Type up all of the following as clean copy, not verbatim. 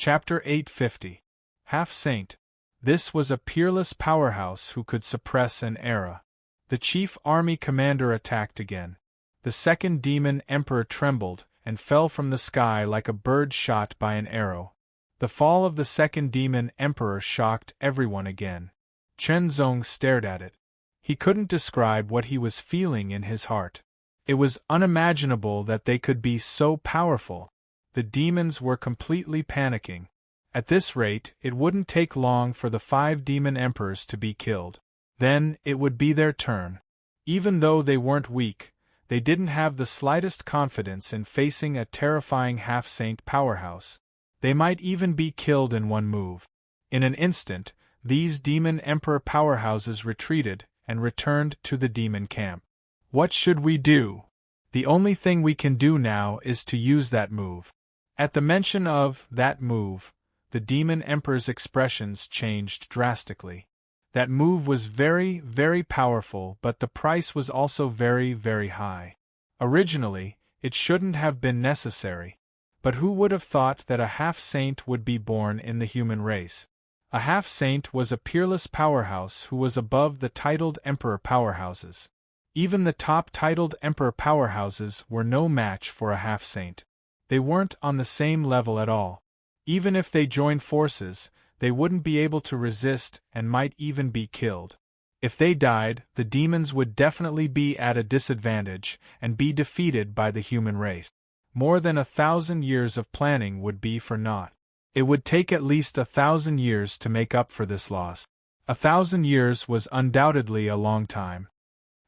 Chapter 850. Half-Saint. This was a peerless powerhouse who could suppress an era. The chief army commander attacked again. The second demon emperor trembled and fell from the sky like a bird shot by an arrow. The fall of the second demon emperor shocked everyone again. Chen Zong stared at it. He couldn't describe what he was feeling in his heart. It was unimaginable that they could be so powerful. The demons were completely panicking. At this rate, it wouldn't take long for the 5 demon emperors to be killed. Then, it would be their turn. Even though they weren't weak, they didn't have the slightest confidence in facing a terrifying half-saint powerhouse. They might even be killed in one move. In an instant, these demon emperor powerhouses retreated and returned to the demon camp. What should we do? The only thing we can do now is to use that move. At the mention of that move, the demon emperor's expressions changed drastically. That move was very, very powerful, but the price was also very, very high. Originally, it shouldn't have been necessary. But who would have thought that a half-saint would be born in the human race? A half-saint was a peerless powerhouse who was above the titled emperor powerhouses. Even the top titled emperor powerhouses were no match for a half-saint. They weren't on the same level at all. Even if they joined forces, they wouldn't be able to resist and might even be killed. If they died, the demons would definitely be at a disadvantage and be defeated by the human race. More than 1,000 years of planning would be for naught. It would take at least 1,000 years to make up for this loss. 1,000 years was undoubtedly a long time.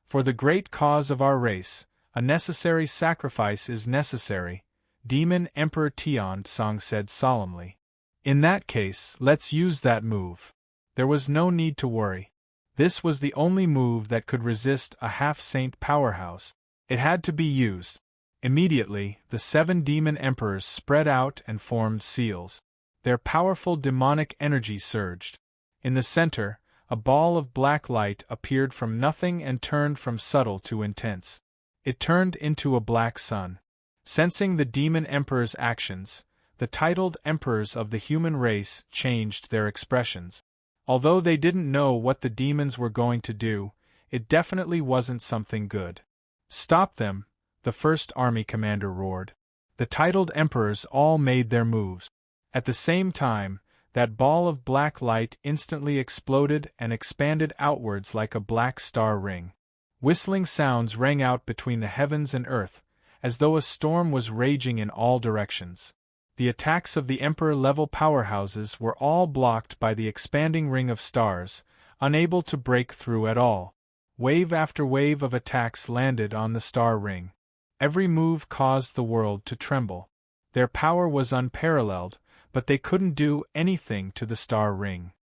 For the great cause of our race, a necessary sacrifice is necessary, Demon Emperor Tian-Tsang said solemnly. In that case, let's use that move. There was no need to worry. This was the only move that could resist a half-saint powerhouse. It had to be used. Immediately, the 7 demon emperors spread out and formed seals. Their powerful demonic energy surged. In the center, a ball of black light appeared from nothing and turned from subtle to intense. It turned into a black sun. Sensing the demon emperor's actions, the titled emperors of the human race changed their expressions. Although they didn't know what the demons were going to do, it definitely wasn't something good. Stop them, the first army commander roared. The titled emperors all made their moves. At the same time, that ball of black light instantly exploded and expanded outwards like a black star ring. Whistling sounds rang out between the heavens and earth, as though a storm was raging in all directions. The attacks of the emperor-level powerhouses were all blocked by the expanding ring of stars, unable to break through at all. Wave after wave of attacks landed on the star ring. Every move caused the world to tremble. Their power was unparalleled, but they couldn't do anything to the star ring.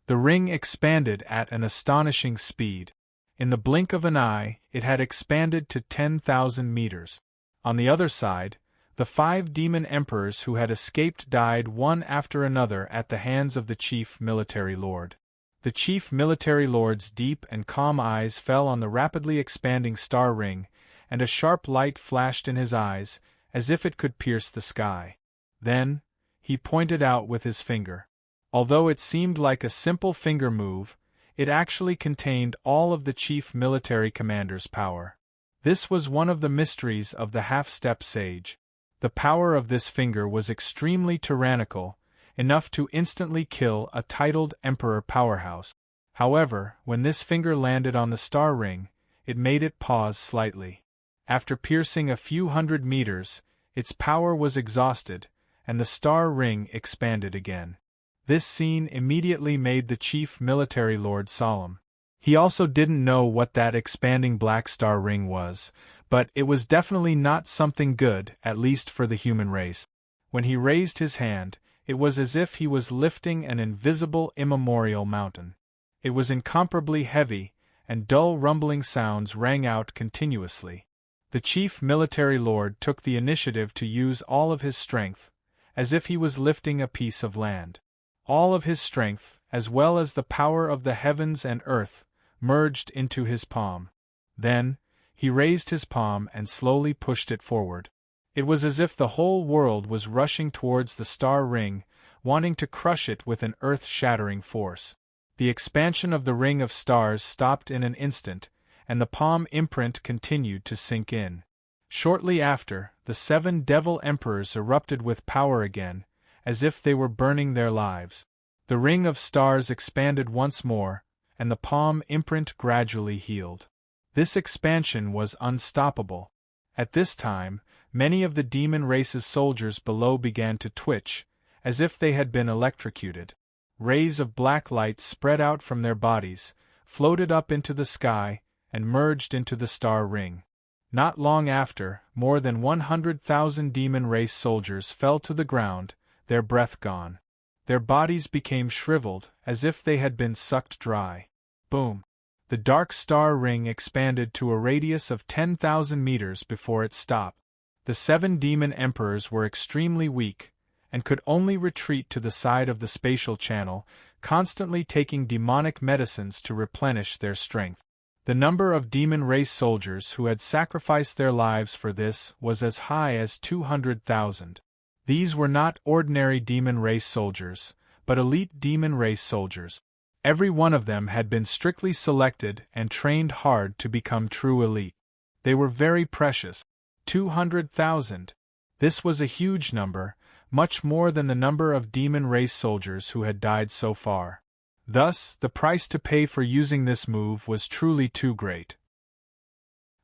The ring expanded at an astonishing speed. In the blink of an eye, it had expanded to 10,000 meters. On the other side, the 5 demon emperors who had escaped died one after another at the hands of the chief military lord. The chief military lord's deep and calm eyes fell on the rapidly expanding star ring, and a sharp light flashed in his eyes, as if it could pierce the sky. Then, he pointed out with his finger. Although it seemed like a simple finger move, it actually contained all of the chief military commander's power. This was one of the mysteries of the half-step sage. The power of this finger was extremely tyrannical, enough to instantly kill a titled emperor powerhouse. However, when this finger landed on the star ring, it made it pause slightly. After piercing a few hundred meters, its power was exhausted, and the star ring expanded again. This scene immediately made the chief military lord solemn. He also didn't know what that expanding black star ring was, but it was definitely not something good, at least for the human race. When he raised his hand, it was as if he was lifting an invisible immemorial mountain. It was incomparably heavy, and dull rumbling sounds rang out continuously. The chief military lord took the initiative to use all of his strength, as if he was lifting a piece of land. All of his strength, as well as the power of the heavens and earth, merged into his palm. Then, he raised his palm and slowly pushed it forward. It was as if the whole world was rushing towards the star ring, wanting to crush it with an earth-shattering force. The expansion of the ring of stars stopped in an instant, and the palm imprint continued to sink in. Shortly after, the 7 devil emperors erupted with power again, as if they were burning their lives. The ring of stars expanded once more, and the palm imprint gradually healed. This expansion was unstoppable. At this time, many of the demon race's soldiers below began to twitch, as if they had been electrocuted. Rays of black light spread out from their bodies, floated up into the sky, and merged into the star ring. Not long after, more than 100,000 demon race soldiers fell to the ground, their breath gone. Their bodies became shriveled, as if they had been sucked dry. Boom! The dark star ring expanded to a radius of 10,000 meters before it stopped. The 7 demon emperors were extremely weak, and could only retreat to the side of the spatial channel, constantly taking demonic medicines to replenish their strength. The number of demon race soldiers who had sacrificed their lives for this was as high as 200,000. These were not ordinary demon race soldiers, but elite demon race soldiers. Every one of them had been strictly selected and trained hard to become true elite. They were very precious. 200,000. This was a huge number, much more than the number of demon race soldiers who had died so far. Thus, the price to pay for using this move was truly too great.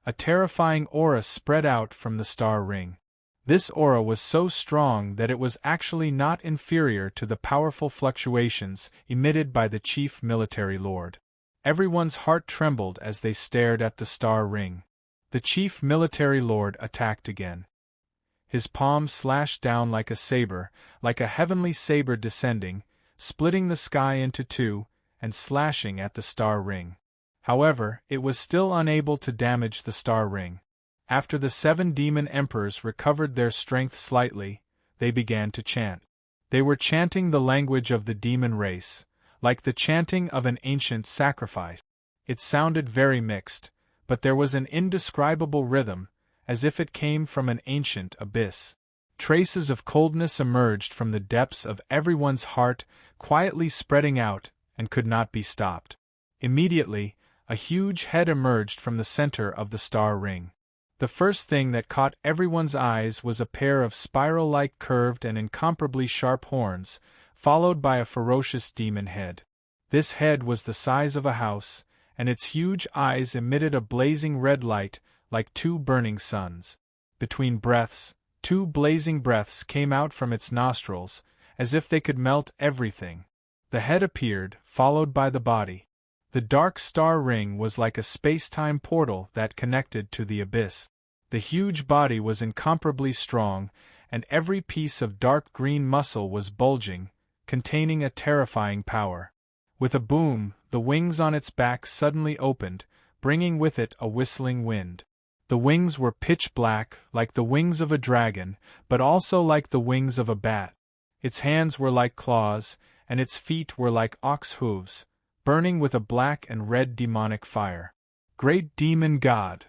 A terrifying aura spread out from the star ring. This aura was so strong that it was actually not inferior to the powerful fluctuations emitted by the chief military lord. Everyone's heart trembled as they stared at the star ring. The chief military lord attacked again. His palm slashed down like a saber, like a heavenly saber descending, splitting the sky into two, and slashing at the star ring. However, it was still unable to damage the star ring. After the 7 demon emperors recovered their strength slightly, they began to chant. They were chanting the language of the demon race, like the chanting of an ancient sacrifice. It sounded very mixed, but there was an indescribable rhythm, as if it came from an ancient abyss. Traces of coldness emerged from the depths of everyone's heart, quietly spreading out, and could not be stopped. Immediately, a huge head emerged from the center of the star ring. The first thing that caught everyone's eyes was a pair of spiral-like curved and incomparably sharp horns, followed by a ferocious demon head. This head was the size of a house, and its huge eyes emitted a blazing red light, like 2 burning suns. Between breaths, 2 blazing breaths came out from its nostrils, as if they could melt everything. The head appeared, followed by the body. The dark star ring was like a space-time portal that connected to the abyss. The huge body was incomparably strong, and every piece of dark green muscle was bulging, containing a terrifying power. With a boom, the wings on its back suddenly opened, bringing with it a whistling wind. The wings were pitch black, like the wings of a dragon, but also like the wings of a bat. Its hands were like claws, and its feet were like ox hooves, burning with a black and red demonic fire. Great Demon God!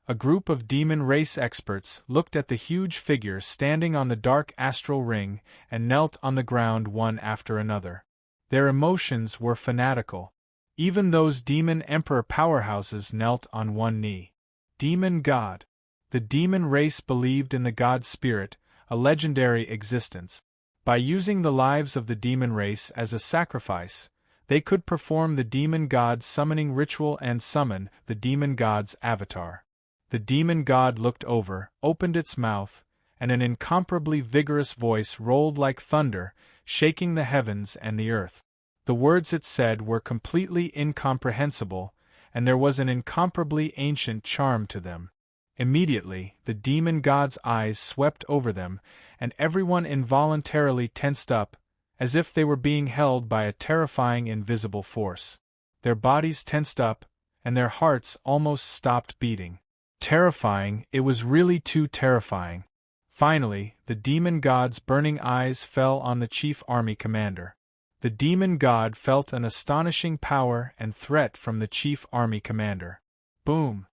A group of demon race experts looked at the huge figure standing on the dark astral ring and knelt on the ground one after another. Their emotions were fanatical. Even those demon emperor powerhouses knelt on one knee. Demon God! The demon race believed in the god spirit, a legendary existence. By using the lives of the demon race as a sacrifice, they could perform the demon god's summoning ritual and summon the demon god's avatar. The demon god looked over, opened its mouth, and an incomparably vigorous voice rolled like thunder, shaking the heavens and the earth. The words it said were completely incomprehensible, and there was an incomparably ancient charm to them. Immediately, the demon god's eyes swept over them, and everyone involuntarily tensed up, as if they were being held by a terrifying invisible force. Their bodies tensed up, and their hearts almost stopped beating. Terrifying, it was really too terrifying. Finally, the demon god's burning eyes fell on the chief army commander. The demon god felt an astonishing power and threat from the chief army commander. Boom!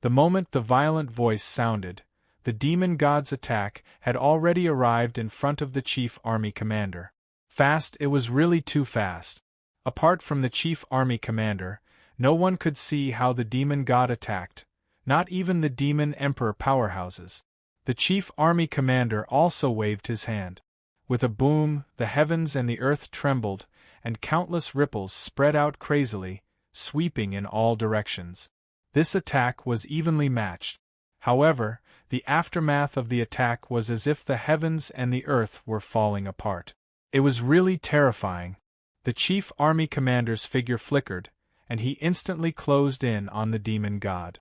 The moment the violent voice sounded, the demon god's attack had already arrived in front of the chief army commander. Fast, it was really too fast. Apart from the chief army commander, no one could see how the demon god attacked, not even the demon emperor powerhouses. The chief army commander also waved his hand. With a boom, the heavens and the earth trembled, and countless ripples spread out crazily, sweeping in all directions. This attack was evenly matched. However, the aftermath of the attack was as if the heavens and the earth were falling apart. It was really terrifying. The chief army commander's figure flickered, and he instantly closed in on the demon god.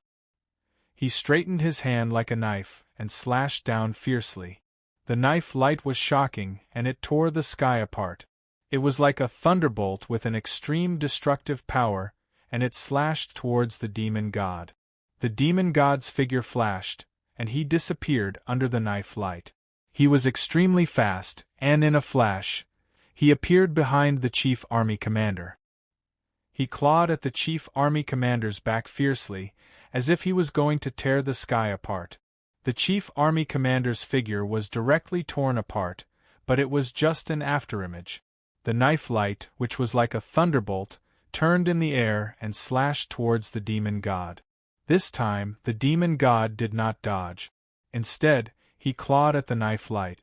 He straightened his hand like a knife and slashed down fiercely. The knife light was shocking, and it tore the sky apart. It was like a thunderbolt with an extreme destructive power, and it slashed towards the demon god. The demon god's figure flashed, and he disappeared under the knife light. He was extremely fast, and in a flash, he appeared behind the chief army commander. He clawed at the chief army commander's back fiercely, as if he was going to tear the sky apart. The chief army commander's figure was directly torn apart, but it was just an afterimage. The knife light, which was like a thunderbolt, turned in the air and slashed towards the demon god. This time, the demon god did not dodge. Instead, he clawed at the knife light.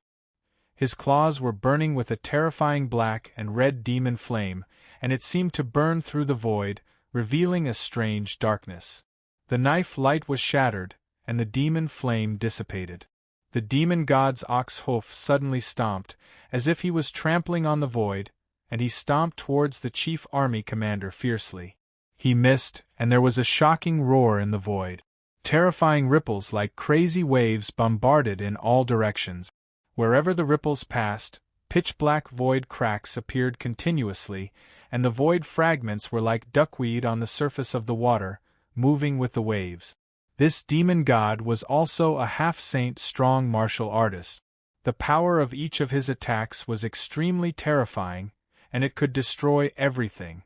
His claws were burning with a terrifying black and red demon flame, and it seemed to burn through the void, revealing a strange darkness. The knife light was shattered, and the demon flame dissipated. The demon god's ox hoof suddenly stomped, as if he was trampling on the void, and he stomped towards the chief army commander fiercely. He missed, and there was a shocking roar in the void. Terrifying ripples like crazy waves bombarded in all directions. Wherever the ripples passed, pitch-black void cracks appeared continuously, and the void fragments were like duckweed on the surface of the water, moving with the waves. This demon god was also a half-saint strong martial artist. The power of each of his attacks was extremely terrifying, and it could destroy everything.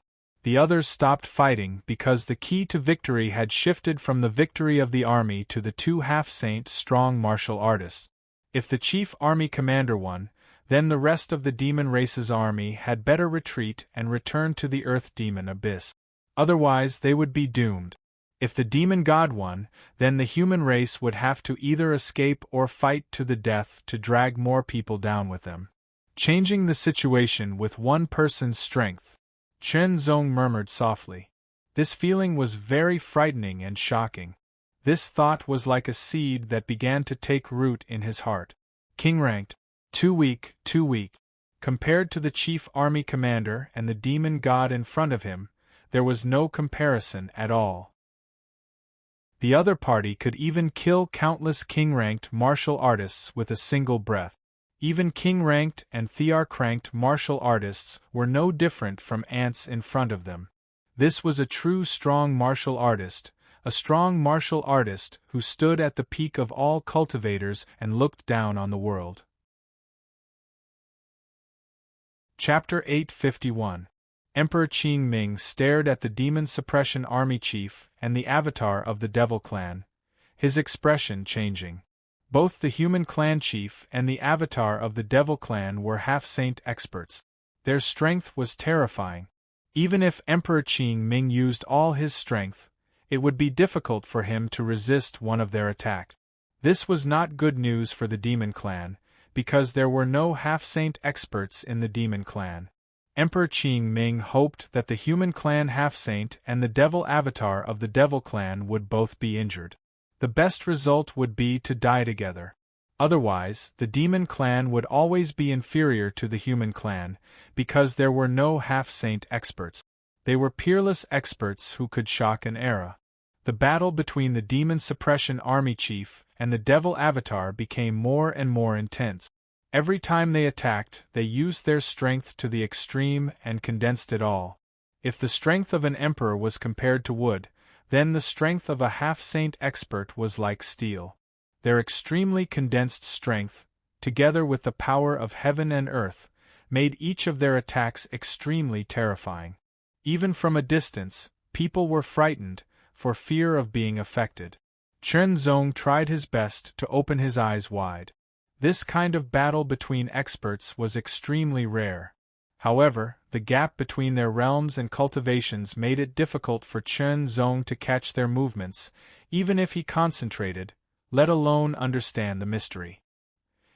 The others stopped fighting because the key to victory had shifted from the victory of the army to the two half-saint strong martial artists. If the chief army commander won, then the rest of the demon race's army had better retreat and return to the earth demon abyss. Otherwise they would be doomed. If the demon god won, then the human race would have to either escape or fight to the death to drag more people down with them. Changing the situation with one person's strength, Chen Zong murmured softly. This feeling was very frightening and shocking. This thought was like a seed that began to take root in his heart. King ranked, too weak. Compared to the chief army commander and the demon god in front of him, there was no comparison at all. The other party could even kill countless king-ranked martial artists with a single breath. Even king-ranked and thearch-ranked martial artists were no different from ants in front of them. This was a true strong martial artist, a strong martial artist who stood at the peak of all cultivators and looked down on the world. Chapter 851. Emperor Qing Ming stared at the demon suppression army chief and the avatar of the devil clan, his expression changing. Both the human clan chief and the avatar of the devil clan were half-saint experts. Their strength was terrifying. Even if Emperor Qing Ming used all his strength, it would be difficult for him to resist one of their attacks. This was not good news for the demon clan, because there were no half-saint experts in the demon clan. Emperor Qing Ming hoped that the human clan half-saint and the devil avatar of the devil clan would both be injured. The best result would be to die together. Otherwise, the demon clan would always be inferior to the human clan, because there were no half-saint experts. They were peerless experts who could shock an era. The battle between the demon suppression army chief and the devil avatar became more and more intense. Every time they attacked, they used their strength to the extreme and condensed it all. If the strength of an emperor was compared to wood, then the strength of a half-saint expert was like steel. Their extremely condensed strength, together with the power of heaven and earth, made each of their attacks extremely terrifying. Even from a distance, people were frightened, for fear of being affected. Chen Zong tried his best to open his eyes wide. This kind of battle between experts was extremely rare. However, the gap between their realms and cultivations made it difficult for Chen Zong to catch their movements, even if he concentrated, let alone understand the mystery.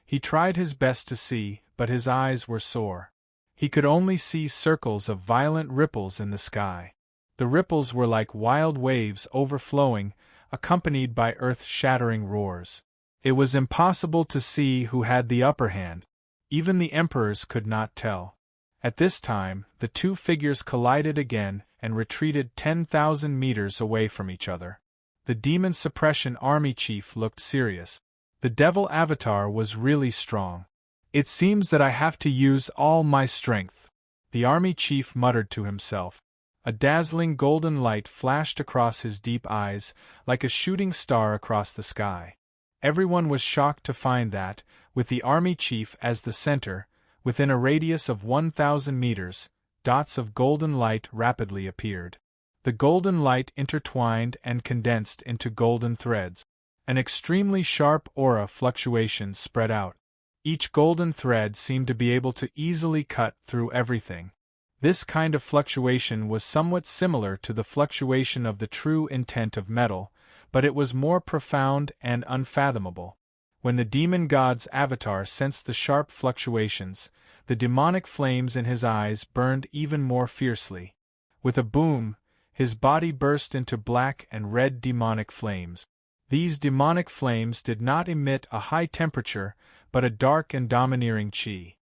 He tried his best to see, but his eyes were sore. He could only see circles of violent ripples in the sky. The ripples were like wild waves overflowing, accompanied by earth-shattering roars. It was impossible to see who had the upper hand. Even the emperors could not tell. At this time, the two figures collided again and retreated 10,000 meters away from each other. The Demon Suppression Army chief looked serious. The Devil Avatar was really strong. "It seems that I have to use all my strength," the army chief muttered to himself. A dazzling golden light flashed across his deep eyes, like a shooting star across the sky. Everyone was shocked to find that, with the army chief as the center, within a radius of 1,000 meters, dots of golden light rapidly appeared. The golden light intertwined and condensed into golden threads. An extremely sharp aura fluctuation spread out. Each golden thread seemed to be able to easily cut through everything. This kind of fluctuation was somewhat similar to the fluctuation of the true intent of metal, but it was more profound and unfathomable. When the demon god's avatar sensed the sharp fluctuations, the demonic flames in his eyes burned even more fiercely. With a boom, his body burst into black and red demonic flames. These demonic flames did not emit a high temperature, but a dark and domineering qi.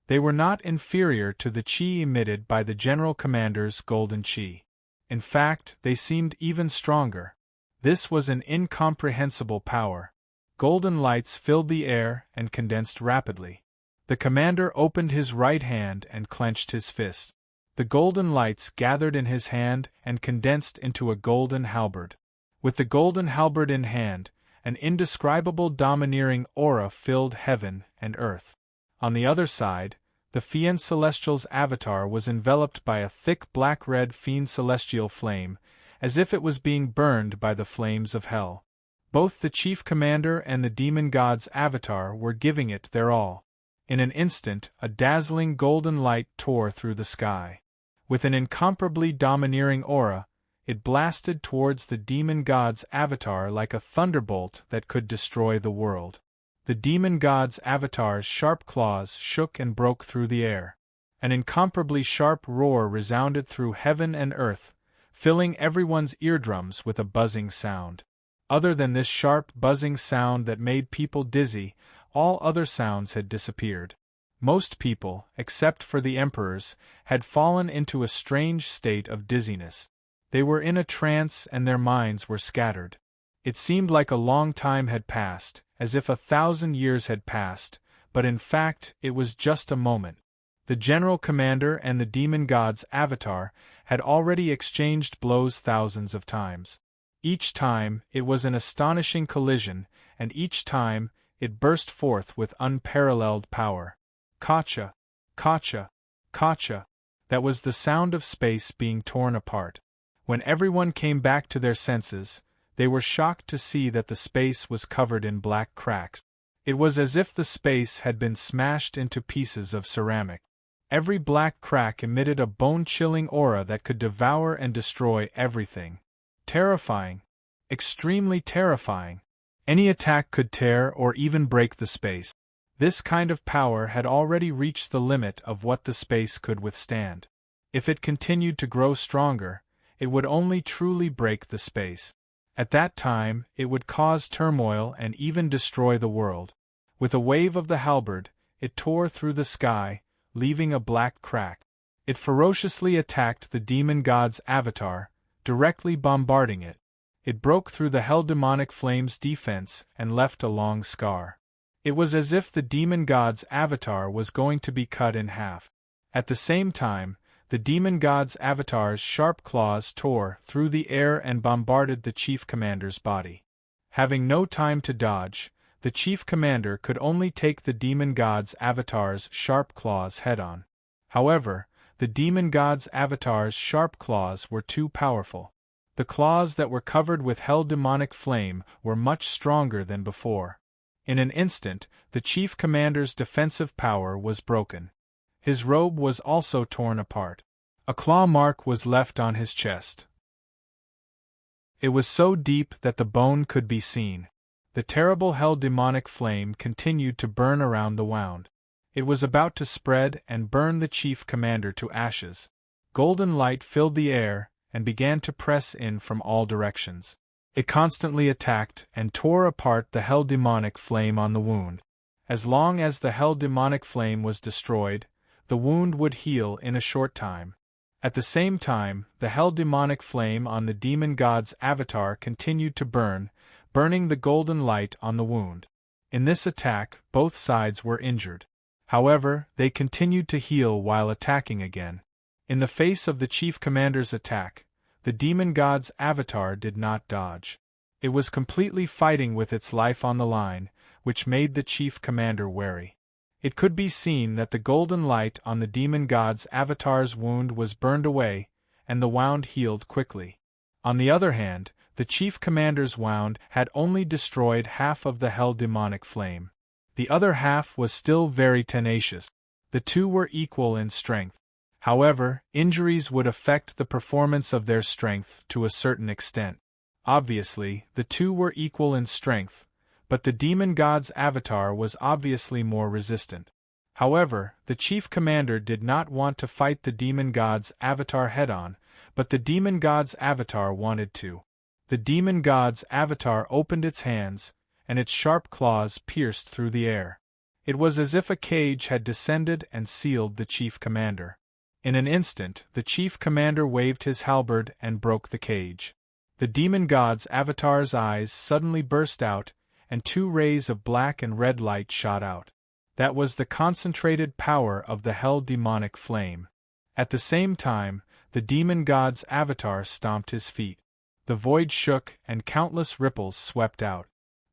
They were not inferior to the qi emitted by the General Commander's golden qi. In fact, they seemed even stronger. This was an incomprehensible power. Golden lights filled the air and condensed rapidly. The commander opened his right hand and clenched his fist. The golden lights gathered in his hand and condensed into a golden halberd. With the golden halberd in hand, an indescribable domineering aura filled heaven and earth. On the other side, the Fiend Celestial's avatar was enveloped by a thick black-red fiend celestial flame, as if it was being burned by the flames of hell. Both the chief commander and the demon god's avatar were giving it their all. In an instant, a dazzling golden light tore through the sky. With an incomparably domineering aura, it blasted towards the demon god's avatar like a thunderbolt that could destroy the world. The demon god's avatar's sharp claws shook and broke through the air. An incomparably sharp roar resounded through heaven and earth, filling everyone's eardrums with a buzzing sound. Other than this sharp buzzing sound that made people dizzy, all other sounds had disappeared. Most people, except for the emperors, had fallen into a strange state of dizziness. They were in a trance and their minds were scattered. It seemed like a long time had passed, as if 1,000 years had passed, but in fact it was just a moment. The general commander and the demon god's avatar had already exchanged blows thousands of times. Each time it was an astonishing collision, and each time it burst forth with unparalleled power. Kacha, kacha, kacha. That was the sound of space being torn apart. When everyone came back to their senses, they were shocked to see that the space was covered in black cracks. It was as if the space had been smashed into pieces of ceramic. Every black crack emitted a bone-chilling aura that could devour and destroy everything. Terrifying. Extremely terrifying. Any attack could tear or even break the space. This kind of power had already reached the limit of what the space could withstand. If it continued to grow stronger, it would only truly break the space. At that time, it would cause turmoil and even destroy the world. With a wave of the halberd, it tore through the sky, leaving a black crack. It ferociously attacked the demon god's avatar, directly bombarding it. It broke through the hell demonic flame's defense and left a long scar. It was as if the demon god's avatar was going to be cut in half. At the same time, the demon god's avatar's sharp claws tore through the air and bombarded the chief commander's body. Having no time to dodge, the chief commander could only take the demon god's avatar's sharp claws head-on. However, the demon god's avatar's sharp claws were too powerful. The claws that were covered with hell demonic flame were much stronger than before. In an instant, the chief commander's defensive power was broken. His robe was also torn apart. A claw mark was left on his chest. It was so deep that the bone could be seen. The terrible hell demonic flame continued to burn around the wound. It was about to spread and burn the chief commander to ashes. Golden light filled the air and began to press in from all directions. It constantly attacked and tore apart the hell demonic flame on the wound. As long as the hell demonic flame was destroyed, the wound would heal in a short time. At the same time, the hell demonic flame on the demon god's avatar continued to burn, burning the golden light on the wound. In this attack, both sides were injured. However, they continued to heal while attacking again. In the face of the chief commander's attack, the demon god's avatar did not dodge. It was completely fighting with its life on the line, which made the chief commander wary. It could be seen that the golden light on the demon god's avatar's wound was burned away, and the wound healed quickly. On the other hand, the chief commander's wound had only destroyed half of the hell demonic flame. The other half was still very tenacious. The two were equal in strength. However, injuries would affect the performance of their strength to a certain extent. Obviously, the two were equal in strength, but the demon god's avatar was obviously more resistant. However, the chief commander did not want to fight the demon god's avatar head-on, but the demon god's avatar wanted to. The demon god's avatar opened its hands, and its sharp claws pierced through the air. It was as if a cage had descended and sealed the chief commander. In an instant, the chief commander waved his halberd and broke the cage. The demon god's avatar's eyes suddenly burst out, and two rays of black and red light shot out. That was the concentrated power of the hell demonic flame. At the same time, the demon god's avatar stomped his feet. The void shook and countless ripples swept out.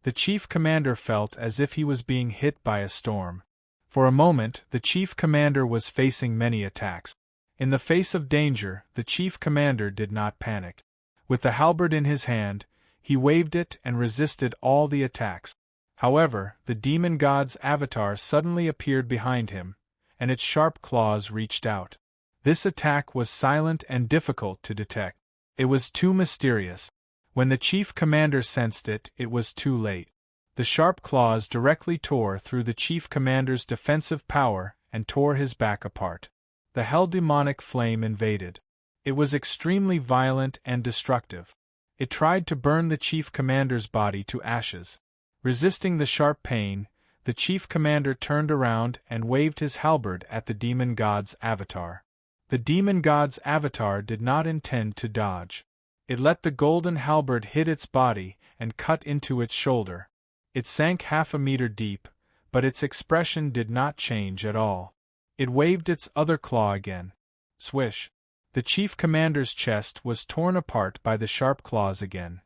The chief commander felt as if he was being hit by a storm. For a moment, the chief commander was facing many attacks. In the face of danger, the chief commander did not panic. With the halberd in his hand, he waved it and resisted all the attacks. However, the demon god's avatar suddenly appeared behind him, and its sharp claws reached out. This attack was silent and difficult to detect. It was too mysterious. When the chief commander sensed it, it was too late. The sharp claws directly tore through the chief commander's defensive power and tore his back apart. The hell demonic flame invaded. It was extremely violent and destructive. It tried to burn the chief commander's body to ashes. Resisting the sharp pain, the chief commander turned around and waved his halberd at the demon god's avatar. The demon god's avatar did not intend to dodge. It let the golden halberd hit its body and cut into its shoulder. It sank half a meter deep, but its expression did not change at all. It waved its other claw again. Swish! The chief commander's chest was torn apart by the sharp claws again.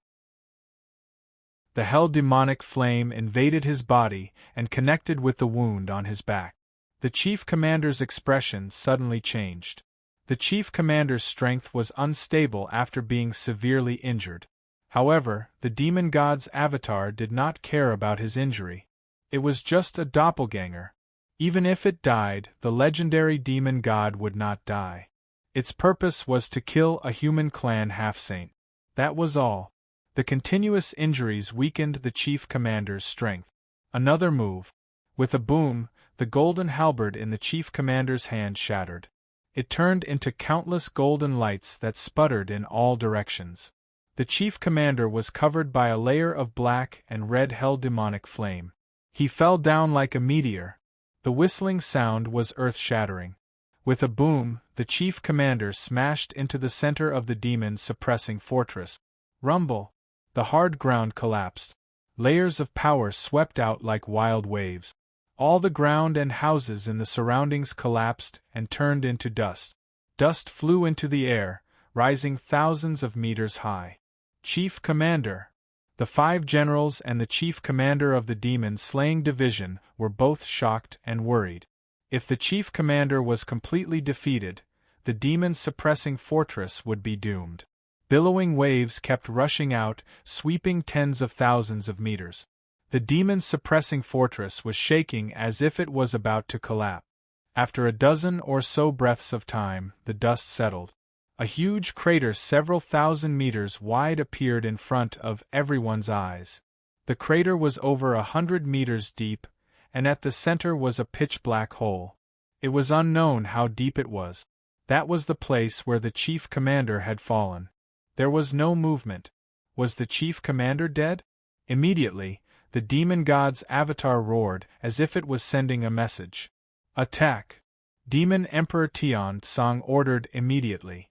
The hell demonic flame invaded his body and connected with the wound on his back. The chief commander's expression suddenly changed. The chief commander's strength was unstable after being severely injured. However, the demon god's avatar did not care about his injury. It was just a doppelganger. Even if it died, the legendary demon god would not die. Its purpose was to kill a human clan half-saint. That was all. The continuous injuries weakened the chief commander's strength. Another move. With a boom, the golden halberd in the chief commander's hand shattered. It turned into countless golden lights that sputtered in all directions. The chief commander was covered by a layer of black and red hell demonic flame. He fell down like a meteor. The whistling sound was earth-shattering. With a boom, the chief commander smashed into the center of the demon-suppressing fortress. Rumble! The hard ground collapsed. Layers of power swept out like wild waves. All the ground and houses in the surroundings collapsed and turned into dust. Dust flew into the air, rising thousands of meters high. Chief Commander! The 5 generals and the chief commander of the demon-slaying division were both shocked and worried. If the chief commander was completely defeated, the demon-suppressing fortress would be doomed. Billowing waves kept rushing out, sweeping tens of thousands of meters. The demon-suppressing fortress was shaking as if it was about to collapse. After a dozen or so breaths of time, the dust settled. A huge crater several thousand meters wide appeared in front of everyone's eyes. The crater was over 100 meters deep, and at the center was a pitch-black hole. It was unknown how deep it was. That was the place where the chief commander had fallen. There was no movement. Was the chief commander dead? Immediately, the demon god's avatar roared as if it was sending a message. Attack! Demon Emperor Tian Song ordered immediately.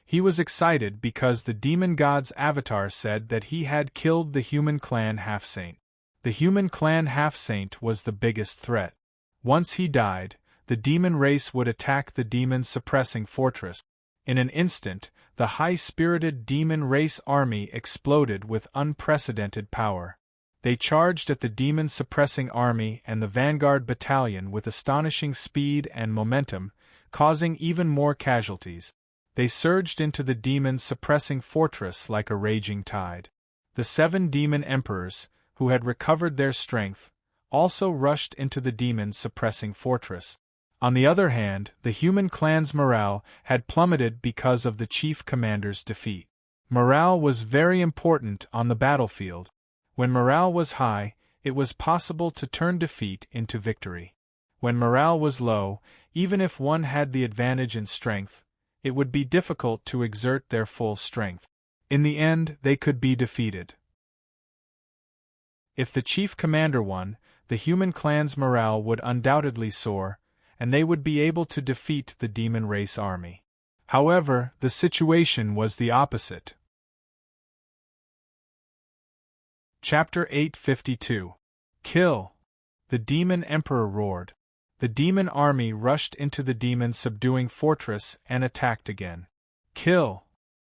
He was excited because the demon god's avatar said that he had killed the human clan half-saint. The human clan half-saint was the biggest threat. Once he died, the demon race would attack the demon-suppressing fortress. In an instant, the high-spirited demon race army exploded with unprecedented power. They charged at the demon-suppressing army and the vanguard battalion with astonishing speed and momentum, causing even more casualties. They surged into the demon-suppressing fortress like a raging tide. The 7 demon emperors, who had recovered their strength, also rushed into the demon-suppressing fortress. On the other hand, the human clan's morale had plummeted because of the chief commander's defeat. Morale was very important on the battlefield. When morale was high, it was possible to turn defeat into victory. When morale was low, even if one had the advantage in strength, it would be difficult to exert their full strength. In the end, they could be defeated. If the chief commander won, the human clan's morale would undoubtedly soar, and they would be able to defeat the demon race army. However, the situation was the opposite. Chapter 852. Kill! The demon emperor roared. The demon army rushed into the demon-subduing fortress and attacked again. Kill!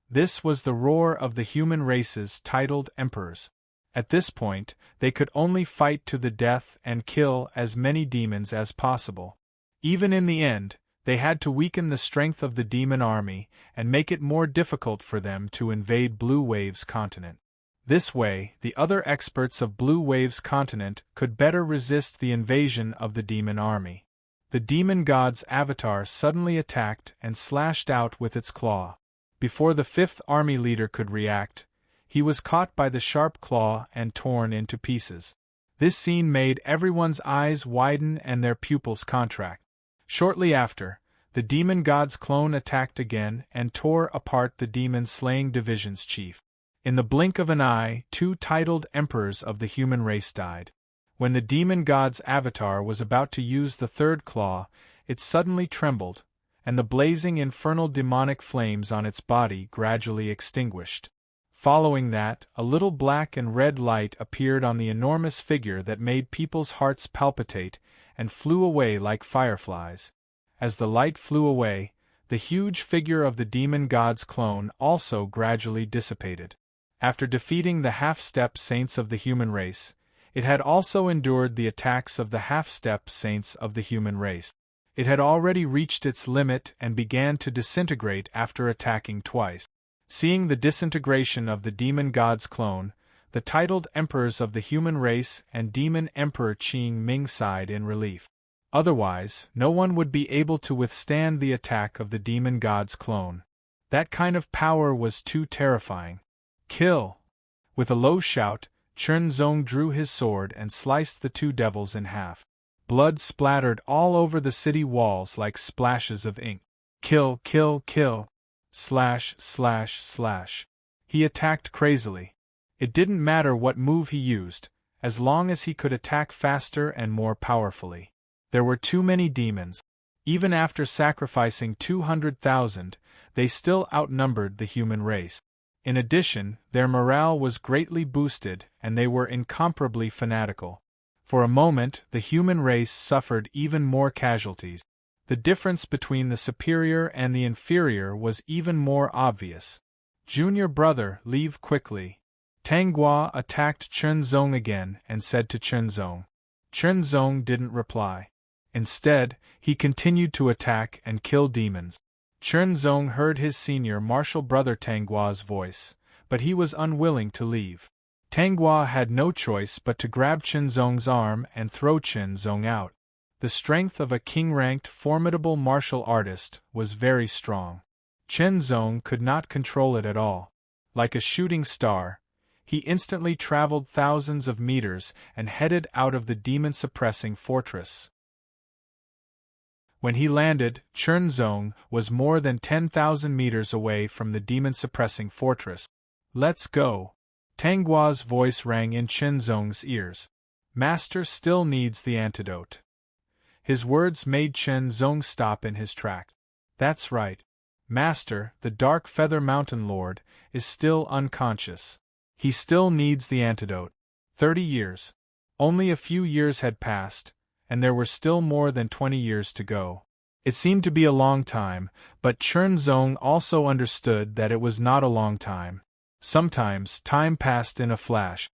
This was the roar of the human race's titled emperors. At this point, they could only fight to the death and kill as many demons as possible. Even in the end, they had to weaken the strength of the demon army and make it more difficult for them to invade Blue Wave's continent. This way, the other experts of Blue Wave's continent could better resist the invasion of the demon army. The demon god's avatar suddenly attacked and slashed out with its claw. Before the 5th army leader could react, he was caught by the sharp claw and torn into pieces. This scene made everyone's eyes widen and their pupils contract. Shortly after, the demon god's clone attacked again and tore apart the demon-slaying division's chief. In the blink of an eye, 2 titled emperors of the human race died. When the demon god's avatar was about to use the 3rd claw, it suddenly trembled, and the blazing infernal demonic flames on its body gradually extinguished. Following that, a little black and red light appeared on the enormous figure that made people's hearts palpitate and flew away like fireflies. As the light flew away, the huge figure of the demon god's clone also gradually dissipated. After defeating the half-step saints of the human race, it had also endured the attacks of the half-step saints of the human race. It had already reached its limit and began to disintegrate after attacking twice. Seeing the disintegration of the demon god's clone, the titled emperors of the human race and demon emperor Qing Ming sighed in relief. Otherwise, no one would be able to withstand the attack of the demon god's clone. That kind of power was too terrifying. Kill! With a low shout, Chen Zong drew his sword and sliced the 2 devils in half. Blood splattered all over the city walls like splashes of ink. Kill, kill, kill! Slash, slash, slash. He attacked crazily. It didn't matter what move he used, as long as he could attack faster and more powerfully. There were too many demons. Even after sacrificing 200,000, they still outnumbered the human race. In addition, their morale was greatly boosted and they were incomparably fanatical. For a moment, the human race suffered even more casualties. The difference between the superior and the inferior was even more obvious. Junior brother, leave quickly. Tang Guo attacked Chen Zong again and said to Chen Zong. Chen Zong didn't reply. Instead, he continued to attack and kill demons. Chernzong heard his senior martial brother Tanggua's voice, but he was unwilling to leave. Tanggua had no choice but to grab Chernzong's arm and throw Chernzong out. The strength of a king-ranked formidable martial artist was very strong. Chernzong could not control it at all. Like a shooting star, he instantly traveled thousands of meters and headed out of the demon-suppressing fortress. When he landed, Chernzong was more than 10,000 meters away from the demon-suppressing fortress. "Let's go." Tanggua's voice rang in Chernzong's ears. "Master still needs the antidote." His words made Chernzong stop in his tracks. "That's right. Master, the Dark Feather Mountain Lord, is still unconscious. He still needs the antidote." 30 years. Only a few years had passed, and there were still more than 20 years to go. It seemed to be a long time, but Chernzong also understood that it was not a long time. Sometimes time passed in a flash.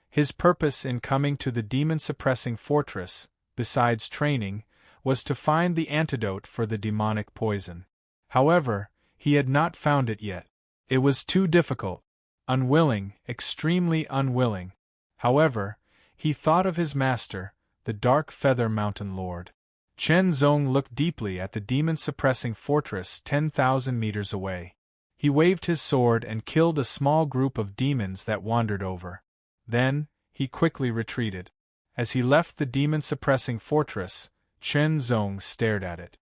His purpose in coming to the demon-suppressing fortress, besides training, was to find the antidote for the demonic poison. However, he had not found it yet. It was too difficult. Unwilling, extremely unwilling. However, he thought of his master, the Dark Feather Mountain Lord. Chernzong looked deeply at the demon-suppressing fortress 10,000 meters away. He waved his sword and killed a small group of demons that wandered over. Then, he quickly retreated. As he left the demon-suppressing fortress, Chernzong stared at it.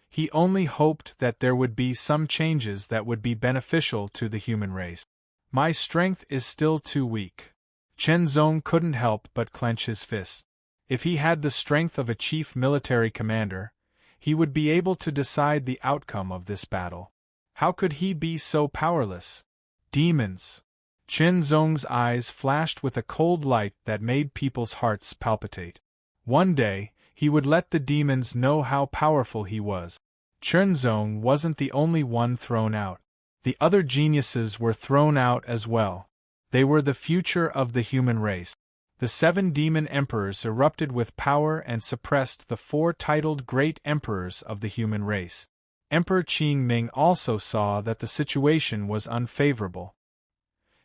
He only hoped that there would be some changes that would be beneficial to the human race. "My strength is still too weak." Chernzong couldn't help but clench his fists. If he had the strength of a chief military commander, he would be able to decide the outcome of this battle. How could he be so powerless? Demons! Chernzong's eyes flashed with a cold light that made people's hearts palpitate. One day, he would let the demons know how powerful he was. Chernzong wasn't the only one thrown out. The other geniuses were thrown out as well. They were the future of the human race. The 7 demon emperors erupted with power and suppressed the 4 titled great emperors of the human race. Emperor Qingming also saw that the situation was unfavorable.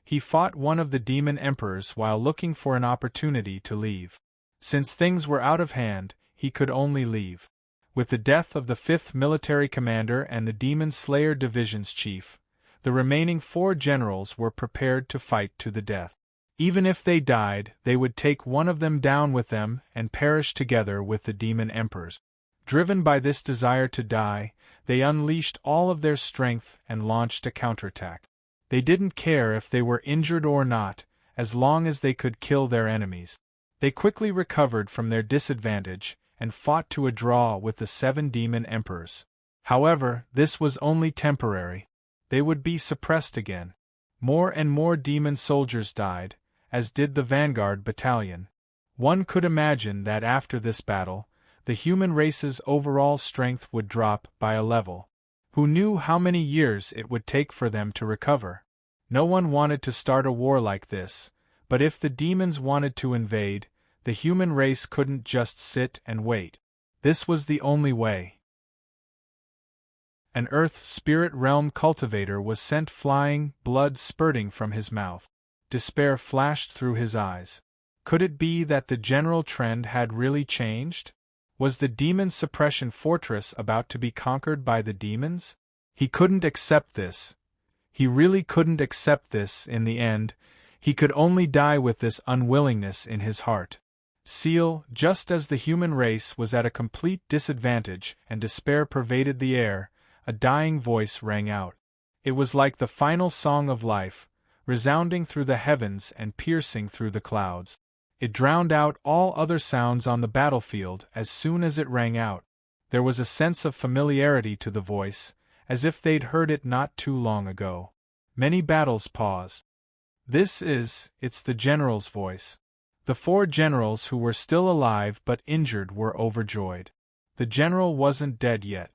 He fought one of the demon emperors while looking for an opportunity to leave. Since things were out of hand, he could only leave. With the death of the 5th military commander and the Demon Slayer Division's chief, the remaining 4 generals were prepared to fight to the death. Even if they died, they would take one of them down with them and perish together with the demon emperors. Driven by this desire to die, they unleashed all of their strength and launched a counterattack. They didn't care if they were injured or not, as long as they could kill their enemies. They quickly recovered from their disadvantage and fought to a draw with the 7 demon emperors. However, this was only temporary. They would be suppressed again. More and more demon soldiers died, as did the vanguard battalion. One could imagine that after this battle, the human race's overall strength would drop by a level. Who knew how many years it would take for them to recover? No one wanted to start a war like this, but if the demons wanted to invade, the human race couldn't just sit and wait. This was the only way. An Earth Spirit Realm cultivator was sent flying, blood spurting from his mouth. Despair flashed through his eyes. Could it be that the general trend had really changed? Was the demon suppression fortress about to be conquered by the demons? He couldn't accept this. He really couldn't accept this in the end. He could only die with this unwillingness in his heart. Seal, just as the human race was at a complete disadvantage and despair pervaded the air, a dying voice rang out. It was like the final song of life, resounding through the heavens and piercing through the clouds. It drowned out all other sounds on the battlefield as soon as it rang out. There was a sense of familiarity to the voice, as if they'd heard it not too long ago. Many battles paused. It's the general's voice. The 4 generals who were still alive but injured were overjoyed. The general wasn't dead yet.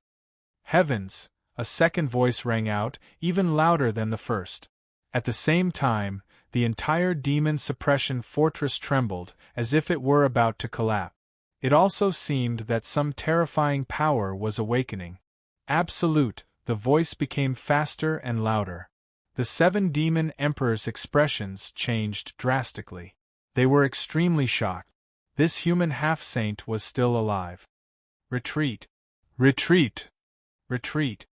Heavens! A second voice rang out, even louder than the first. At the same time, the entire demon suppression fortress trembled, as if it were about to collapse. It also seemed that some terrifying power was awakening. Absolute, The voice became faster and louder. The 7 demon emperors' expressions changed drastically. They were extremely shocked. This human half-saint was still alive. Retreat! Retreat! Retreat!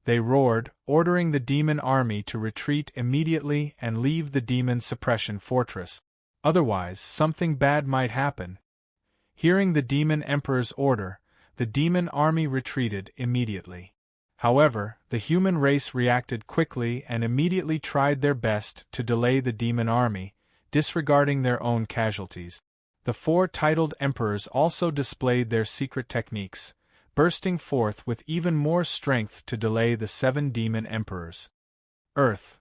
They roared, ordering the demon army to retreat immediately and leave the demon suppression fortress. Otherwise, something bad might happen. Hearing the demon emperor's order, the demon army retreated immediately. However, the human race reacted quickly and immediately tried their best to delay the demon army, disregarding their own casualties. The 4 titled emperors also displayed their secret techniques, bursting forth with even more strength to delay the 7 demon emperors. Earth.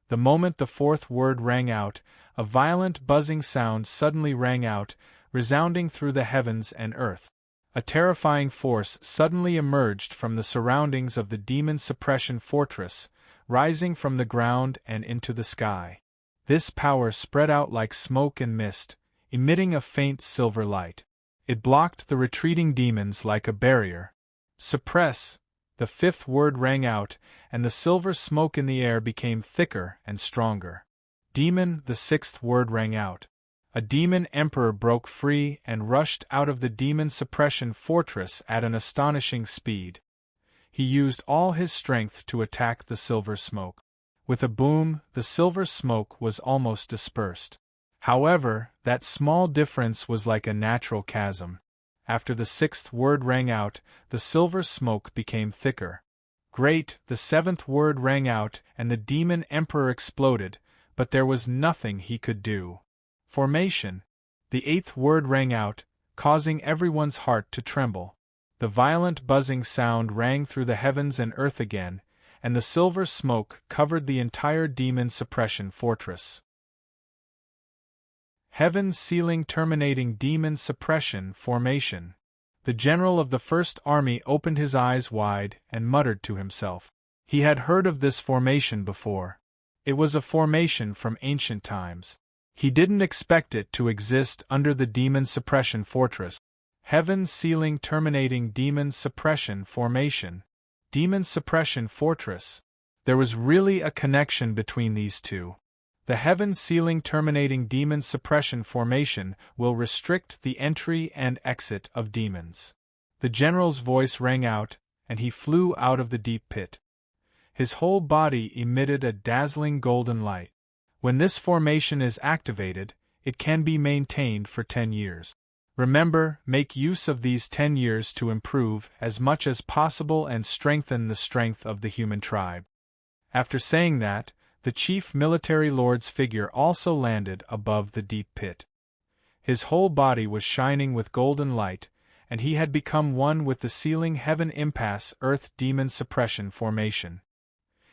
The moment the 4th word rang out, a violent buzzing sound suddenly rang out, resounding through the heavens and earth. A terrifying force suddenly emerged from the surroundings of the demon suppression fortress, rising from the ground and into the sky. This power spread out like smoke and mist, emitting a faint silver light. It blocked the retreating demons like a barrier. Suppress! The 5th word rang out, and the silver smoke in the air became thicker and stronger. Demon! The 6th word rang out. A demon emperor broke free and rushed out of the demon suppression fortress at an astonishing speed. He used all his strength to attack the silver smoke. With a boom, the silver smoke was almost dispersed. However, that small difference was like a natural chasm. After the 6th word rang out, the silver smoke became thicker. Great! The 7th word rang out, and the demon emperor exploded, but there was nothing he could do. Formation. The 8th word rang out, causing everyone's heart to tremble. The violent buzzing sound rang through the heavens and earth again, and the silver smoke covered the entire demon suppression fortress. Heaven sealing terminating demon suppression formation. The general of the First Army opened his eyes wide and muttered to himself. He had heard of this formation before. It was a formation from ancient times. He didn't expect it to exist under the demon suppression fortress. Heaven sealing terminating demon suppression formation. Demon suppression fortress. There was really a connection between these two. The heaven sealing terminating demon suppression formation will restrict the entry and exit of demons. The general's voice rang out, and he flew out of the deep pit. His whole body emitted a dazzling golden light. When this formation is activated, it can be maintained for 10 years. Remember, make use of these 10 years to improve as much as possible and strengthen the strength of the human tribe. After saying that, the chief military lord's figure also landed above the deep pit. His whole body was shining with golden light, and he had become one with the sealing heaven impasse earth demon suppression formation.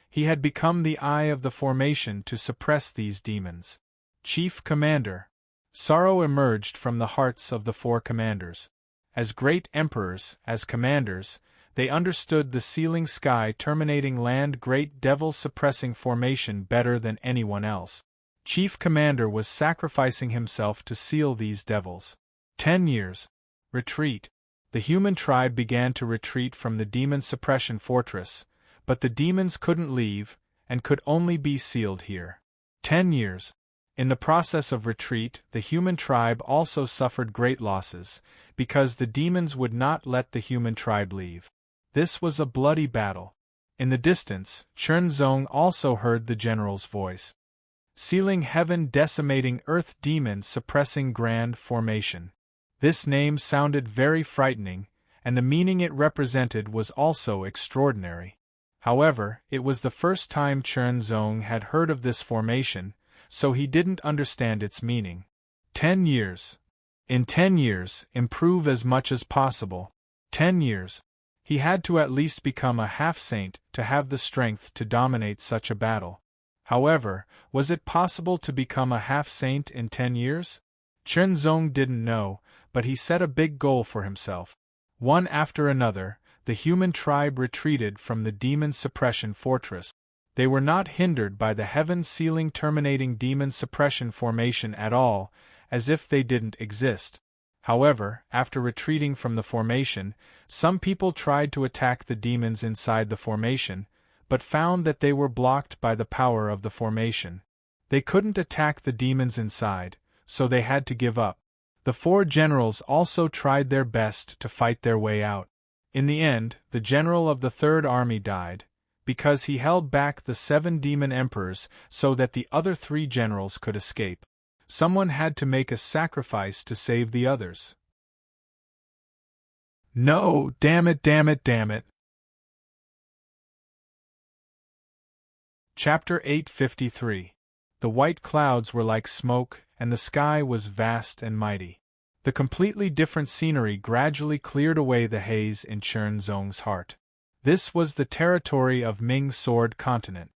He had become the eye of the formation to suppress these demons. Chief Commander. Sorrow emerged from the hearts of the 4 commanders. As great emperors, as commanders, they understood the sealing sky terminating land great devil suppressing formation better than anyone else. Chief Commander was sacrificing himself to seal these devils. 10 years. Retreat. The human tribe began to retreat from the demon suppression fortress, but the demons couldn't leave, and could only be sealed here. 10 years. In the process of retreat, the human tribe also suffered great losses, because the demons would not let the human tribe leave. This was a bloody battle. In the distance, Chernzong also heard the general's voice. Sealing heaven decimating earth demon suppressing grand formation. This name sounded very frightening, and the meaning it represented was also extraordinary. However, it was the first time Chernzong had heard of this formation, so he didn't understand its meaning. 10 years. In 10 years, improve as much as possible. 10 years. He had to at least become a half-saint to have the strength to dominate such a battle. However, was it possible to become a half-saint in 10 years? Chernzong didn't know, but he set a big goal for himself. One after another, the human tribe retreated from the demon suppression fortress. They were not hindered by the heaven-sealing terminating demon suppression formation at all, as if they didn't exist. However, after retreating from the formation, some people tried to attack the demons inside the formation, but found that they were blocked by the power of the formation. They couldn't attack the demons inside, so they had to give up. The 4 generals also tried their best to fight their way out. In the end, the general of the Third Army died, because he held back the 7 demon emperors so that the other 3 generals could escape. Someone had to make a sacrifice to save the others. No, damn it, damn it, damn it. Chapter 853. The white clouds were like smoke, and the sky was vast and mighty. The completely different scenery gradually cleared away the haze in Chen Zong's heart. This was the territory of Ming Sword Continent.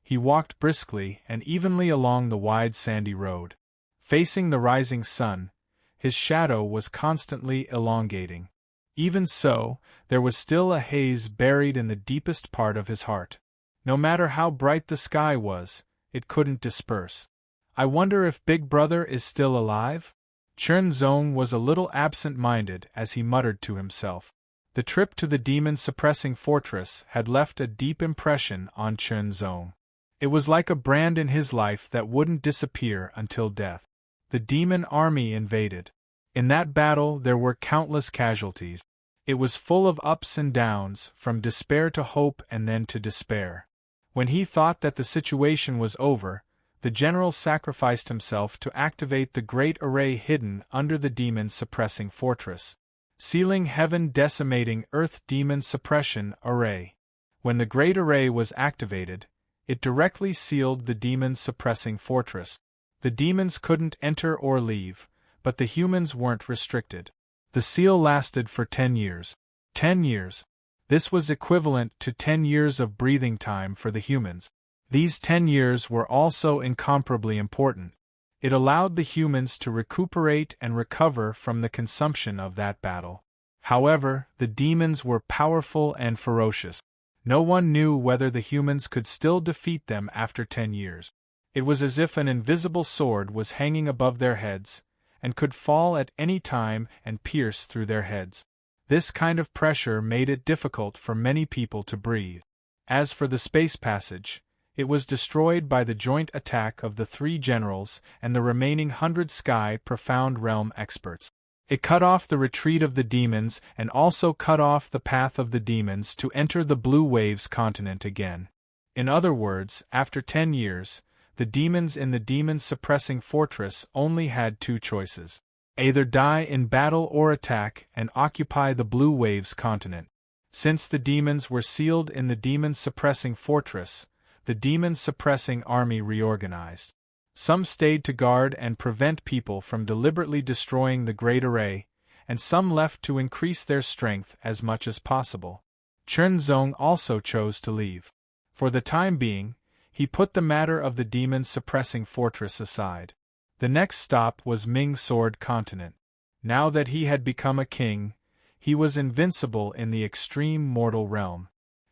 He walked briskly and evenly along the wide sandy road. Facing the rising sun, his shadow was constantly elongating. Even so, there was still a haze buried in the deepest part of his heart. No matter how bright the sky was, it couldn't disperse. I wonder if Big Brother is still alive? Chen Zong was a little absent-minded as he muttered to himself. The trip to the demon-suppressing fortress had left a deep impression on Chen Zong. It was like a brand in his life that wouldn't disappear until death. The demon army invaded. In that battle there were countless casualties. It was full of ups and downs, from despair to hope and then to despair. When he thought that the situation was over, the general sacrificed himself to activate the great array hidden under the demon-suppressing fortress. Sealing Heaven Decimating Earth Demon Suppression Array. When the great array was activated, it directly sealed the demon-suppressing fortress. The demons couldn't enter or leave, but the humans weren't restricted. The seal lasted for 10 years. 10 years. This was equivalent to 10 years of breathing time for the humans. These 10 years were also incomparably important. It allowed the humans to recuperate and recover from the consumption of that battle. However, the demons were powerful and ferocious. No one knew whether the humans could still defeat them after 10 years. It was as if an invisible sword was hanging above their heads, and could fall at any time and pierce through their heads. This kind of pressure made it difficult for many people to breathe. As for the space passage, it was destroyed by the joint attack of the 3 generals and the remaining 100 Sky Profound Realm experts. It cut off the retreat of the demons and also cut off the path of the demons to enter the Blue Waves continent again. In other words, after 10 years, the demons in the demon-suppressing fortress only had 2 choices. Either die in battle or attack and occupy the Blue Waves continent. Since the demons were sealed in the demon-suppressing fortress, the demon-suppressing army reorganized. Some stayed to guard and prevent people from deliberately destroying the Great Array, and some left to increase their strength as much as possible. Chen Zong also chose to leave. For the time being, he put the matter of the demon-suppressing fortress aside. The next stop was Ming Sword Continent. Now that he had become a king, he was invincible in the extreme mortal realm.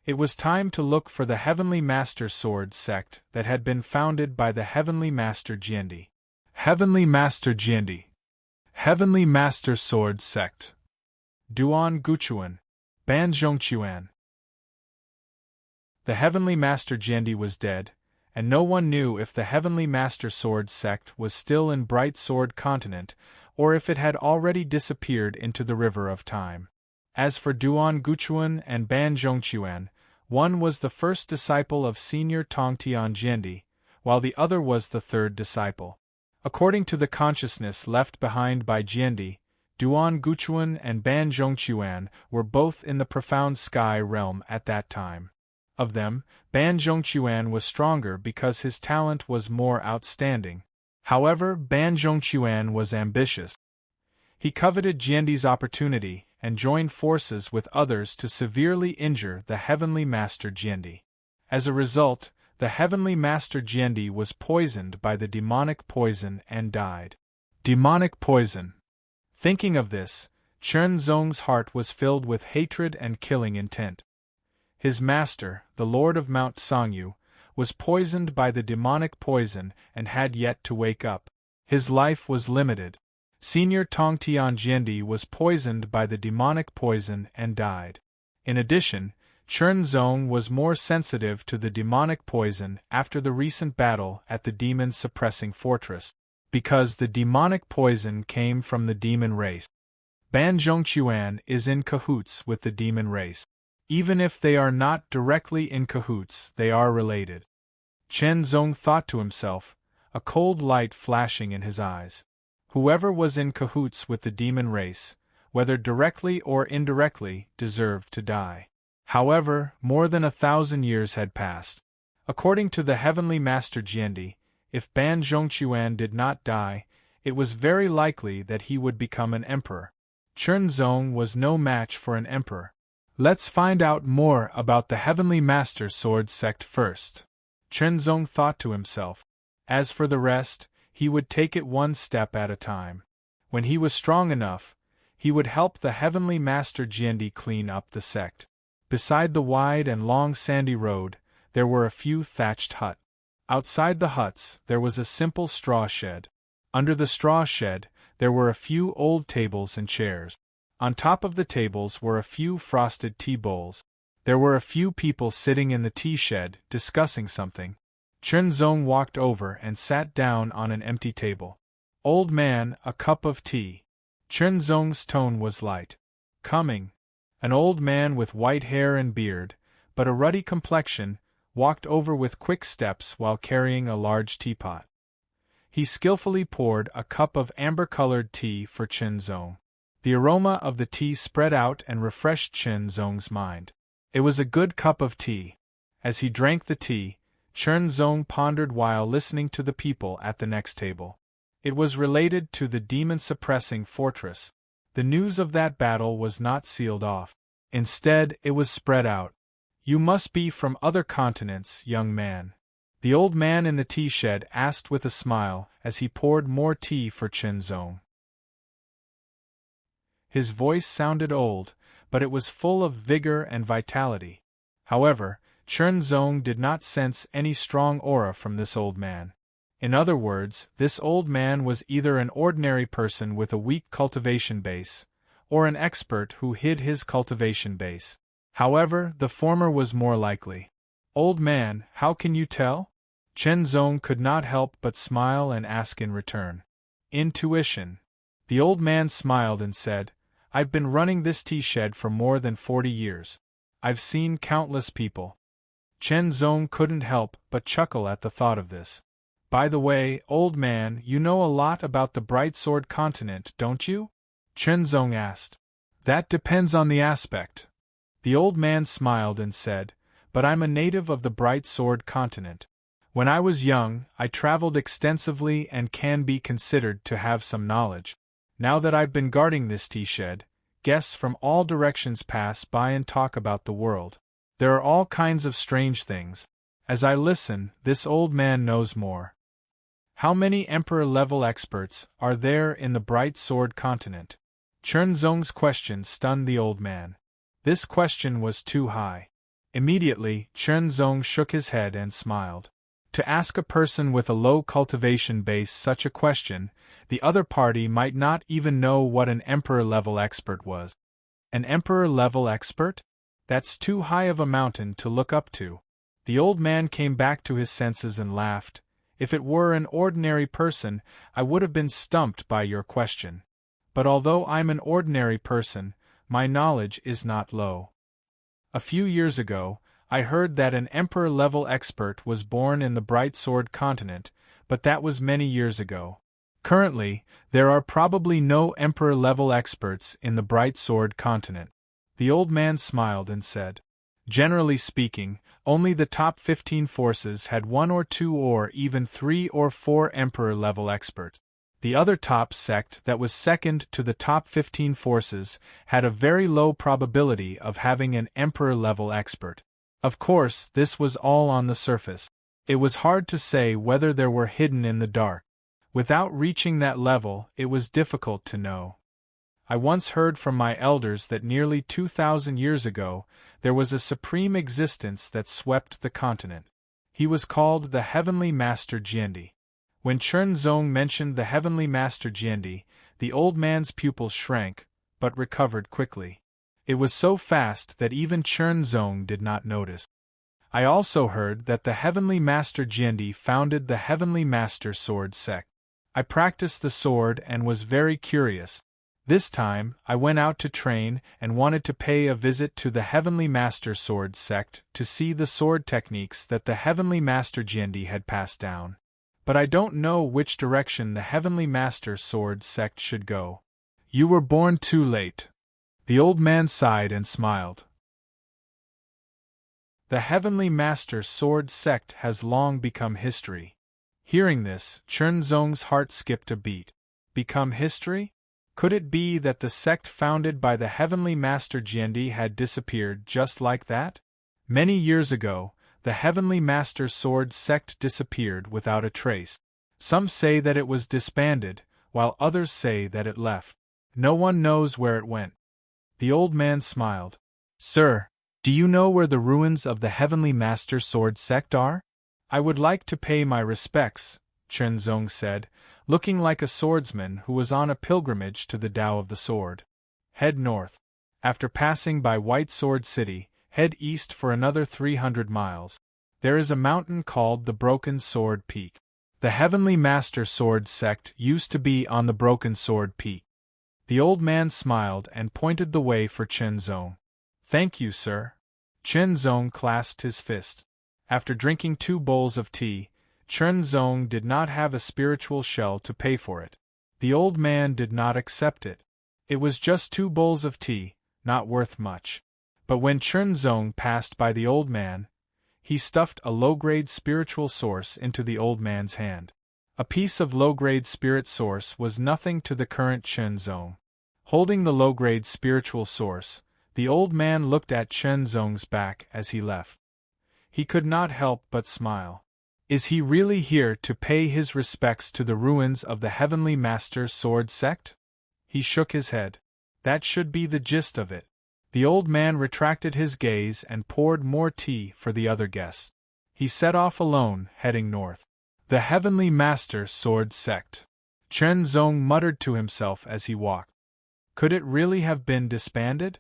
It was time to look for the Heavenly Master Sword sect that had been founded by the Heavenly Master Jiandi. Heavenly Master Jiandi. Heavenly Master Sword sect. Duan Guchuan. Ban Zhongquan. The Heavenly Master Jiandi was dead, and no one knew if the Heavenly Master Sword sect was still in Bright Sword Continent, or if it had already disappeared into the river of time. As for Duan Guchuan and Ban Zhongquan, one was the first disciple of Senior Tongtian Jiandi, while the other was the third disciple. According to the consciousness left behind by Jiandi, Duan Guchuan and Ban Zhongquan were both in the profound sky realm at that time. Of them, Ban Zhongquan was stronger because his talent was more outstanding. However, Ban Zhongquan was ambitious. He coveted Jiandi's opportunity and joined forces with others to severely injure the Heavenly Master Jiandi. As a result, the Heavenly Master Jiandi was poisoned by the demonic poison and died. Demonic poison. Thinking of this, Chen Zong's heart was filled with hatred and killing intent. His master, the Lord of Mount Sangyu, was poisoned by the demonic poison and had yet to wake up. His life was limited. Senior Tong Tian Jiandi was poisoned by the demonic poison and died. In addition, Chen Zong was more sensitive to the demonic poison after the recent battle at the demon-suppressing fortress, because the demonic poison came from the demon race. Ban Zhongquan is in cahoots with the demon race. Even if they are not directly in cahoots, they are related. Chen Zong thought to himself, a cold light flashing in his eyes. Whoever was in cahoots with the demon race, whether directly or indirectly, deserved to die. However, more than 1,000 years had passed. According to the Heavenly Master Jiandi, if Ban Zhongquan did not die, it was very likely that he would become an emperor. Chen Zong was no match for an emperor. Let's find out more about the Heavenly Master Sword sect first. Chen Zong thought to himself. As for the rest, he would take it one step at a time. When he was strong enough, he would help the Heavenly Master Jiandi clean up the sect. Beside the wide and long sandy road, there were a few thatched huts. Outside the huts, there was a simple straw shed. Under the straw shed, there were a few old tables and chairs. On top of the tables were a few frosted tea bowls. There were a few people sitting in the tea shed, discussing something. Chen Zong walked over and sat down on an empty table. Old man, a cup of tea. Chen Zong's tone was light. Coming. An old man with white hair and beard, but a ruddy complexion, walked over with quick steps while carrying a large teapot. He skillfully poured a cup of amber-colored tea for Chen Zong. The aroma of the tea spread out and refreshed Chen Zong's mind. It was a good cup of tea. As he drank the tea, Chen Zong pondered while listening to the people at the next table. It was related to the demon-suppressing fortress. The news of that battle was not sealed off. Instead, it was spread out. You must be from other continents, young man. The old man in the tea shed asked with a smile as he poured more tea for Chen Zong. His voice sounded old, but it was full of vigor and vitality. However, Chen Zong did not sense any strong aura from this old man. In other words, this old man was either an ordinary person with a weak cultivation base, or an expert who hid his cultivation base. However, the former was more likely. Old man, how can you tell? Chen Zong could not help but smile and ask in return. Intuition. The old man smiled and said, I've been running this tea shed for more than 40 years. I've seen countless people. Chen Zong couldn't help but chuckle at the thought of this. By the way, old man, you know a lot about the Bright Sword continent, don't you? Chen Zong asked. That depends on the aspect. The old man smiled and said, but I'm a native of the Bright Sword continent. When I was young, I traveled extensively and can be considered to have some knowledge. Now that I've been guarding this tea shed, guests from all directions pass by and talk about the world. There are all kinds of strange things. As I listen, this old man knows more. How many Emperor-level experts are there in the Bright Sword continent? Chen Zong's question stunned the old man. This question was too high. Immediately, Chen Zong shook his head and smiled. To ask a person with a low cultivation base such a question, the other party might not even know what an Emperor-level expert was. An Emperor-level expert? That's too high of a mountain to look up to. The old man came back to his senses and laughed. If it were an ordinary person, I would have been stumped by your question. But although I'm an ordinary person, my knowledge is not low. A few years ago, I heard that an Emperor-level expert was born in the Bright Sword continent, but that was many years ago. Currently, there are probably no Emperor-level experts in the Bright Sword continent. The old man smiled and said, generally speaking, only the top 15 forces had 1 or 2 or even 3 or 4 Emperor-level experts. The other top sect that was second to the top 15 forces had a very low probability of having an Emperor-level expert. Of course, this was all on the surface. It was hard to say whether there were hidden in the dark. Without reaching that level, it was difficult to know. I once heard from my elders that nearly 2,000 years ago, there was a supreme existence that swept the continent. He was called the Heavenly Master Jiandi. When Chen Zong mentioned the Heavenly Master Jiandi, The old man's pupils shrank, but recovered quickly. It was so fast that even Chen Zong did not notice. I also heard that the Heavenly Master Jiandi founded the Heavenly Master Sword sect. I practiced the sword and was very curious. This time, I went out to train and wanted to pay a visit to the Heavenly Master Sword sect to see the sword techniques that the Heavenly Master Jiandi had passed down. But I don't know which direction the Heavenly Master Sword sect should go. You were born too late. The old man sighed and smiled. The Heavenly Master Sword sect has long become history. Hearing this, Chen Zong's heart skipped a beat. Become history? Could it be that the sect founded by the Heavenly Master Jiandi had disappeared just like that? Many years ago, the Heavenly Master Sword sect disappeared without a trace. Some say that it was disbanded, while others say that it left. No one knows where it went. The old man smiled. Sir, do you know where the ruins of the Heavenly Master Sword sect are? I would like to pay my respects, Chen Zong said, looking like a swordsman who was on a pilgrimage to the Tao of the Sword. Head north. After passing by White Sword City, head east for another 300 miles. There is a mountain called the Broken Sword Peak. The Heavenly Master Sword sect used to be on the Broken Sword Peak. The old man smiled and pointed the way for Chen Zong. Thank you, sir. Chen Zong clasped his fist. After drinking 2 bowls of tea, Chen Zong did not have a spiritual shell to pay for it. The old man did not accept it. It was just 2 bowls of tea, not worth much. But when Chen Zong passed by the old man, he stuffed a low-grade spiritual source into the old man's hand. A piece of low-grade spirit source was nothing to the current Chen Zong. Holding the low-grade spiritual source, the old man looked at Chen Zong's back as he left. He could not help but smile. Is he really here to pay his respects to the ruins of the Heavenly Master Sword sect? He shook his head. That should be the gist of it. The old man retracted his gaze and poured more tea for the other guests. He set off alone, heading north. The Heavenly Master Sword sect. Chen Zong muttered to himself as he walked. Could it really have been disbanded?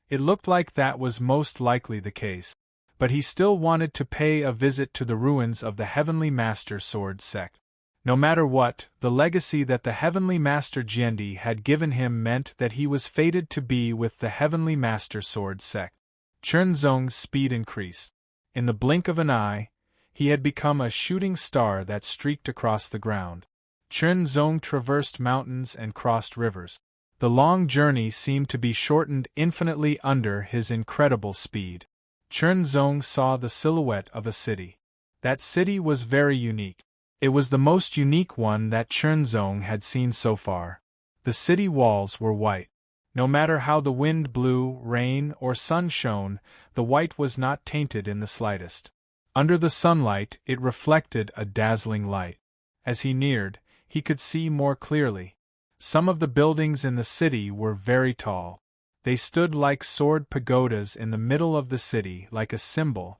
It looked like that was most likely the case. But he still wanted to pay a visit to the ruins of the Heavenly Master Sword sect. No matter what, the legacy that the Heavenly Master Jiandi had given him meant that he was fated to be with the Heavenly Master Sword sect. Chen Zong's speed increased. In the blink of an eye, he had become a shooting star that streaked across the ground. Chen Zong traversed mountains and crossed rivers. The long journey seemed to be shortened infinitely under his incredible speed. Chen Zong saw the silhouette of a city. That city was very unique. It was the most unique one that Chen Zong had seen so far. The city walls were white. No matter how the wind blew, rain, or sun shone, the white was not tainted in the slightest. Under the sunlight, it reflected a dazzling light. As he neared, he could see more clearly. Some of the buildings in the city were very tall. They stood like sword pagodas in the middle of the city, like a symbol.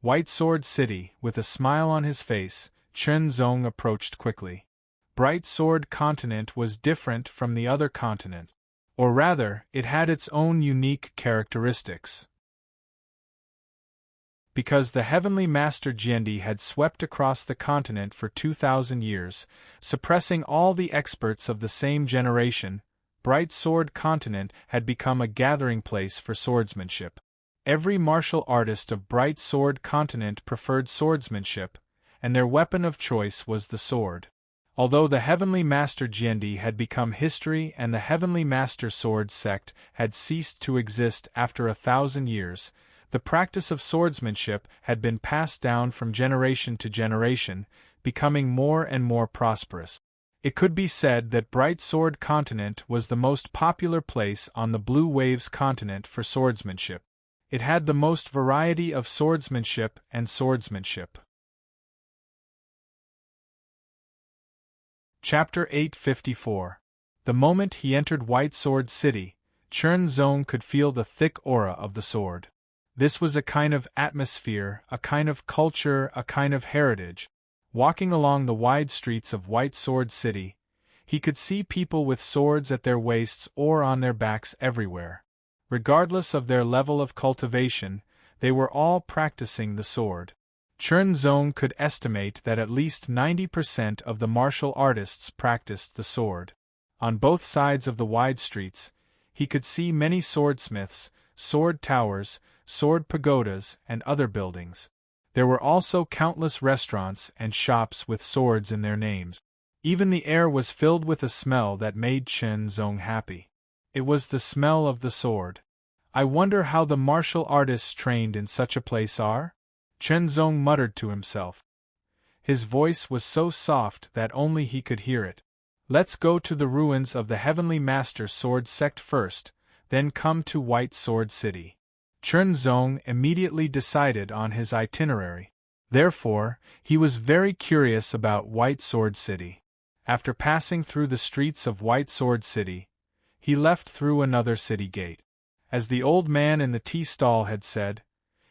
White Sword City, with a smile on his face, Chen Zong approached quickly. Bright Sword Continent was different from the other continent. Or rather, it had its own unique characteristics. Because the Heavenly Master Jiandi had swept across the continent for 2,000 years, suppressing all the experts of the same generation, Bright Sword Continent had become a gathering place for swordsmanship. Every martial artist of Bright Sword Continent preferred swordsmanship, and their weapon of choice was the sword. Although the Heavenly Master Jiandi had become history and the Heavenly Master Sword sect had ceased to exist after 1,000 years, the practice of swordsmanship had been passed down from generation to generation, becoming more and more prosperous. It could be said that Bright Sword Continent was the most popular place on the Blue Waves continent for swordsmanship. It had the most variety of swordsmanship and swordsmanship. Chapter 854. The moment he entered White Sword City, Chen Zong could feel the thick aura of the sword. This was a kind of atmosphere, a kind of culture, a kind of heritage. Walking along the wide streets of White Sword City, He could see people with swords at their waists or on their backs everywhere. Regardless of their level of cultivation, they were all practicing the sword. Chen Zong could estimate that at least 90% of the martial artists practiced the sword. On both sides of the wide streets, he could see many swordsmiths, sword towers, sword pagodas, and other buildings. There were also countless restaurants and shops with swords in their names. Even the air was filled with a smell that made Chen Zong happy. It was the smell of the sword. I wonder how the martial artists trained in such a place are? Chen Zong muttered to himself. His voice was so soft that only he could hear it. Let's go to the ruins of the Heavenly Master Sword Sect first, then come to White Sword City. Chen Zong immediately decided on his itinerary. Therefore, he was very curious about White Sword City. After passing through the streets of White Sword City, he left through another city gate. As the old man in the tea stall had said,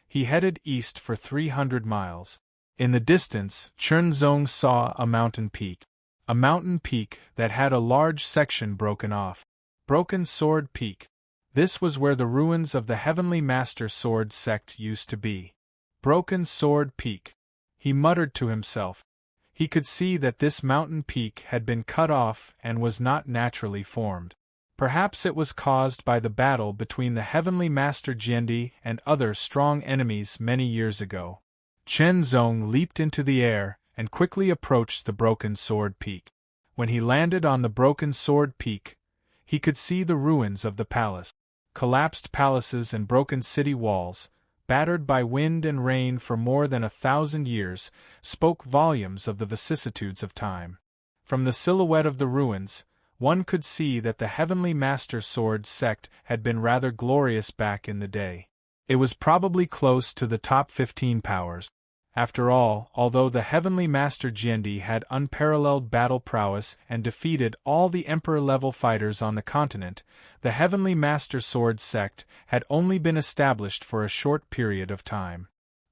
he headed east for 300 miles. In the distance, Chen Zong saw a mountain peak. A mountain peak that had a large section broken off. Broken Sword Peak. This was where the ruins of the Heavenly Master Sword Sect used to be. Broken Sword Peak. He muttered to himself. He could see that this mountain peak had been cut off and was not naturally formed. Perhaps it was caused by the battle between the Heavenly Master Jiendi and other strong enemies many years ago. Chen Zong leaped into the air and quickly approached the Broken Sword Peak. When he landed on the Broken Sword Peak, he could see the ruins of the palace. Collapsed palaces and broken city walls, battered by wind and rain for more than 1,000 years, spoke volumes of the vicissitudes of time. From the silhouette of the ruins, one could see that the Heavenly Master Sword Sect had been rather glorious back in the day. It was probably close to the top 15 powers. After all, although the Heavenly Master Jiendi had unparalleled battle prowess and defeated all the Emperor-level fighters on the continent, the Heavenly Master Sword Sect had only been established for a short period of time.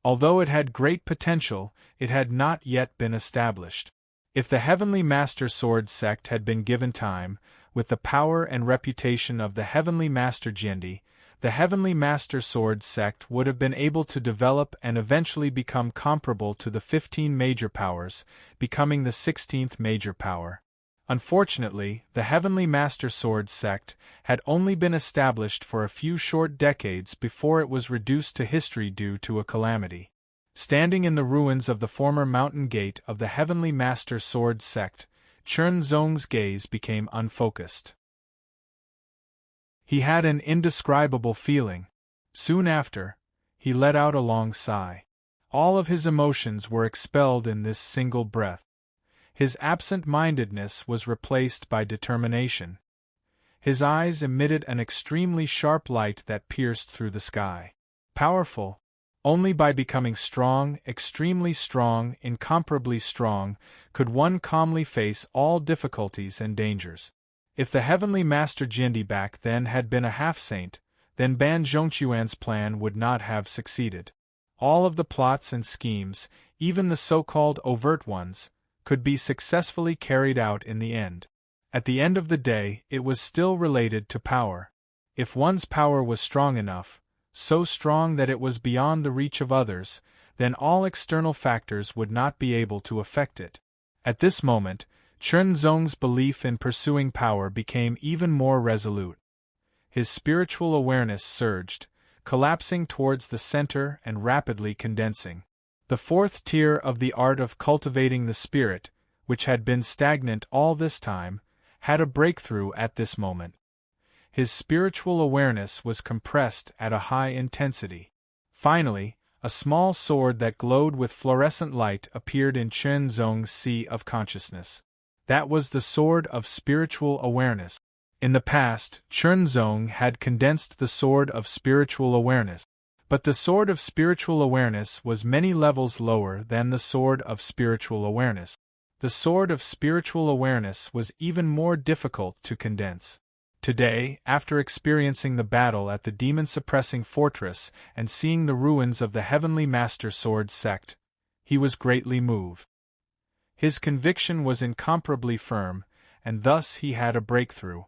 Although it had great potential, it had not yet been established. If the Heavenly Master Sword Sect had been given time, with the power and reputation of the Heavenly Master Jiendi, the Heavenly Master Sword Sect would have been able to develop and eventually become comparable to the 15 major powers, becoming the 16th major power. Unfortunately, the Heavenly Master Sword Sect had only been established for a few short decades before it was reduced to history due to a calamity. Standing in the ruins of the former mountain gate of the Heavenly Master Sword Sect, Chen Zong's gaze became unfocused. He had an indescribable feeling. Soon after, he let out a long sigh. All of his emotions were expelled in this single breath. His absent-mindedness was replaced by determination. His eyes emitted an extremely sharp light that pierced through the sky. Powerful. Only by becoming strong, extremely strong, incomparably strong, could one calmly face all difficulties and dangers. If the Heavenly Master Jiendi back then had been a half-saint, then Ban Zhongquan's plan would not have succeeded. All of the plots and schemes, even the so-called overt ones, could be successfully carried out in the end. At the end of the day, it was still related to power. If one's power was strong enough, so strong that it was beyond the reach of others, then all external factors would not be able to affect it. At this moment, Chen Zong's belief in pursuing power became even more resolute. His spiritual awareness surged, collapsing towards the center and rapidly condensing. The fourth tier of the art of cultivating the spirit, which had been stagnant all this time, had a breakthrough at this moment. His spiritual awareness was compressed at a high intensity. Finally, a small sword that glowed with fluorescent light appeared in Chen Zong's sea of consciousness. That was the sword of spiritual awareness. In the past, Chen Zong had condensed the sword of spiritual awareness. But the sword of spiritual awareness was many levels lower than the sword of spiritual awareness. The sword of spiritual awareness was even more difficult to condense. Today, after experiencing the battle at the demon-suppressing fortress and seeing the ruins of the Heavenly Master Sword Sect, he was greatly moved. His conviction was incomparably firm, and thus he had a breakthrough.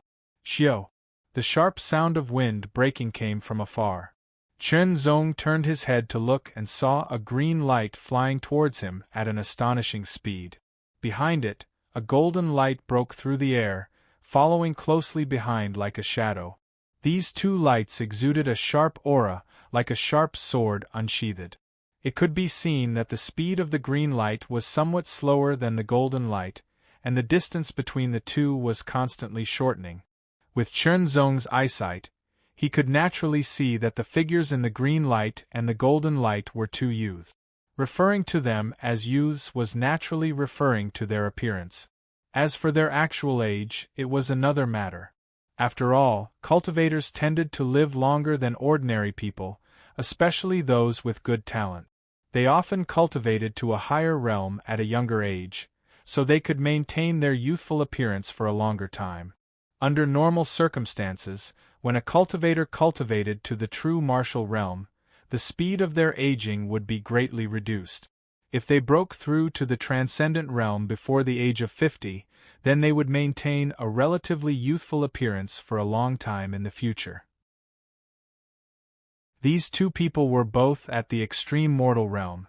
Xiao! The sharp sound of wind breaking came from afar. Chen Zong turned his head to look and saw a green light flying towards him at an astonishing speed. Behind it, a golden light broke through the air, following closely behind like a shadow. These two lights exuded a sharp aura, like a sharp sword unsheathed. It could be seen that the speed of the green light was somewhat slower than the golden light, and the distance between the two was constantly shortening. With Chen Zong's eyesight, he could naturally see that the figures in the green light and the golden light were two youths. Referring to them as youths was naturally referring to their appearance. As for their actual age, it was another matter. After all, cultivators tended to live longer than ordinary people, especially those with good talent. They often cultivated to a higher realm at a younger age, so they could maintain their youthful appearance for a longer time. Under normal circumstances, when a cultivator cultivated to the true martial realm, the speed of their aging would be greatly reduced. If they broke through to the transcendent realm before the age of 50, then they would maintain a relatively youthful appearance for a long time in the future. These two people were both at the extreme mortal realm.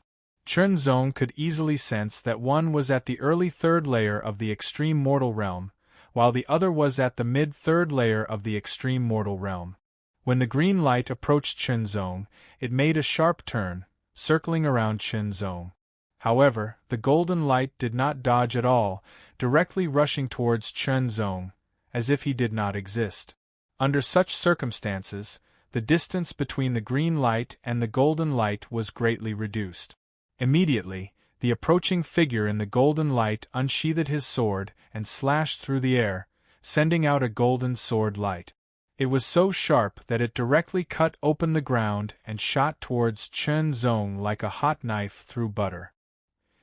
Chen Zong could easily sense that one was at the early third layer of the extreme mortal realm, while the other was at the mid-third layer of the extreme mortal realm. When the green light approached Chen Zong, it made a sharp turn, circling around Chen Zong. However, the golden light did not dodge at all, directly rushing towards Chen Zong, as if he did not exist. Under such circumstances, the distance between the green light and the golden light was greatly reduced. Immediately, the approaching figure in the golden light unsheathed his sword and slashed through the air, sending out a golden sword light. It was so sharp that it directly cut open the ground and shot towards Chen Zong like a hot knife through butter.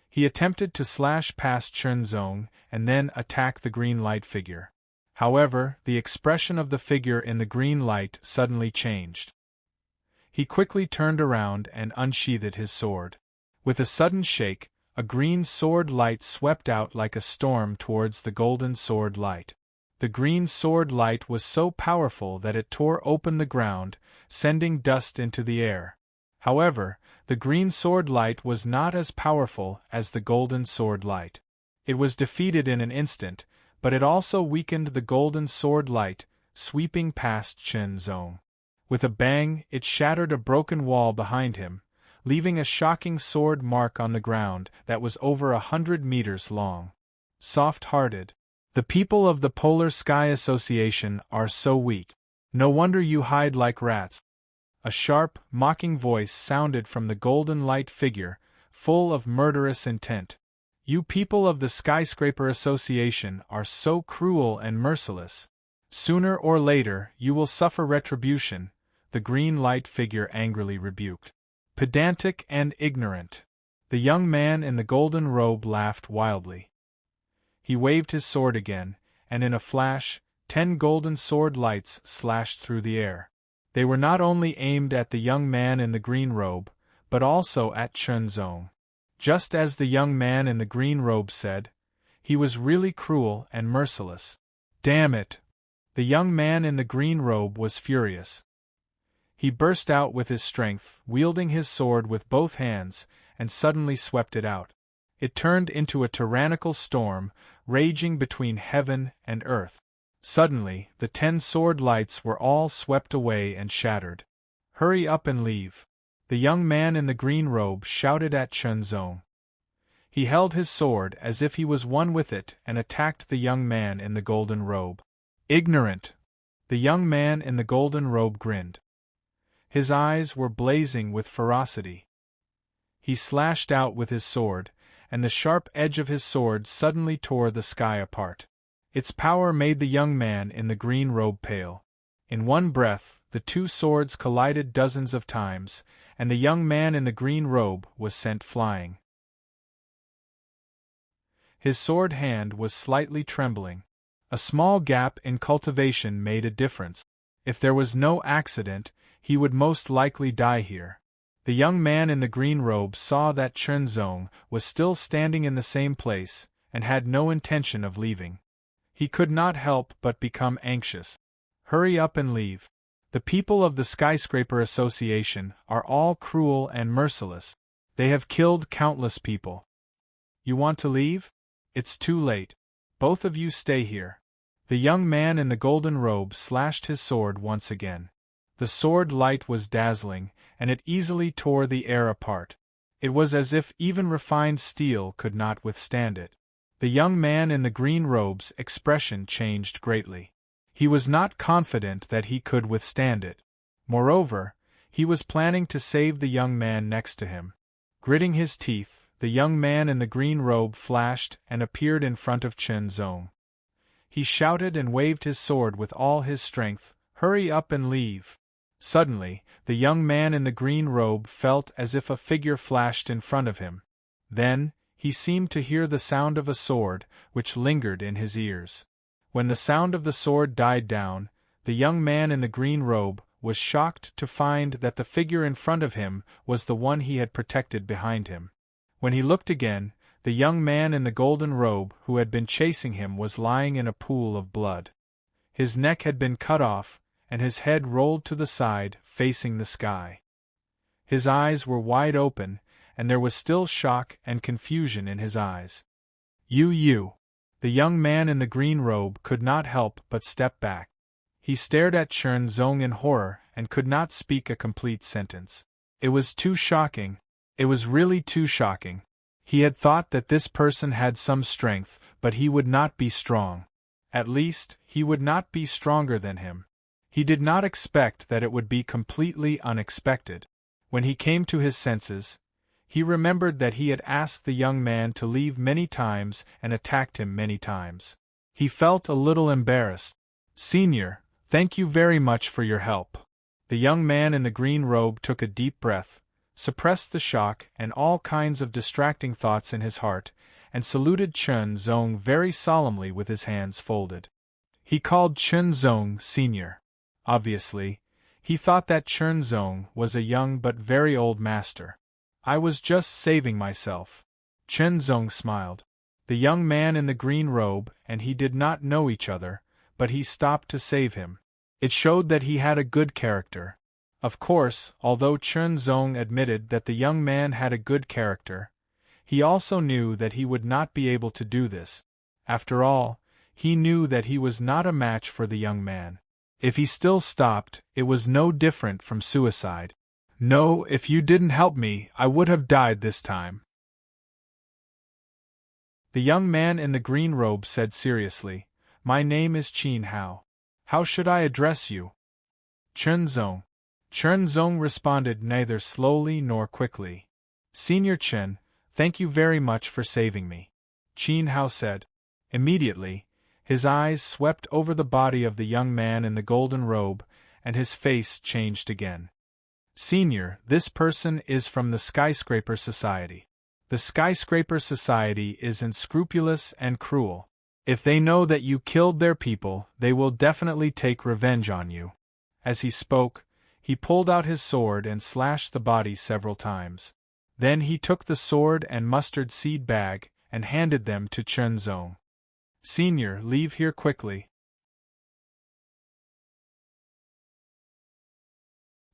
He attempted to slash past Chen Zong and then attack the green light figure. However, the expression of the figure in the green light suddenly changed. He quickly turned around and unsheathed his sword. With a sudden shake, a green sword light swept out like a storm towards the golden sword light. The green sword light was so powerful that it tore open the ground, sending dust into the air. However, the green sword light was not as powerful as the golden sword light. It was defeated in an instant, but it also weakened the golden sword light, sweeping past Chen Zong. With a bang, it shattered a broken wall behind him, leaving a shocking sword mark on the ground that was over 100 meters long. Soft-hearted. The people of the Polar Sky Association are so weak. No wonder you hide like rats. A sharp, mocking voice sounded from the golden light figure, full of murderous intent. You people of the Skyscraper Association are so cruel and merciless. Sooner or later, you will suffer retribution, the green light figure angrily rebuked. Pedantic and ignorant. The young man in the golden robe laughed wildly. He waved his sword again, and in a flash, 10 golden sword lights slashed through the air. They were not only aimed at the young man in the green robe, but also at Chen Zong. Just as the young man in the green robe said, he was really cruel and merciless. Damn it! The young man in the green robe was furious. He burst out with his strength, wielding his sword with both hands, and suddenly swept it out. It turned into a tyrannical storm, raging between heaven and earth. Suddenly, the 10 sword lights were all swept away and shattered. Hurry up and leave. The young man in the green robe shouted at Chen Zong. He held his sword as if he was one with it and attacked the young man in the golden robe. Ignorant! The young man in the golden robe grinned. His eyes were blazing with ferocity. He slashed out with his sword, and the sharp edge of his sword suddenly tore the sky apart. Its power made the young man in the green robe pale. In one breath, the two swords collided dozens of times, and the young man in the green robe was sent flying. His sword hand was slightly trembling. A small gap in cultivation made a difference. If there was no accident, he would most likely die here. The young man in the green robe saw that Chen Zong was still standing in the same place, and had no intention of leaving. He could not help but become anxious. Hurry up and leave. The people of the Skyscraper Association are all cruel and merciless. They have killed countless people. You want to leave? It's too late. Both of you stay here. The young man in the golden robe slashed his sword once again. The sword light was dazzling, and it easily tore the air apart. It was as if even refined steel could not withstand it. The young man in the green robe's expression changed greatly. He was not confident that he could withstand it. Moreover, he was planning to save the young man next to him. Gritting his teeth, the young man in the green robe flashed and appeared in front of Chen Zong. He shouted and waved his sword with all his strength, "Hurry up and leave!" Suddenly, the young man in the green robe felt as if a figure flashed in front of him. Then, he seemed to hear the sound of a sword, which lingered in his ears. When the sound of the sword died down, the young man in the green robe was shocked to find that the figure in front of him was the one he had protected behind him. When he looked again, the young man in the golden robe who had been chasing him was lying in a pool of blood. His neck had been cut off, and his head rolled to the side, facing the sky. His eyes were wide open, and there was still shock and confusion in his eyes. You! The young man in the green robe could not help but step back. He stared at Chen Zong in horror and could not speak a complete sentence. It was too shocking. It was really too shocking. He had thought that this person had some strength, but he would not be strong. At least, he would not be stronger than him. He did not expect that it would be completely unexpected. When he came to his senses, he remembered that he had asked the young man to leave many times and attacked him many times. He felt a little embarrassed. "Senior, thank you very much for your help." The young man in the green robe took a deep breath, suppressed the shock and all kinds of distracting thoughts in his heart, and saluted Chen Zong very solemnly with his hands folded. He called Chen Zong Senior. Obviously, he thought that Chen Zong was a young but very old master. "I was just saving myself." Chen Zong smiled. The young man in the green robe and he did not know each other, but he stopped to save him. It showed that he had a good character. Of course, although Chen Zong admitted that the young man had a good character, he also knew that he would not be able to do this. After all, he knew that he was not a match for the young man. If he still stopped, it was no different from suicide. "No, if you didn't help me, I would have died this time." The young man in the green robe said seriously, "My name is Qin Hao. How should I address you?" "Chen Zong." Chen Zong responded neither slowly nor quickly. "Senior Chen, thank you very much for saving me," Qin Hao said. Immediately, his eyes swept over the body of the young man in the golden robe, and his face changed again. "Senior, this person is from the Skyscraper Society. The Skyscraper Society is unscrupulous and cruel. If they know that you killed their people, they will definitely take revenge on you." As he spoke, he pulled out his sword and slashed the body several times. Then he took the sword and mustard seed bag and handed them to Chen Zong. "Senior, leave here quickly."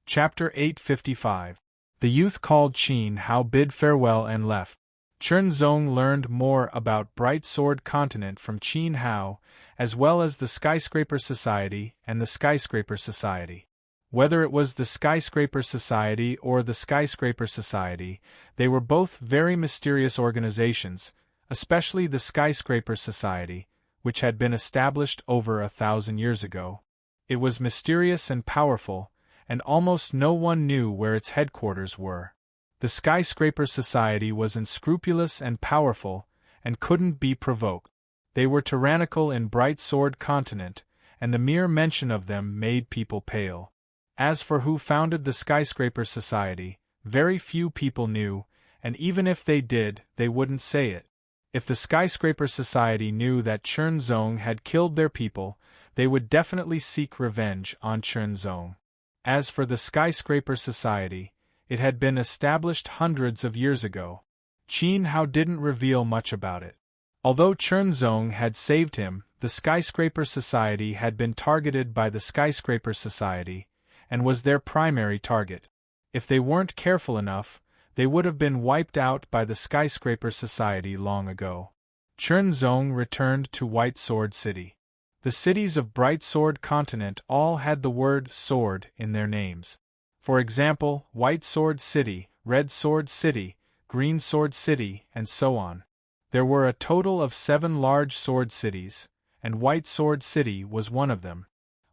Chapter 855. The youth called Qin Hao bid farewell and left. Chen Zong learned more about Bright Sword Continent from Qin Hao, as well as the Skyscraper Society and the Skyscraper Society. Whether it was the Skyscraper Society or the Skyscraper Society, they were both very mysterious organizations, especially the Skyscraper Society, which had been established over 1,000 years ago. It was mysterious and powerful, and almost no one knew where its headquarters were. The Skyscraper Society was unscrupulous and powerful, and couldn't be provoked. They were tyrannical in Bright Sword Continent, and the mere mention of them made people pale. As for who founded the Skyscraper Society, very few people knew, and even if they did, they wouldn't say it. If the Skyscraper Society knew that Chen Zong had killed their people, they would definitely seek revenge on Chen Zong. As for the Skyscraper Society, it had been established hundreds of years ago. Qin Hao didn't reveal much about it. Although Chen Zong had saved him, the Skyscraper Society had been targeted by the Skyscraper Society, and was their primary target. If they weren't careful enough, they would have been wiped out by the Skyscraper Society long ago. Chernzong returned to White Sword City. The cities of Bright Sword Continent all had the word sword in their names. For example, White Sword City, Red Sword City, Green Sword City, and so on. There were a total of 7 large sword cities, and White Sword City was one of them.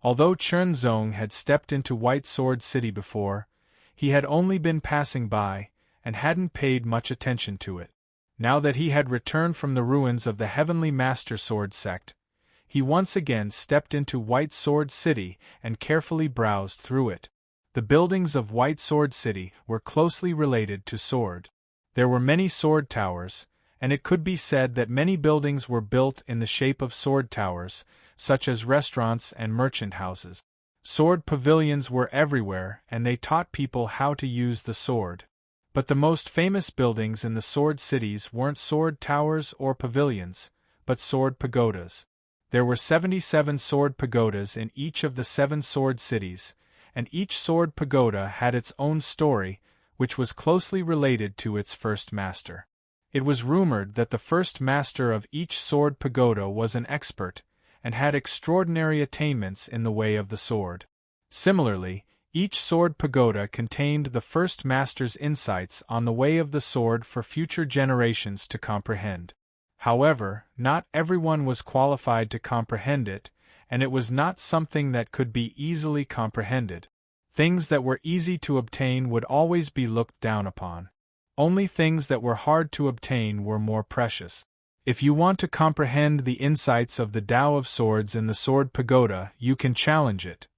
Although Chernzong had stepped into White Sword City before, he had only been passing by, and hadn't paid much attention to it. Now that he had returned from the ruins of the Heavenly Master Sword sect, he once again stepped into White Sword City and carefully browsed through it. The buildings of White Sword City were closely related to sword. There were many sword towers, and it could be said that many buildings were built in the shape of sword towers, such as restaurants and merchant houses. Sword pavilions were everywhere, and they taught people how to use the sword. But the most famous buildings in the sword cities weren't sword towers or pavilions, but sword pagodas. There were 77 sword pagodas in each of the 7 sword cities, and each sword pagoda had its own story, which was closely related to its first master. It was rumored that the first master of each sword pagoda was an expert, and had extraordinary attainments in the way of the sword. Similarly, each sword pagoda contained the first master's insights on the way of the sword for future generations to comprehend. However, not everyone was qualified to comprehend it, and it was not something that could be easily comprehended. Things that were easy to obtain would always be looked down upon. Only things that were hard to obtain were more precious. If you want to comprehend the insights of the Tao of Swords in the Sword Pagoda, you can challenge it.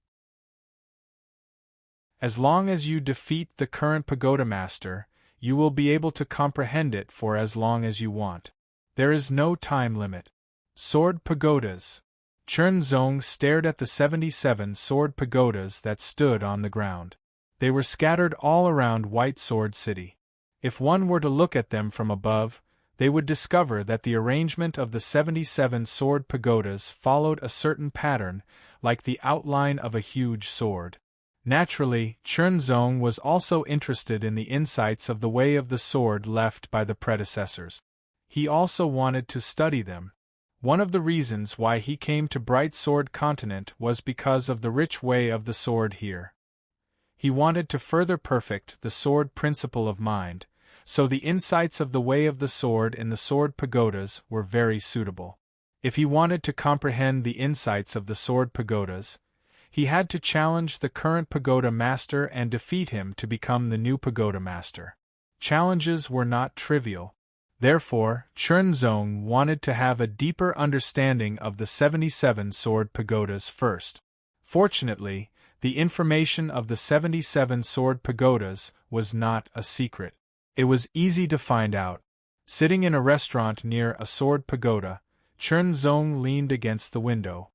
As long as you defeat the current pagoda master, you will be able to comprehend it for as long as you want. There is no time limit. Sword pagodas. Chernzong stared at the 77 sword pagodas that stood on the ground. They were scattered all around White Sword City. If one were to look at them from above, they would discover that the arrangement of the 77 sword pagodas followed a certain pattern, like the outline of a huge sword. Naturally, Chernzong was also interested in the insights of the way of the sword left by the predecessors. He also wanted to study them. One of the reasons why he came to Bright Sword Continent was because of the rich way of the sword here. He wanted to further perfect the sword principle of mind, so the insights of the way of the sword in the sword pagodas were very suitable. If he wanted to comprehend the insights of the sword pagodas, he had to challenge the current pagoda master and defeat him to become the new pagoda master. Challenges were not trivial. Therefore, Chernzong wanted to have a deeper understanding of the 77 sword pagodas first. Fortunately, the information of the 77 sword pagodas was not a secret. It was easy to find out. Sitting in a restaurant near a sword pagoda, Chernzong leaned against the window.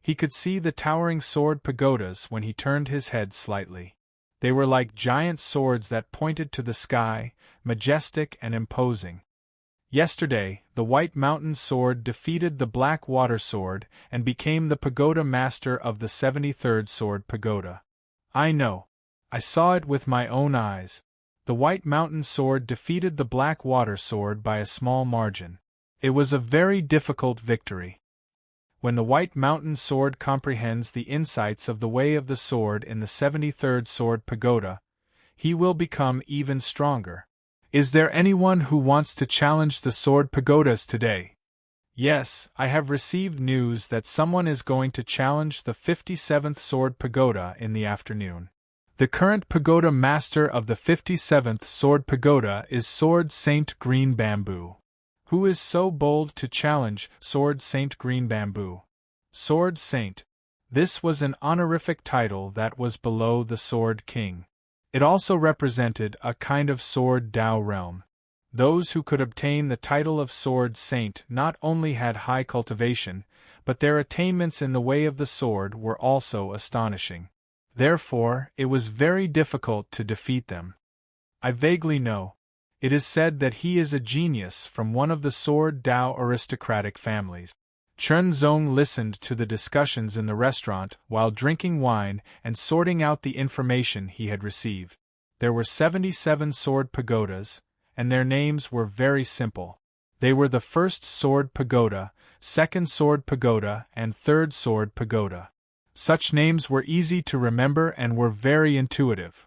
He could see the towering sword pagodas when he turned his head slightly. They were like giant swords that pointed to the sky, majestic and imposing. Yesterday, the White Mountain Sword defeated the Black Water Sword and became the pagoda master of the 73rd Sword Pagoda. I know. I saw it with my own eyes. The White Mountain Sword defeated the Black Water Sword by a small margin. It was a very difficult victory. When the White Mountain Sword comprehends the insights of the way of the sword in the 73rd Sword Pagoda, he will become even stronger. Is there anyone who wants to challenge the Sword Pagodas today? Yes, I have received news that someone is going to challenge the 57th Sword Pagoda in the afternoon. The current pagoda master of the 57th Sword Pagoda is Sword Saint Green Bamboo. Who is so bold to challenge Sword Saint Green Bamboo? Sword Saint. This was an honorific title that was below the Sword King. It also represented a kind of sword Tao realm. Those who could obtain the title of Sword Saint not only had high cultivation, but their attainments in the way of the sword were also astonishing. Therefore, it was very difficult to defeat them. I vaguely know. It is said that he is a genius from one of the sword Tao aristocratic families. Chen Zong listened to the discussions in the restaurant while drinking wine and sorting out the information he had received. There were 77 sword pagodas, and their names were very simple. They were the first sword pagoda, second sword pagoda, and third sword pagoda. Such names were easy to remember and were very intuitive.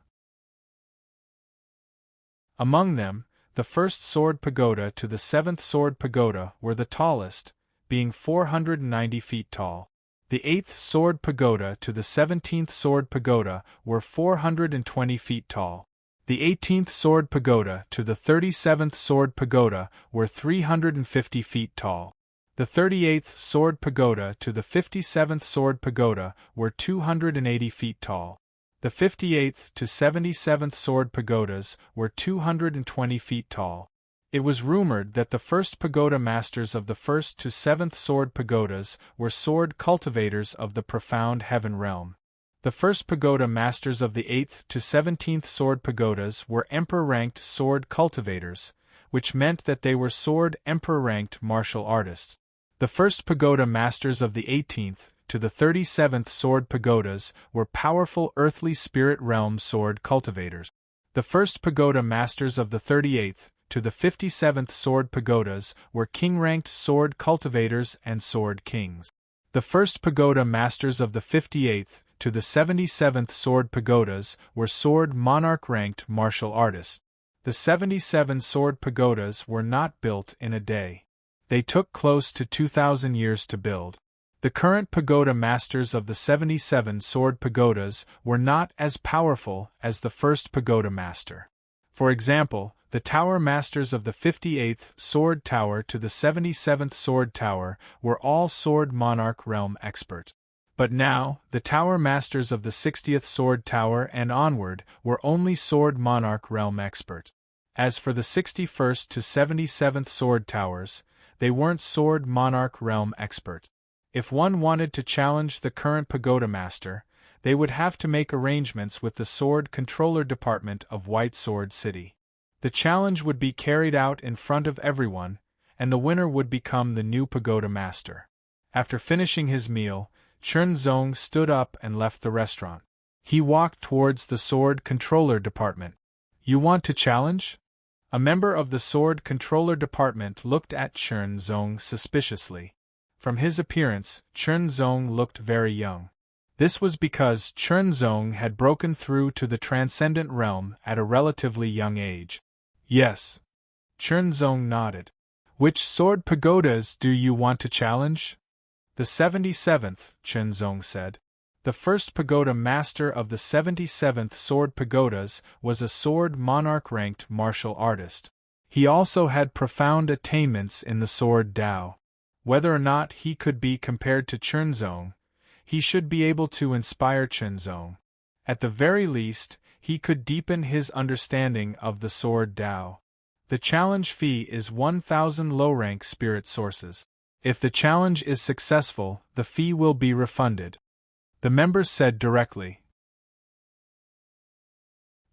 Among them, the first sword pagoda to the seventh sword pagoda were the tallest, being 490 feet tall. The 8th sword pagoda to the 17th sword pagoda were 420 feet tall. The 18th sword pagoda to the 37th sword pagoda were 350 feet tall. The 38th sword pagoda to the 57th sword pagoda were 280 feet tall. The 58th to 77th sword pagodas were 220 feet tall. It was rumored that the first pagoda masters of the 1st to 7th sword pagodas were sword cultivators of the profound heaven realm. The first pagoda masters of the 8th to 17th sword pagodas were emperor-ranked sword cultivators, which meant that they were sword emperor-ranked martial artists. The first pagoda masters of the 18th to the 37th sword pagodas were powerful earthly spirit realm sword cultivators. The first pagoda masters of the 38th to the 57th sword pagodas were king-ranked sword cultivators and sword kings. The first pagoda masters of the 58th to the 77th sword pagodas were sword monarch-ranked martial artists. The 77 sword pagodas were not built in a day. They took close to 2,000 years to build. The current pagoda masters of the 77 sword pagodas were not as powerful as the first pagoda master. For example, the tower masters of the 58th sword tower to the 77th sword tower were all sword monarch realm experts. But now, the tower masters of the 60th sword tower and onward were only sword monarch realm experts. As for the 61st to 77th sword towers, they weren't sword monarch realm experts. If one wanted to challenge the current pagoda master, they would have to make arrangements with the sword controller department of White Sword City. The challenge would be carried out in front of everyone, and the winner would become the new pagoda master. After finishing his meal, Chen Zong stood up and left the restaurant. He walked towards the sword controller department. "You want to challenge?" A member of the sword controller department looked at Chen Zong suspiciously. From his appearance, Chen Zong looked very young. This was because Chen Zong had broken through to the transcendent realm at a relatively young age. "Yes." Chen Zong nodded. "Which sword pagodas do you want to challenge?" "The 77th, Chen Zong said. The first pagoda master of the 77th sword pagodas was a sword monarch-ranked martial artist. He also had profound attainments in the sword Dao. Whether or not he could be compared to Chen Zong, he should be able to inspire Chen Zong. At the very least, he could deepen his understanding of the sword Dao. The challenge fee is 1,000 low-rank spirit sources. If the challenge is successful, the fee will be refunded," the member said directly.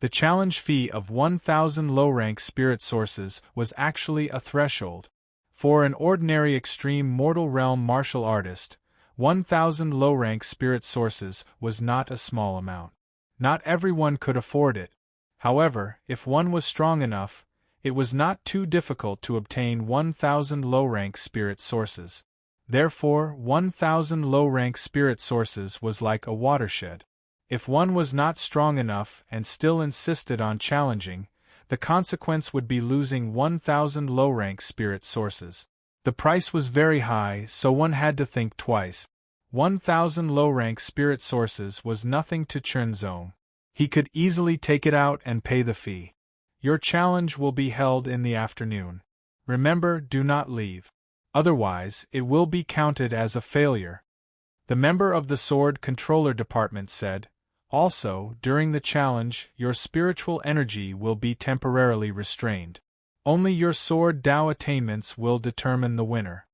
The challenge fee of 1,000 low-rank spirit sources was actually a threshold. For an ordinary extreme mortal realm martial artist, 1,000 low-rank spirit sources was not a small amount. Not everyone could afford it. However, if one was strong enough, it was not too difficult to obtain 1,000 low-rank spirit sources. Therefore, 1,000 low-rank spirit sources was like a watershed. If one was not strong enough and still insisted on challenging, the consequence would be losing 1,000 low-rank spirit sources. The price was very high, so one had to think twice. 1,000 low-rank spirit sources was nothing to Chen Zong. He could easily take it out and pay the fee. "Your challenge will be held in the afternoon. Remember, do not leave. Otherwise, it will be counted as a failure," the member of the sword controller department said. "Also, during the challenge, your spiritual energy will be temporarily restrained. Only your sword Dao attainments will determine the winner."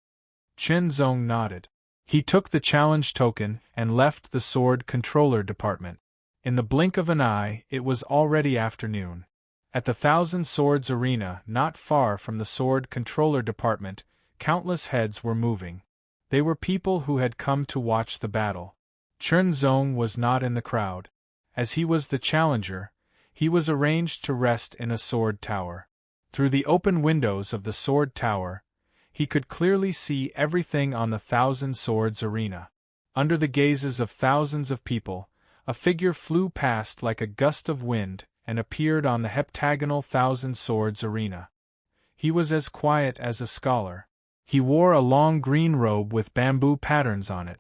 Chen Zong nodded. He took the challenge token and left the sword controller department. In the blink of an eye, it was already afternoon. At the Thousand Swords Arena, not far from the sword controller department, countless heads were moving. They were people who had come to watch the battle. Chen Zong was not in the crowd. As he was the challenger, he was arranged to rest in a sword tower. Through the open windows of the sword tower, he could clearly see everything on the Thousand Swords arena. Under the gazes of thousands of people, a figure flew past like a gust of wind and appeared on the heptagonal Thousand Swords arena. He was as quiet as a scholar. He wore a long green robe with bamboo patterns on it.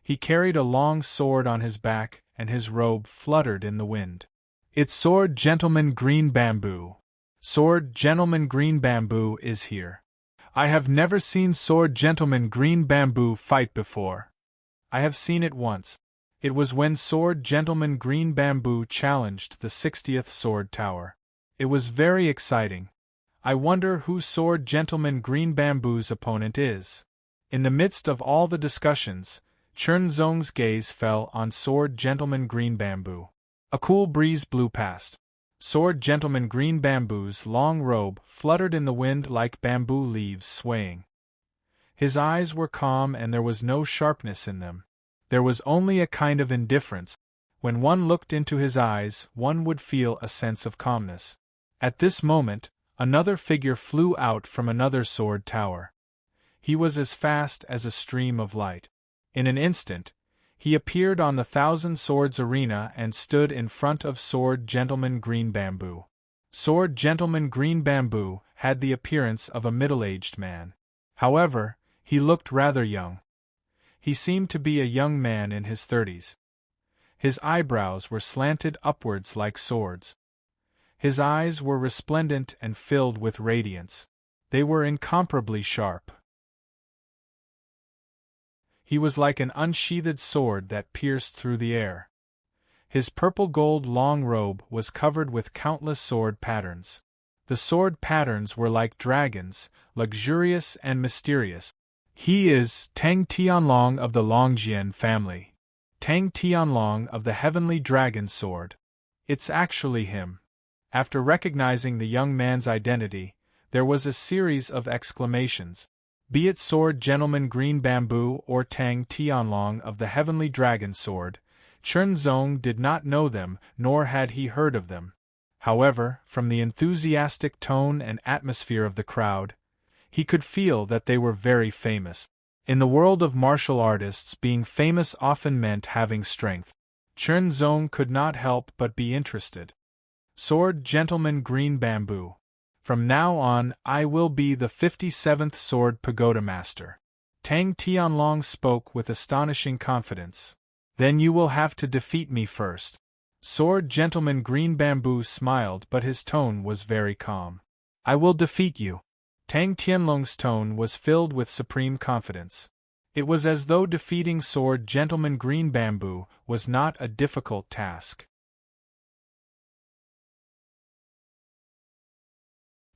He carried a long sword on his back, and his robe fluttered in the wind. "It's Sword Gentleman Green Bamboo. Sword Gentleman Green Bamboo is here. I have never seen Sword Gentleman Green Bamboo fight before. I have seen it once. It was when Sword Gentleman Green Bamboo challenged the 60th Sword Tower. It was very exciting. I wonder who Sword Gentleman Green Bamboo's opponent is." In the midst of all the discussions, Chen Zong's gaze fell on Sword Gentleman Green Bamboo. A cool breeze blew past. Sword Gentleman Green Bamboo's long robe fluttered in the wind like bamboo leaves swaying. His eyes were calm and there was no sharpness in them. There was only a kind of indifference. When one looked into his eyes, one would feel a sense of calmness. At this moment, another figure flew out from another sword tower. He was as fast as a stream of light. In an instant, he appeared on the Thousand Swords arena and stood in front of Sword Gentleman Green Bamboo. Sword Gentleman Green Bamboo had the appearance of a middle-aged man. However, he looked rather young. He seemed to be a young man in his 30s. His eyebrows were slanted upwards like swords. His eyes were resplendent and filled with radiance. They were incomparably sharp. He was like an unsheathed sword that pierced through the air. His purple-gold long robe was covered with countless sword patterns. The sword patterns were like dragons, luxurious and mysterious. "He is Tang Tianlong of the Longjian family. Tang Tianlong of the Heavenly Dragon Sword. It's actually him." After recognizing the young man's identity, there was a series of exclamations. Be it Sword Gentleman Green Bamboo or Tang Tianlong of the Heavenly Dragon Sword, Chen Zong did not know them, nor had he heard of them. However, from the enthusiastic tone and atmosphere of the crowd, he could feel that they were very famous. In the world of martial artists, being famous often meant having strength. Chen Zong could not help but be interested. Sword Gentleman Green Bamboo. From now on, I will be the 57th Sword Pagoda Master. Tang Tianlong spoke with astonishing confidence. Then you will have to defeat me first. Sword Gentleman Green Bamboo smiled, but his tone was very calm. I will defeat you. Tang Tianlong's tone was filled with supreme confidence. It was as though defeating Sword Gentleman Green Bamboo was not a difficult task.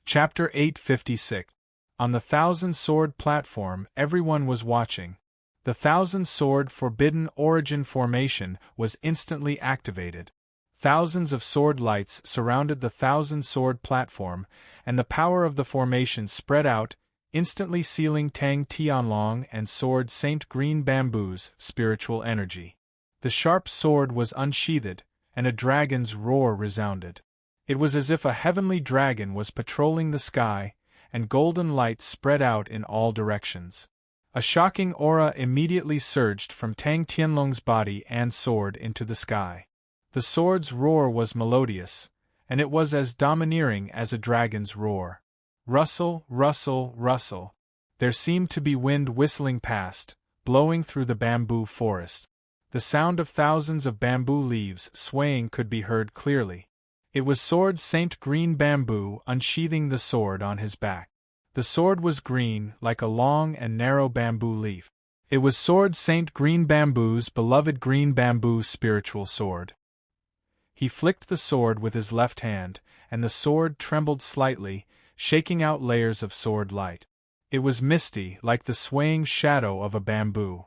Chapter 856. On the Thousand Sword platform, everyone was watching. The Thousand Sword Forbidden Origin formation was instantly activated. Thousands of sword lights surrounded the Thousand Sword platform, and the power of the formation spread out, instantly sealing Tang Tianlong and Sword Saint Green Bamboo's spiritual energy. The sharp sword was unsheathed, and a dragon's roar resounded. It was as if a heavenly dragon was patrolling the sky, and golden light spread out in all directions. A shocking aura immediately surged from Tang Tianlong's body and sword into the sky. The sword's roar was melodious, and it was as domineering as a dragon's roar. Rustle, rustle, rustle. There seemed to be wind whistling past, blowing through the bamboo forest. The sound of thousands of bamboo leaves swaying could be heard clearly. It was Sword Saint Green Bamboo unsheathing the sword on his back. The sword was green, like a long and narrow bamboo leaf. It was Sword Saint Green Bamboo's beloved green bamboo spiritual sword. He flicked the sword with his left hand, and the sword trembled slightly, shaking out layers of sword light. It was misty, like the swaying shadow of a bamboo.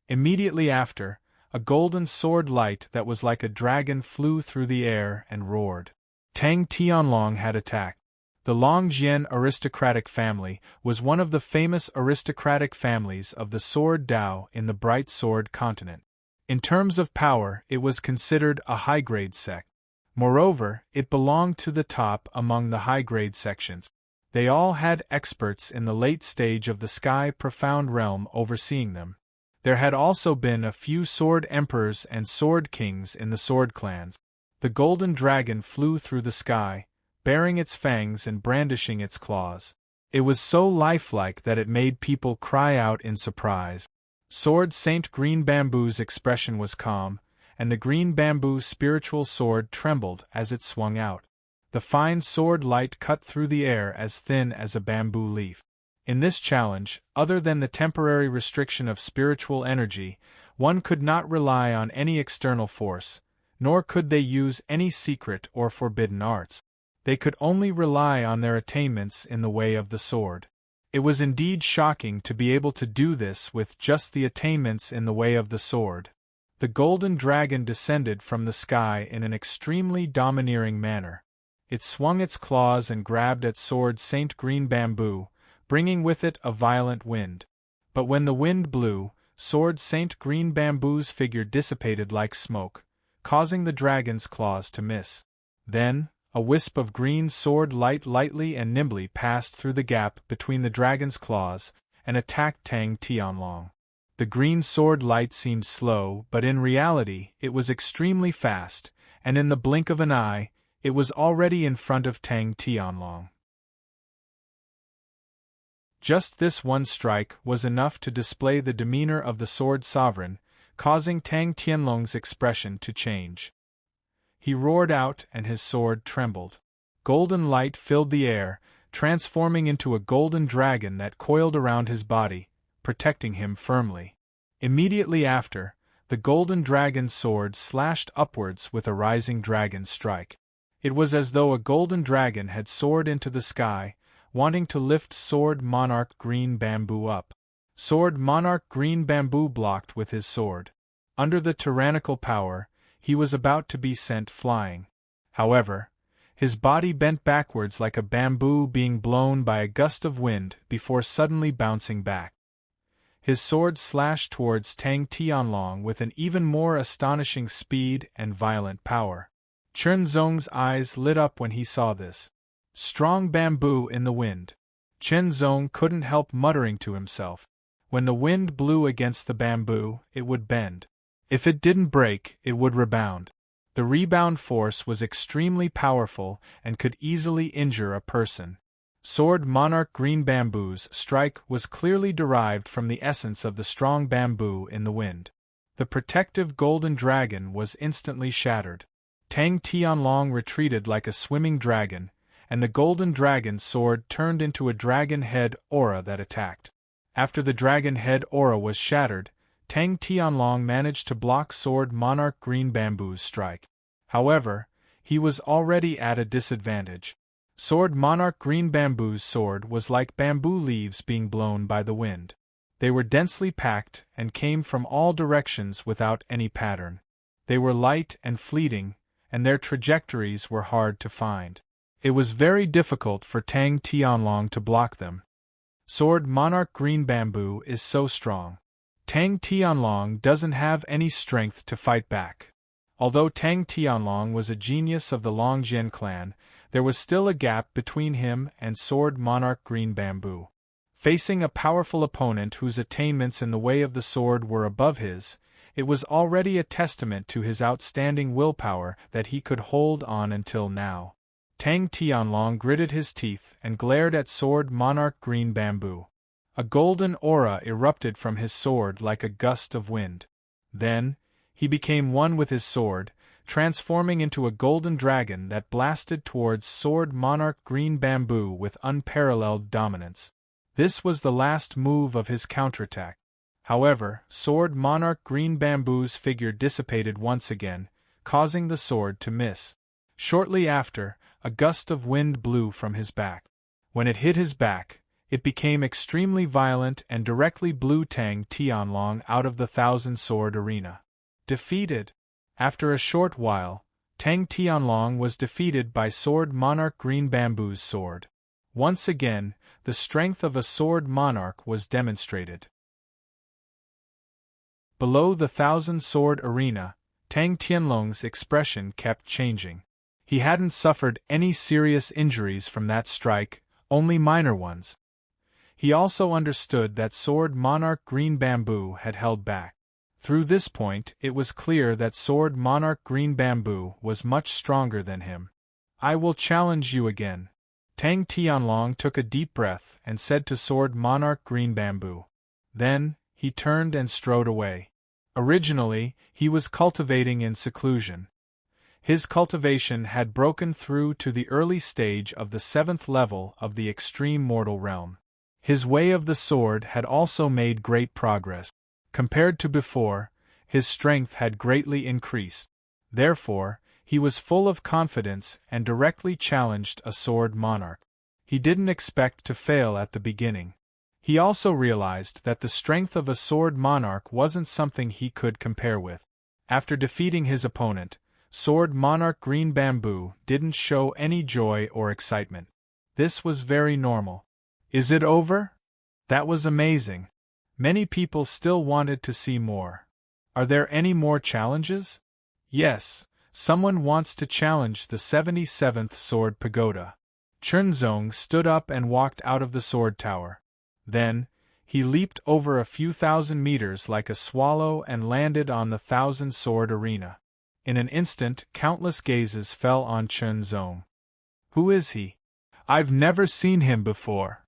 Immediately after, a golden sword light that was like a dragon flew through the air and roared. Tang Tianlong had attacked. The Longjian aristocratic family was one of the famous aristocratic families of the Sword Dao in the Bright Sword continent. In terms of power, it was considered a high-grade sect. Moreover, it belonged to the top among the high-grade sections. They all had experts in the late stage of the sky profound realm overseeing them. There had also been a few sword emperors and sword kings in the sword clans. The golden dragon flew through the sky, baring its fangs and brandishing its claws. It was so lifelike that it made people cry out in surprise. Sword Saint Green Bamboo's expression was calm, and the green bamboo spiritual sword trembled as it swung out. The fine sword light cut through the air as thin as a bamboo leaf. In this challenge, other than the temporary restriction of spiritual energy, one could not rely on any external force, nor could they use any secret or forbidden arts. They could only rely on their attainments in the way of the sword. It was indeed shocking to be able to do this with just the attainments in the way of the sword. The golden dragon descended from the sky in an extremely domineering manner. It swung its claws and grabbed at Sword Saint Green Bamboo, bringing with it a violent wind. But when the wind blew, Sword Saint Green Bamboo's figure dissipated like smoke, causing the dragon's claws to miss. Then, a wisp of green sword light lightly and nimbly passed through the gap between the dragon's claws and attacked Tang Tianlong. The green sword light seemed slow, but in reality it was extremely fast, and in the blink of an eye, it was already in front of Tang Tianlong. Just this one strike was enough to display the demeanor of the sword sovereign, causing Tang Tianlong's expression to change. He roared out and his sword trembled. Golden light filled the air, transforming into a golden dragon that coiled around his body, protecting him firmly. Immediately after, the golden dragon's sword slashed upwards with a rising dragon strike. It was as though a golden dragon had soared into the sky, wanting to lift Sword Monarch Green Bamboo up. Sword Monarch Green Bamboo blocked with his sword. Under the tyrannical power, he was about to be sent flying. However, his body bent backwards like a bamboo being blown by a gust of wind before suddenly bouncing back. His sword slashed towards Tang Tianlong with an even more astonishing speed and violent power. Chen Zong's eyes lit up when he saw this. Strong bamboo in the wind. Chen Zong couldn't help muttering to himself. When the wind blew against the bamboo, it would bend. If it didn't break, it would rebound. The rebound force was extremely powerful and could easily injure a person. Sword Monarch Green Bamboo's strike was clearly derived from the essence of the strong bamboo in the wind. The protective golden dragon was instantly shattered. Tang Tianlong retreated like a swimming dragon, and the golden dragon's sword turned into a dragon head aura that attacked. After the dragon head aura was shattered, Tang Tianlong managed to block Sword Monarch Green Bamboo's strike. However, he was already at a disadvantage. Sword Monarch Green Bamboo's sword was like bamboo leaves being blown by the wind. They were densely packed and came from all directions without any pattern. They were light and fleeting, and their trajectories were hard to find. It was very difficult for Tang Tianlong to block them. Sword Monarch Green Bamboo is so strong. Tang Tianlong doesn't have any strength to fight back. Although Tang Tianlong was a genius of the Longjian clan, there was still a gap between him and Sword Monarch Green Bamboo. Facing a powerful opponent whose attainments in the way of the sword were above his, it was already a testament to his outstanding willpower that he could hold on until now. Tang Tianlong gritted his teeth and glared at Sword Monarch Green Bamboo. A golden aura erupted from his sword like a gust of wind. Then, he became one with his sword, transforming into a golden dragon that blasted towards Sword Monarch Green Bamboo with unparalleled dominance. This was the last move of his counterattack. However, Sword Monarch Green Bamboo's figure dissipated once again, causing the sword to miss. Shortly after, a gust of wind blew from his back. When it hit his back, it became extremely violent and directly blew Tang Tianlong out of the thousand-sword arena. Defeated. After a short while, Tang Tianlong was defeated by Sword Monarch Green Bamboo's sword. Once again, the strength of a sword monarch was demonstrated. Below the thousand-sword arena, Tang Tianlong's expression kept changing. He hadn't suffered any serious injuries from that strike, only minor ones. He also understood that Sword Monarch Green Bamboo had held back. Through this point, it was clear that Sword Monarch Green Bamboo was much stronger than him. "I will challenge you again." Tang Tianlong took a deep breath and said to Sword Monarch Green Bamboo. Then, he turned and strode away. Originally, he was cultivating in seclusion. His cultivation had broken through to the early stage of the 7th level of the extreme mortal realm. His way of the sword had also made great progress. Compared to before, his strength had greatly increased. Therefore, he was full of confidence and directly challenged a sword monarch. He didn't expect to fail at the beginning. He also realized that the strength of a sword monarch wasn't something he could compare with. After defeating his opponent, Sword Monarch Green Bamboo didn't show any joy or excitement. This was very normal. "Is it over?" That was amazing. Many people still wanted to see more. "Are there any more challenges?" "Yes, someone wants to challenge the 77th Sword Pagoda." Chunzong stood up and walked out of the sword tower. Then, he leaped over a few thousand meters like a swallow and landed on the thousand-sword arena. In an instant, countless gazes fell on Chunzong. "Who is he? I've never seen him before."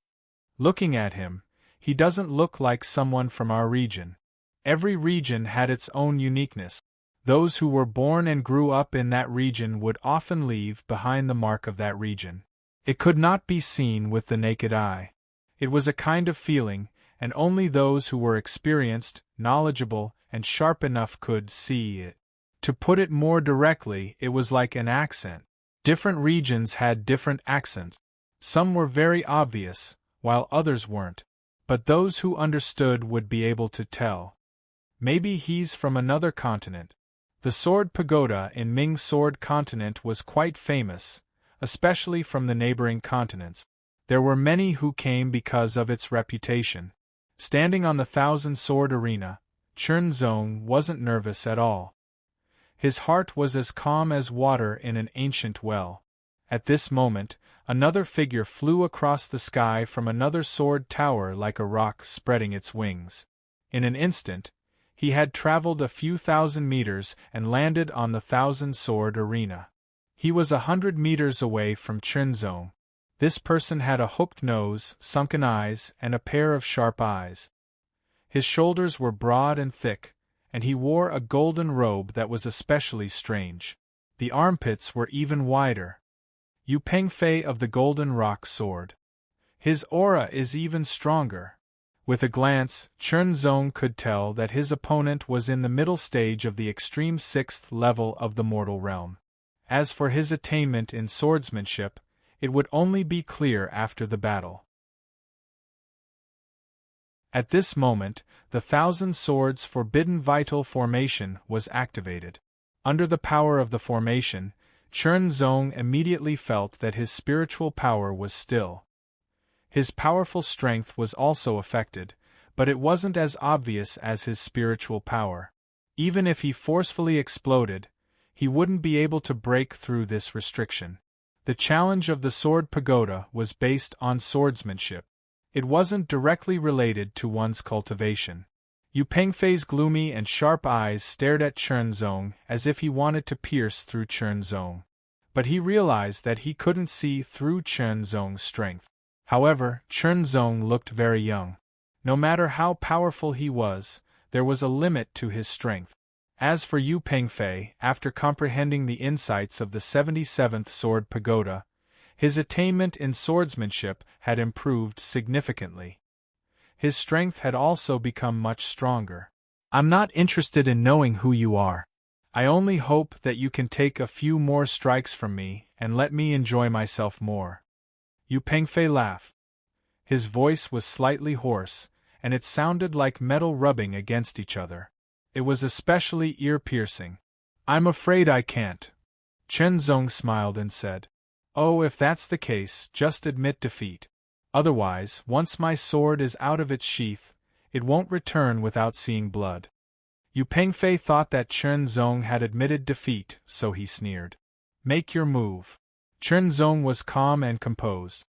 Looking at him, he doesn't look like someone from our region. Every region had its own uniqueness. Those who were born and grew up in that region would often leave behind the mark of that region. It could not be seen with the naked eye. It was a kind of feeling, and only those who were experienced, knowledgeable, and sharp enough could see it. To put it more directly, it was like an accent. Different regions had different accents. Some were very obvious, while others weren't. But those who understood would be able to tell. Maybe he's from another continent. The Sword Pagoda in Ming Sword Continent was quite famous, especially from the neighboring continents. There were many who came because of its reputation. Standing on the thousand-sword arena, Chunzong wasn't nervous at all. His heart was as calm as water in an ancient well. At this moment, another figure flew across the sky from another sword tower like a rock spreading its wings. In an instant, he had traveled a few thousand meters and landed on the thousand-sword arena. He was 100 meters away from Chunzong. This person had a hooked nose, sunken eyes, and a pair of sharp eyes. His shoulders were broad and thick, and he wore a golden robe that was especially strange. The armpits were even wider. Yu Pengfei of the Golden Rock Sword. His aura is even stronger. With a glance, Chunzong could tell that his opponent was in the middle stage of the extreme 6th level of the mortal realm. As for his attainment in swordsmanship, it would only be clear after the battle. At this moment, the Thousand Swords Forbidden Vital Formation was activated. Under the power of the formation, Chunzong immediately felt that his spiritual power was still. His powerful strength was also affected, but it wasn't as obvious as his spiritual power. Even if he forcefully exploded, he wouldn't be able to break through this restriction. The challenge of the Sword Pagoda was based on swordsmanship. It wasn't directly related to one's cultivation. Yu Pengfei's gloomy and sharp eyes stared at Chunzong as if he wanted to pierce through Chunzong. But he realized that he couldn't see through Chunzong's strength. However, Chunzong looked very young. No matter how powerful he was, there was a limit to his strength. As for Yu Pengfei, after comprehending the insights of the 77th Sword Pagoda, his attainment in swordsmanship had improved significantly. His strength had also become much stronger. "I'm not interested in knowing who you are. I only hope that you can take a few more strikes from me and let me enjoy myself more." Yu Pengfei laughed. His voice was slightly hoarse, and it sounded like metal rubbing against each other. It was especially ear-piercing. "I'm afraid I can't." Chunzong smiled and said, Oh, if that's the case, just admit defeat. Otherwise, once my sword is out of its sheath, it won't return without seeing blood. Yu Pengfei thought that Chen Zong had admitted defeat, so he sneered. Make your move. Chen Zong was calm and composed.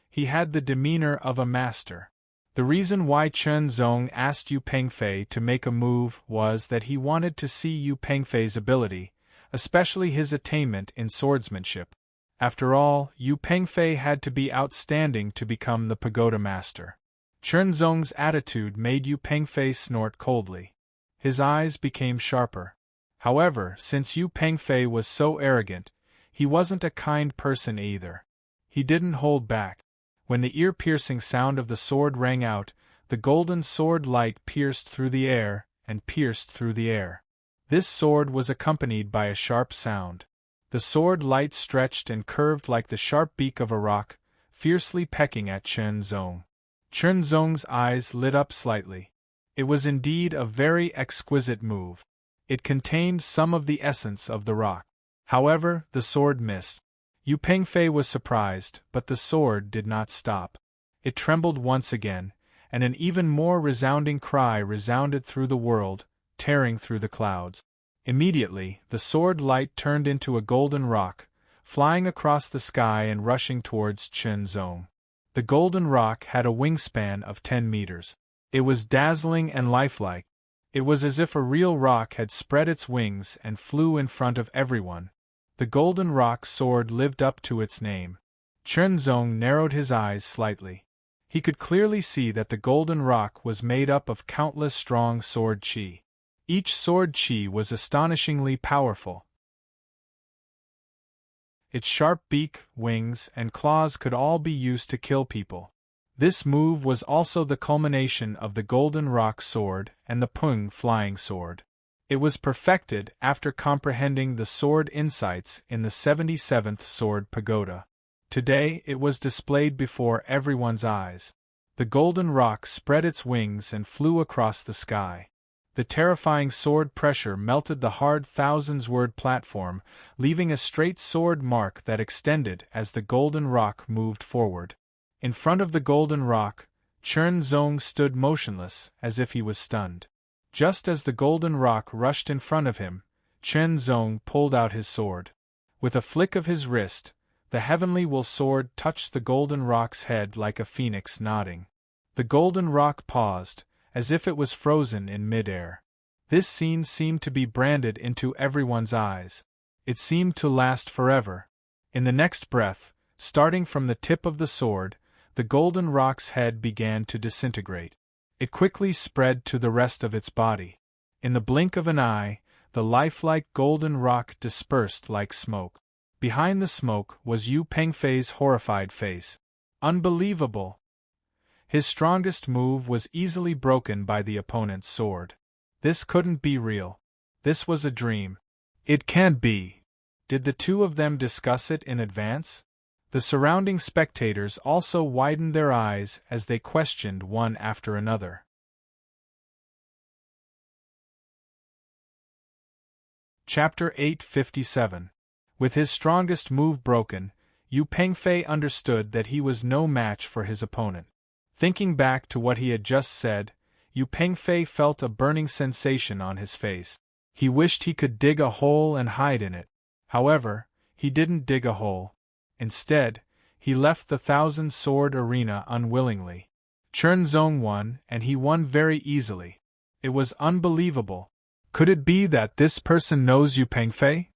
He had the demeanor of a master. The reason why Chen Zong asked Yu Pengfei to make a move was that he wanted to see Yu Pengfei's ability, especially his attainment in swordsmanship. After all, Yu Pengfei had to be outstanding to become the pagoda master. Chen Zong's attitude made Yu Pengfei snort coldly. His eyes became sharper. However, since Yu Pengfei was so arrogant, he wasn't a kind person either. He didn't hold back. When the ear-piercing sound of the sword rang out, the golden sword light pierced through the air and pierced through the air. This sword was accompanied by a sharp sound. The sword light stretched and curved like the sharp beak of a rock, fiercely pecking at Chen Zong. Chen Zong's eyes lit up slightly. It was indeed a very exquisite move. It contained some of the essence of the rock. However, the sword missed. Yu Pengfei was surprised, but the sword did not stop. It trembled once again, and an even more resounding cry resounded through the world, tearing through the clouds. Immediately, the sword light turned into a golden rock, flying across the sky and rushing towards Chen Zong. The golden rock had a wingspan of 10 meters. It was dazzling and lifelike. It was as if a real rock had spread its wings and flew in front of everyone. The golden rock sword lived up to its name. Chen Zong narrowed his eyes slightly. He could clearly see that the golden rock was made up of countless strong sword qi. Each sword qi was astonishingly powerful. Its sharp beak, wings, and claws could all be used to kill people. This move was also the culmination of the golden rock sword and the Pung flying sword. It was perfected after comprehending the sword insights in the 77th Sword Pagoda. Today it was displayed before everyone's eyes. The golden rock spread its wings and flew across the sky. The terrifying sword pressure melted the hard thousands-word platform, leaving a straight sword mark that extended as the golden rock moved forward. In front of the golden rock, Chen Zong stood motionless, as if he was stunned. Just as the golden rock rushed in front of him, Chen Zong pulled out his sword. With a flick of his wrist, the heavenly wool sword touched the golden rock's head like a phoenix nodding. The golden rock paused, as if it was frozen in mid-air. This scene seemed to be branded into everyone's eyes. It seemed to last forever. In the next breath, starting from the tip of the sword, the golden rock's head began to disintegrate. It quickly spread to the rest of its body. In the blink of an eye, the lifelike golden rock dispersed like smoke. Behind the smoke was Yu Pengfei's horrified face. Unbelievable! His strongest move was easily broken by the opponent's sword. This couldn't be real. This was a dream. It can't be. Did the two of them discuss it in advance? The surrounding spectators also widened their eyes as they questioned one after another. Chapter 857. With his strongest move broken, Yu Pengfei understood that he was no match for his opponent. Thinking back to what he had just said, Yu Pengfei felt a burning sensation on his face. He wished he could dig a hole and hide in it. However, he didn't dig a hole. Instead, he left the thousand-sword arena unwillingly. Chen Zong won, and he won very easily. It was unbelievable. Could it be that this person knows Yu Pengfei?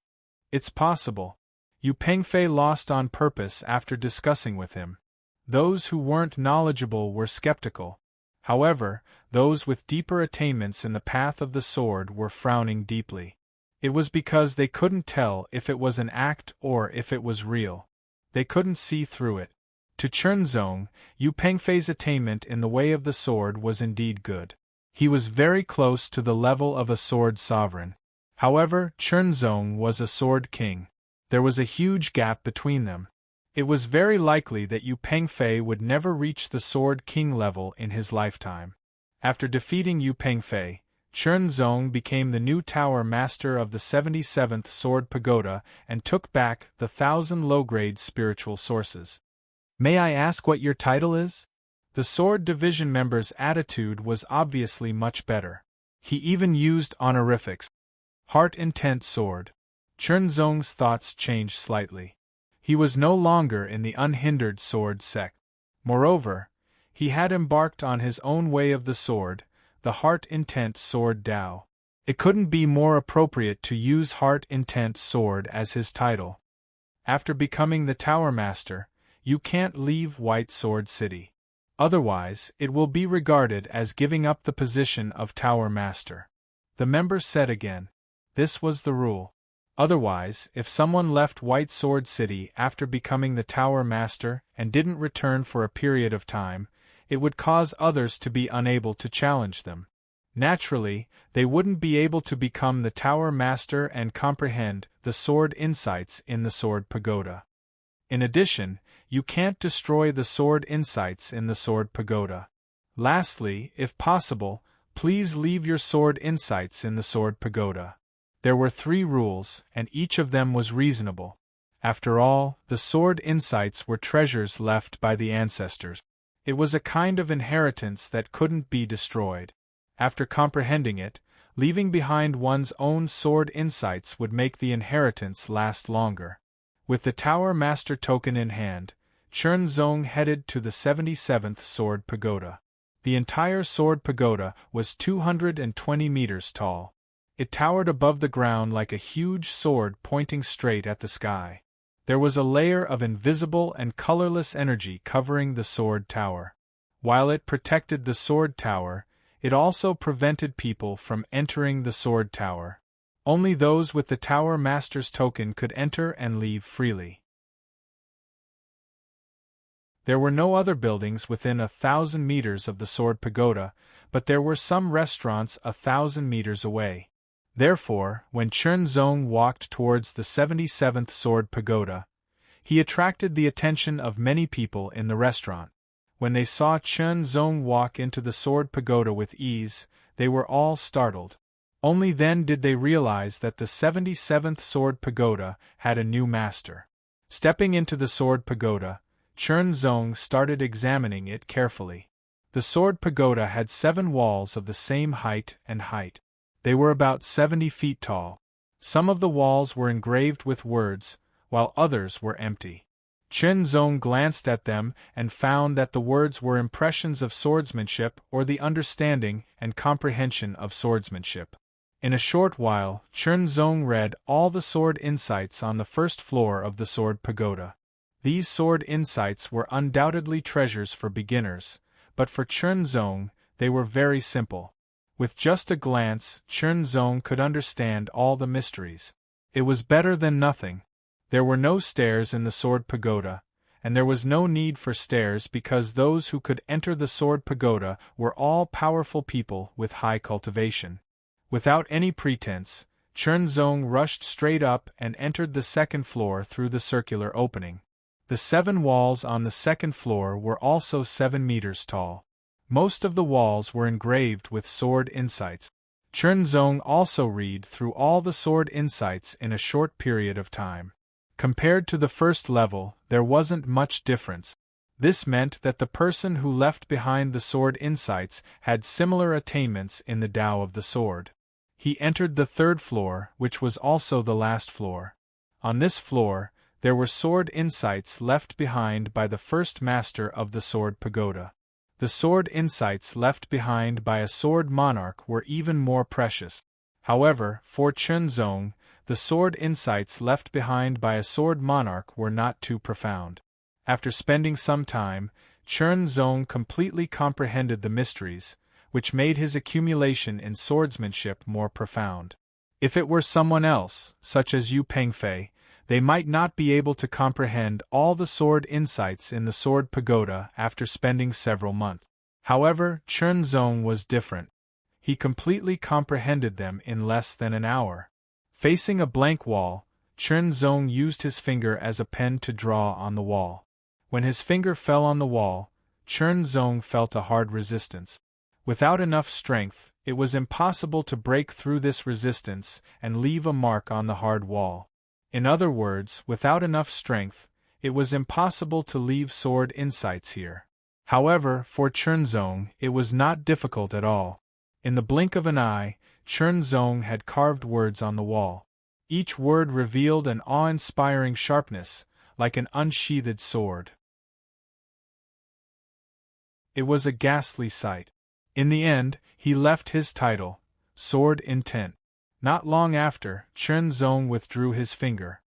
It's possible. Yu Pengfei lost on purpose after discussing with him. Those who weren't knowledgeable were skeptical. However, those with deeper attainments in the path of the sword were frowning deeply. It was because they couldn't tell if it was an act or if it was real. They couldn't see through it. To Chen Zong, Yu Pengfei's attainment in the way of the sword was indeed good. He was very close to the level of a sword sovereign. However, Chen Zong was a sword king. There was a huge gap between them. It was very likely that Yu Pengfei would never reach the sword king level in his lifetime. After defeating Yu Pengfei, Chern Zong became the new tower master of the 77th Sword Pagoda and took back the 1,000 low-grade spiritual sources. May I ask what your title is? The Sword Division member's attitude was obviously much better. He even used honorifics. Heart Intent Sword. Chern Zong's thoughts changed slightly. He was no longer in the unhindered sword sect. Moreover, he had embarked on his own way of the sword, the Heart Intent Sword Dao. It couldn't be more appropriate to use Heart Intent Sword as his title. After becoming the Tower Master, you can't leave White Sword City. Otherwise, it will be regarded as giving up the position of Tower Master. The member said again. This was the rule. Otherwise, if someone left White Sword City after becoming the Tower Master and didn't return for a period of time, it would cause others to be unable to challenge them. Naturally, they wouldn't be able to become the Tower Master and comprehend the sword insights in the Sword Pagoda. In addition, you can't destroy the sword insights in the Sword Pagoda. Lastly, if possible, please leave your sword insights in the Sword Pagoda. There were 3 rules, and each of them was reasonable. After all, the sword insights were treasures left by the ancestors. It was a kind of inheritance that couldn't be destroyed. After comprehending it, leaving behind one's own sword insights would make the inheritance last longer. With the Tower Master token in hand, Chern Zong headed to the 77th Sword Pagoda. The entire Sword Pagoda was 220 meters tall. It towered above the ground like a huge sword pointing straight at the sky. There was a layer of invisible and colorless energy covering the sword tower. While it protected the sword tower, it also prevented people from entering the sword tower. Only those with the Tower Master's token could enter and leave freely. There were no other buildings within 1,000 meters of the Sword Pagoda, but there were some restaurants 1,000 meters away. Therefore, when Chern Zong walked towards the 77th Sword Pagoda, he attracted the attention of many people in the restaurant. When they saw Chern Zong walk into the Sword Pagoda with ease, they were all startled. Only then did they realize that the 77th Sword Pagoda had a new master. Stepping into the Sword Pagoda, Chern Zong started examining it carefully. The Sword Pagoda had 7 walls of the same height and height. They were about 70 feet tall. Some of the walls were engraved with words, while others were empty. Chern Zong glanced at them and found that the words were impressions of swordsmanship or the understanding and comprehension of swordsmanship. In a short while, Chern Zong read all the sword insights on the first floor of the Sword Pagoda. These sword insights were undoubtedly treasures for beginners, but for Chern Zong, they were very simple. With just a glance, Chern Zong could understand all the mysteries. It was better than nothing. There were no stairs in the Sword Pagoda, and there was no need for stairs because those who could enter the Sword Pagoda were all powerful people with high cultivation. Without any pretense, Chern Zong rushed straight up and entered the second floor through the circular opening. The 7 walls on the second floor were also 7 meters tall. Most of the walls were engraved with sword insights. Chern Zong also read through all the sword insights in a short period of time. Compared to the first level, there wasn't much difference. This meant that the person who left behind the sword insights had similar attainments in the Tao of the sword. He entered the 3rd floor, which was also the last floor. On this floor, there were sword insights left behind by the first master of the Sword Pagoda. The sword insights left behind by a sword monarch were even more precious. However, for Chern Zong, the sword insights left behind by a sword monarch were not too profound. After spending some time, Chern Zong completely comprehended the mysteries, which made his accumulation in swordsmanship more profound. If it were someone else, such as Yu Pengfei, they might not be able to comprehend all the sword insights in the Sword Pagoda after spending several months. However, Chern Zong was different. He completely comprehended them in less than an hour. Facing a blank wall, Chern Zong used his finger as a pen to draw on the wall. When his finger fell on the wall, Chern Zong felt a hard resistance. Without enough strength, It was impossible to break through this resistance and leave a mark on the hard wall. In other words, without enough strength, it was impossible to leave sword insights here. However, for Chernzong, it was not difficult at all. In the blink of an eye, Chernzong had carved words on the wall. Each word revealed an awe-inspiring sharpness, like an unsheathed sword. It was a ghastly sight. In the end, he left his title, Sword Intent. Not long after, Chernzong withdrew his finger.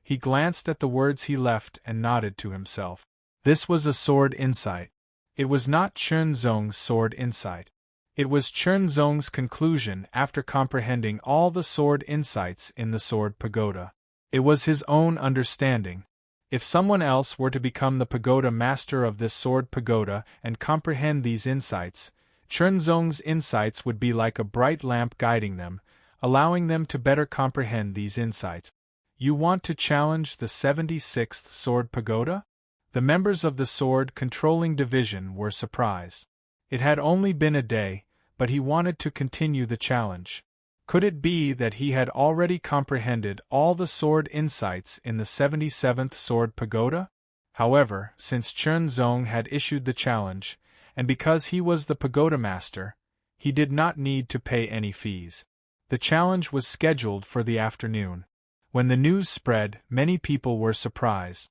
He glanced at the words he left and nodded to himself. This was a sword insight. It was not Chernzong's sword insight. It was Chernzong's conclusion after comprehending all the sword insights in the Sword Pagoda. It was his own understanding. If someone else were to become the pagoda master of this Sword Pagoda and comprehend these insights, Chernzong's insights would be like a bright lamp guiding them, allowing them to better comprehend these insights. You want to challenge the 76th Sword Pagoda? The members of the Sword Controlling Division were surprised. It had only been a day, but he wanted to continue the challenge. Could it be that he had already comprehended all the sword insights in the 77th Sword Pagoda? However, since Chernzong had issued the challenge, and because he was the pagoda master, he did not need to pay any fees. The challenge was scheduled for the afternoon. When the news spread, many people were surprised.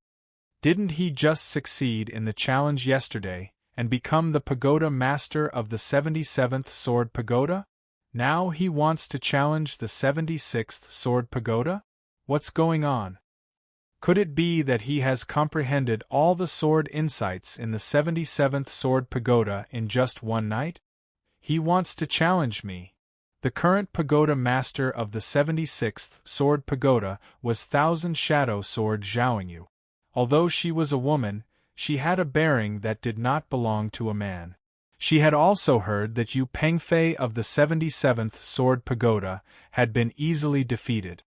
Didn't he just succeed in the challenge yesterday and become the pagoda master of the 77th Sword Pagoda? Now he wants to challenge the 76th Sword Pagoda? What's going on? Could it be that he has comprehended all the sword insights in the 77th Sword Pagoda in just one night? He wants to challenge me. The current pagoda master of the 76th Sword Pagoda was Thousand Shadow Sword Zhaoying. Although she was a woman, she had a bearing that did not belong to a man. She had also heard that Yu Pengfei of the 77th Sword Pagoda had been easily defeated.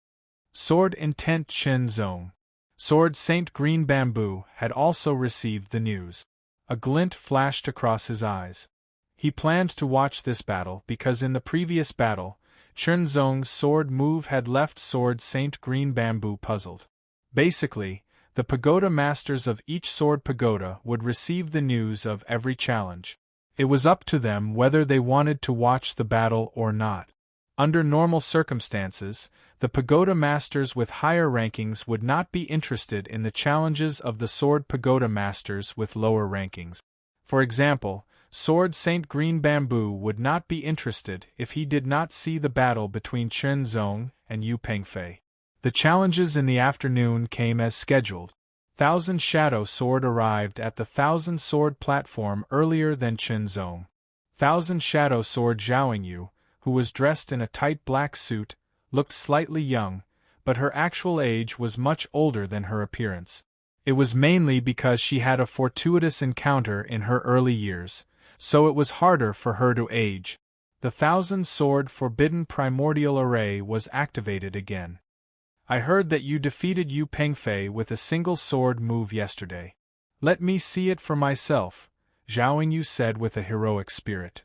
Sword Intent Chernzong. Sword Saint Green Bamboo had also received the news. A glint flashed across his eyes. He planned to watch this battle because in the previous battle, Chernzong's sword move had left Sword Saint Green Bamboo puzzled. Basically, the pagoda masters of each sword pagoda would receive the news of every challenge. It was up to them whether they wanted to watch the battle or not. Under normal circumstances, the pagoda masters with higher rankings would not be interested in the challenges of the sword pagoda masters with lower rankings. For example, Sword Saint Green Bamboo would not be interested if he did not see the battle between Chernzong and Yu Pengfei. The challenges in the afternoon came as scheduled. Thousand Shadow Sword arrived at the Thousand Sword platform earlier than Chernzong. Thousand Shadow Sword Zhaoying, who was dressed in a tight black suit, looked slightly young, but her actual age was much older than her appearance. It was mainly because she had a fortuitous encounter in her early years, so it was harder for her to age. The Thousand Sword Forbidden Primordial Array was activated again. I heard that you defeated Yu Pengfei with a single sword move yesterday. Let me see it for myself, Zhaoying said with a heroic spirit.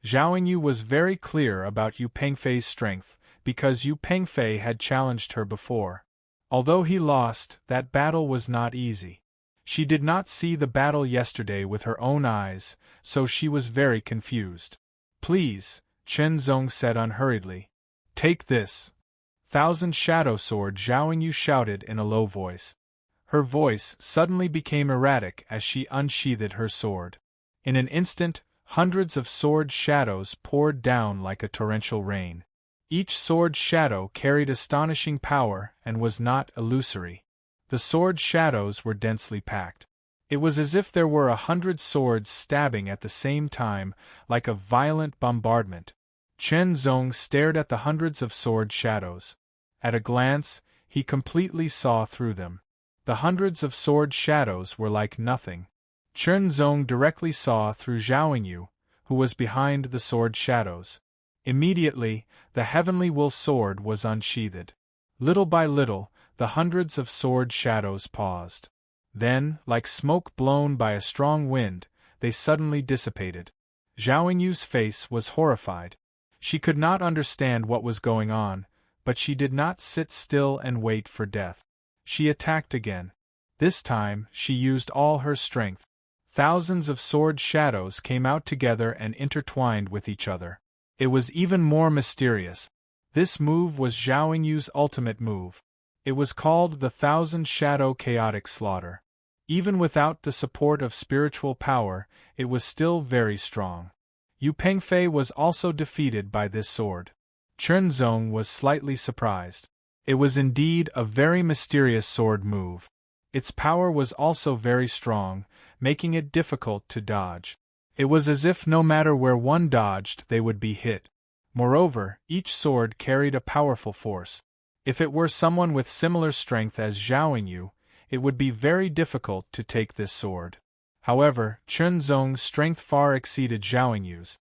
Zhaoying was very clear about Yu Pengfei's strength, because Yu Pengfei had challenged her before. Although he lost, that battle was not easy. She did not see the battle yesterday with her own eyes, so she was very confused. Please, Chernzong said unhurriedly. Take this. Thousand Shadow Sword Zhaoying shouted in a low voice. Her voice suddenly became erratic as she unsheathed her sword. In an instant, hundreds of sword shadows poured down like a torrential rain. Each sword shadow carried astonishing power and was not illusory. The sword shadows were densely packed. It was as if there were 100 swords stabbing at the same time, like a violent bombardment. Chernzong stared at the hundreds of sword shadows. At a glance, he completely saw through them. The hundreds of sword shadows were like nothing. Chernzong directly saw through Zhaoying, who was behind the sword shadows. Immediately, the heavenly will sword was unsheathed. Little by little, the hundreds of sword shadows paused. Then, like smoke blown by a strong wind, they suddenly dissipated. Zhao Yu's face was horrified. She could not understand what was going on, but she did not sit still and wait for death. She attacked again. This time, she used all her strength. Thousands of sword shadows came out together and intertwined with each other. It was even more mysterious. This move was Zhao Yu's ultimate move. It was called the Thousand Shadow Chaotic Slaughter. Even without the support of spiritual power, it was still very strong. Yu Pengfei was also defeated by this sword. Chenzong was slightly surprised. It was indeed a very mysterious sword move. Its power was also very strong, making it difficult to dodge. It was as if no matter where one dodged they would be hit. Moreover, each sword carried a powerful force. If it were someone with similar strength as Zhao Yu, it would be very difficult to take this sword. However, Chenzong's strength far exceeded Zhao Yu's.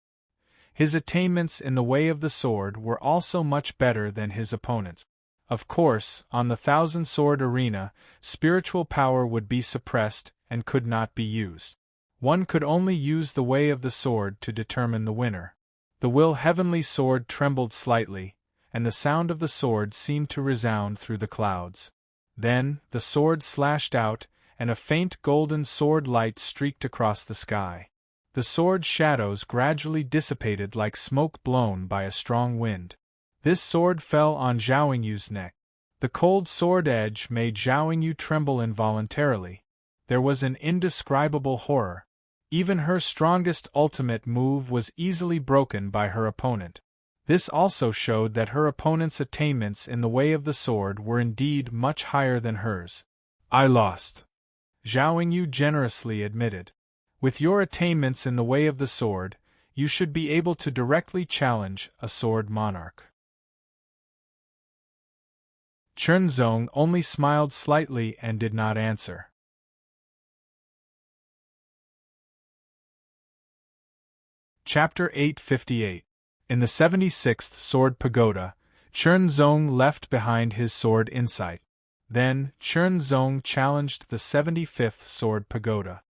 His attainments in the way of the sword were also much better than his opponent's. Of course, on the thousand-sword arena, spiritual power would be suppressed and could not be used. One could only use the way of the sword to determine the winner. The heavenly sword trembled slightly, and the sound of the sword seemed to resound through the clouds. Then, the sword slashed out, and a faint golden sword light streaked across the sky. The sword shadows gradually dissipated like smoke blown by a strong wind. This sword fell on Zhao Yu's neck. The cold sword edge made Zhao Yu tremble involuntarily. There was an indescribable horror. Even her strongest ultimate move was easily broken by her opponent. This also showed that her opponent's attainments in the way of the sword were indeed much higher than hers. "I lost," Zhao Yu generously admitted. "With your attainments in the way of the sword, you should be able to directly challenge a sword monarch." Chenzong only smiled slightly and did not answer. Chapter 858. In the 76th Sword Pagoda, Chenzong left behind his sword insight. Then, Chenzong challenged the 75th Sword Pagoda.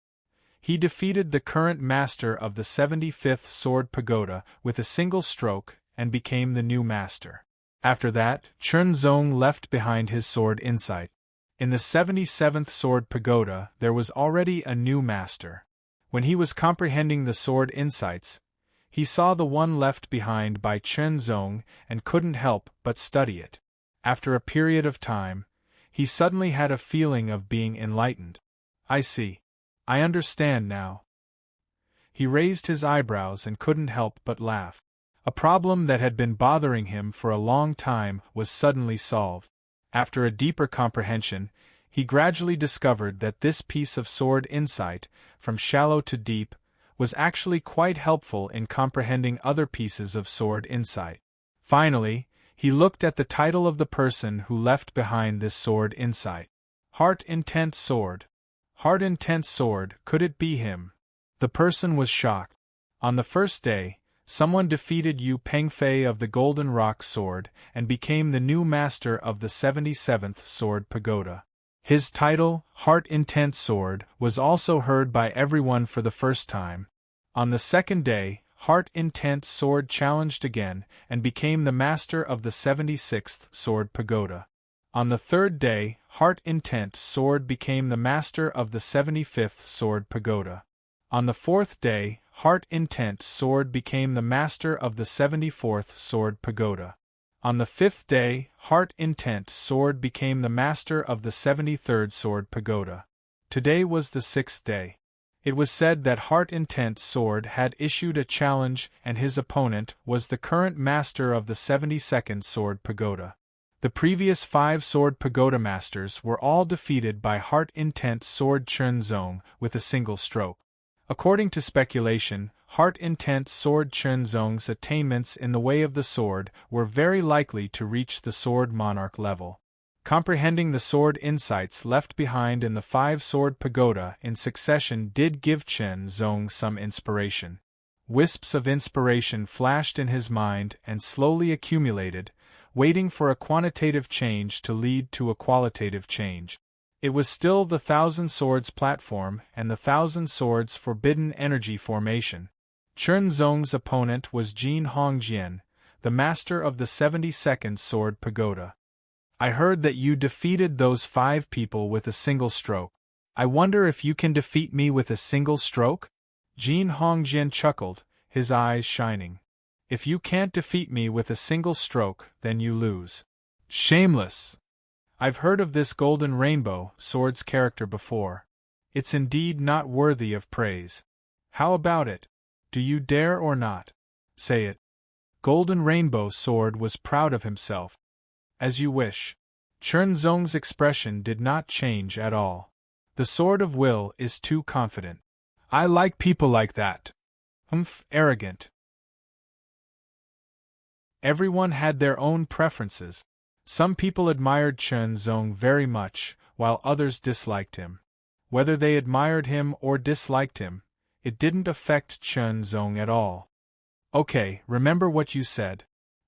He defeated the current master of the 75th Sword Pagoda with a single stroke and became the new master. After that, Chenzong left behind his sword insight. In the 77th Sword Pagoda, there was already a new master. When he was comprehending the sword insights, he saw the one left behind by Chenzong and couldn't help but study it. After a period of time, he suddenly had a feeling of being enlightened. "I see. I understand now." He raised his eyebrows and couldn't help but laugh. A problem that had been bothering him for a long time was suddenly solved. After a deeper comprehension, he gradually discovered that this piece of sword insight, from shallow to deep, was actually quite helpful in comprehending other pieces of sword insight. Finally, he looked at the title of the person who left behind this sword insight. Heart Intent Sword. Heart Intent Sword, could it be him? The person was shocked. On the first day, someone defeated Yu Pengfei of the Golden Rock Sword and became the new master of the 77th Sword Pagoda. His title, Heart Intent Sword, was also heard by everyone for the first time. On the second day, Heart Intent Sword challenged again and became the master of the 76th Sword Pagoda. On the third day, Heart Intent Sword became the master of the 75th Sword Pagoda. On the fourth day, Heart Intent Sword became the master of the 74th Sword Pagoda. On the fifth day, Heart Intent Sword became the master of the 73rd Sword Pagoda. Today was the sixth day. It was said that Heart Intent Sword had issued a challenge and his opponent was the current master of the 72nd Sword Pagoda. The previous 5 Sword Pagoda masters were all defeated by Heart Intent Sword Chenzong with a single stroke. According to speculation, Heart Intent Sword Chenzong's attainments in the way of the sword were very likely to reach the Sword Monarch level. Comprehending the sword insights left behind in the 5 Sword Pagoda in succession did give Chenzong some inspiration. Wisps of inspiration flashed in his mind and slowly accumulated, waiting for a quantitative change to lead to a qualitative change. It was still the Thousand Swords platform and the Thousand Swords forbidden energy formation. Chen Zong's opponent was Jin Hongjian, the master of the 72nd Sword Pagoda. I heard that you defeated those 5 people with a single stroke. I wonder if you can defeat me with a single stroke? Jin Hongjian chuckled, his eyes shining. If you can't defeat me with a single stroke, then you lose. Shameless! I've heard of this Golden Rainbow Sword's character before. It's indeed not worthy of praise. How about it? Do you dare or not? Say it. Golden Rainbow Sword was proud of himself. As you wish. Chen Zong's expression did not change at all. The Sword of Will is too confident. I like people like that. Arrogant. Everyone had their own preferences. Some people admired Chen Zong very much, while others disliked him. Whether they admired him or disliked him, it didn't affect Chen Zong at all. Okay, remember what you said.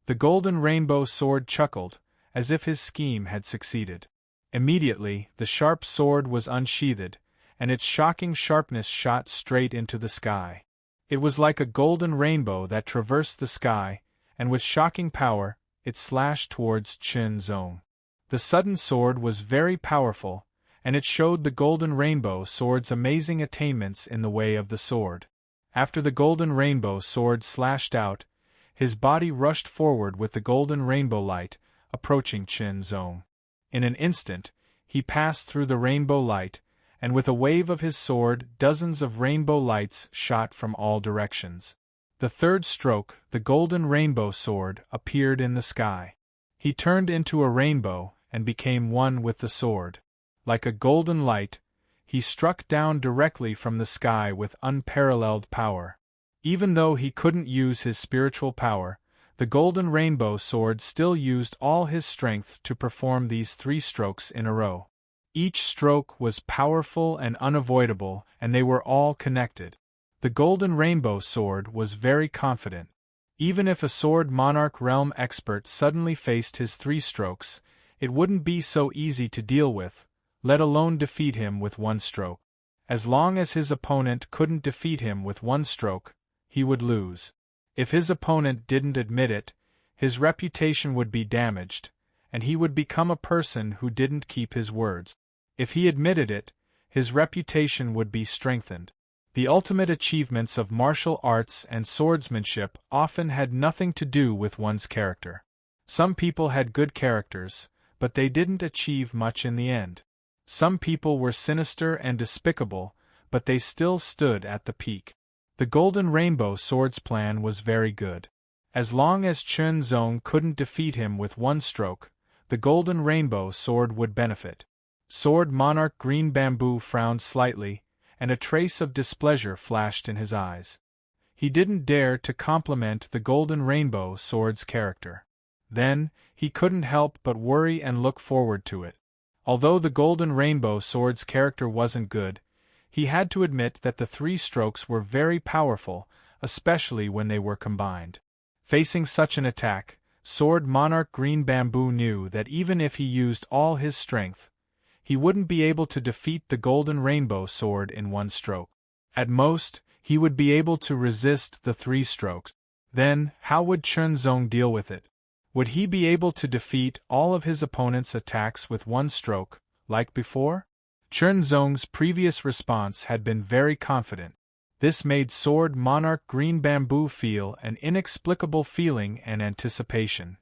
The Golden Rainbow Sword chuckled, as if his scheme had succeeded. Immediately, the sharp sword was unsheathed, and its shocking sharpness shot straight into the sky. It was like a golden rainbow that traversed the sky, and with shocking power, it slashed towards Chen Zong. The sudden sword was very powerful, and it showed the Golden Rainbow Sword's amazing attainments in the way of the sword. After the Golden Rainbow Sword slashed out, his body rushed forward with the golden rainbow light, approaching Chen Zong. In an instant, he passed through the rainbow light, and with a wave of his sword, dozens of rainbow lights shot from all directions. The third stroke, the Golden Rainbow Sword, appeared in the sky. He turned into a rainbow and became one with the sword. Like a golden light, he struck down directly from the sky with unparalleled power. Even though he couldn't use his spiritual power, the Golden Rainbow Sword still used all his strength to perform these 3 strokes in a row. Each stroke was powerful and unavoidable, and they were all connected. The Golden Rainbow Sword was very confident. Even if a Sword Monarch Realm expert suddenly faced his 3 strokes, it wouldn't be so easy to deal with, let alone defeat him with 1 stroke. As long as his opponent couldn't defeat him with 1 stroke, he would lose. If his opponent didn't admit it, his reputation would be damaged, and he would become a person who didn't keep his words. If he admitted it, his reputation would be strengthened. The ultimate achievements of martial arts and swordsmanship often had nothing to do with one's character. Some people had good characters, but they didn't achieve much in the end. Some people were sinister and despicable, but they still stood at the peak. The Golden Rainbow Sword's plan was very good. As long as Chen Zong couldn't defeat him with 1 stroke, the Golden Rainbow Sword would benefit. Sword Monarch Green Bamboo frowned slightly, and a trace of displeasure flashed in his eyes. He didn't dare to compliment the Golden Rainbow Sword's character. Then, he couldn't help but worry and look forward to it. Although the Golden Rainbow Sword's character wasn't good, he had to admit that the 3 strokes were very powerful, especially when they were combined. Facing such an attack, Sword Monarch Green Bamboo knew that even if he used all his strength, he wouldn't be able to defeat the Golden Rainbow Sword in 1 stroke. At most, he would be able to resist the 3 strokes. Then, how would Chen Zong deal with it? Would he be able to defeat all of his opponent's attacks with 1 stroke, like before? Chen Zong's previous response had been very confident. This made Sword Monarch Green Bamboo feel an inexplicable feeling and anticipation.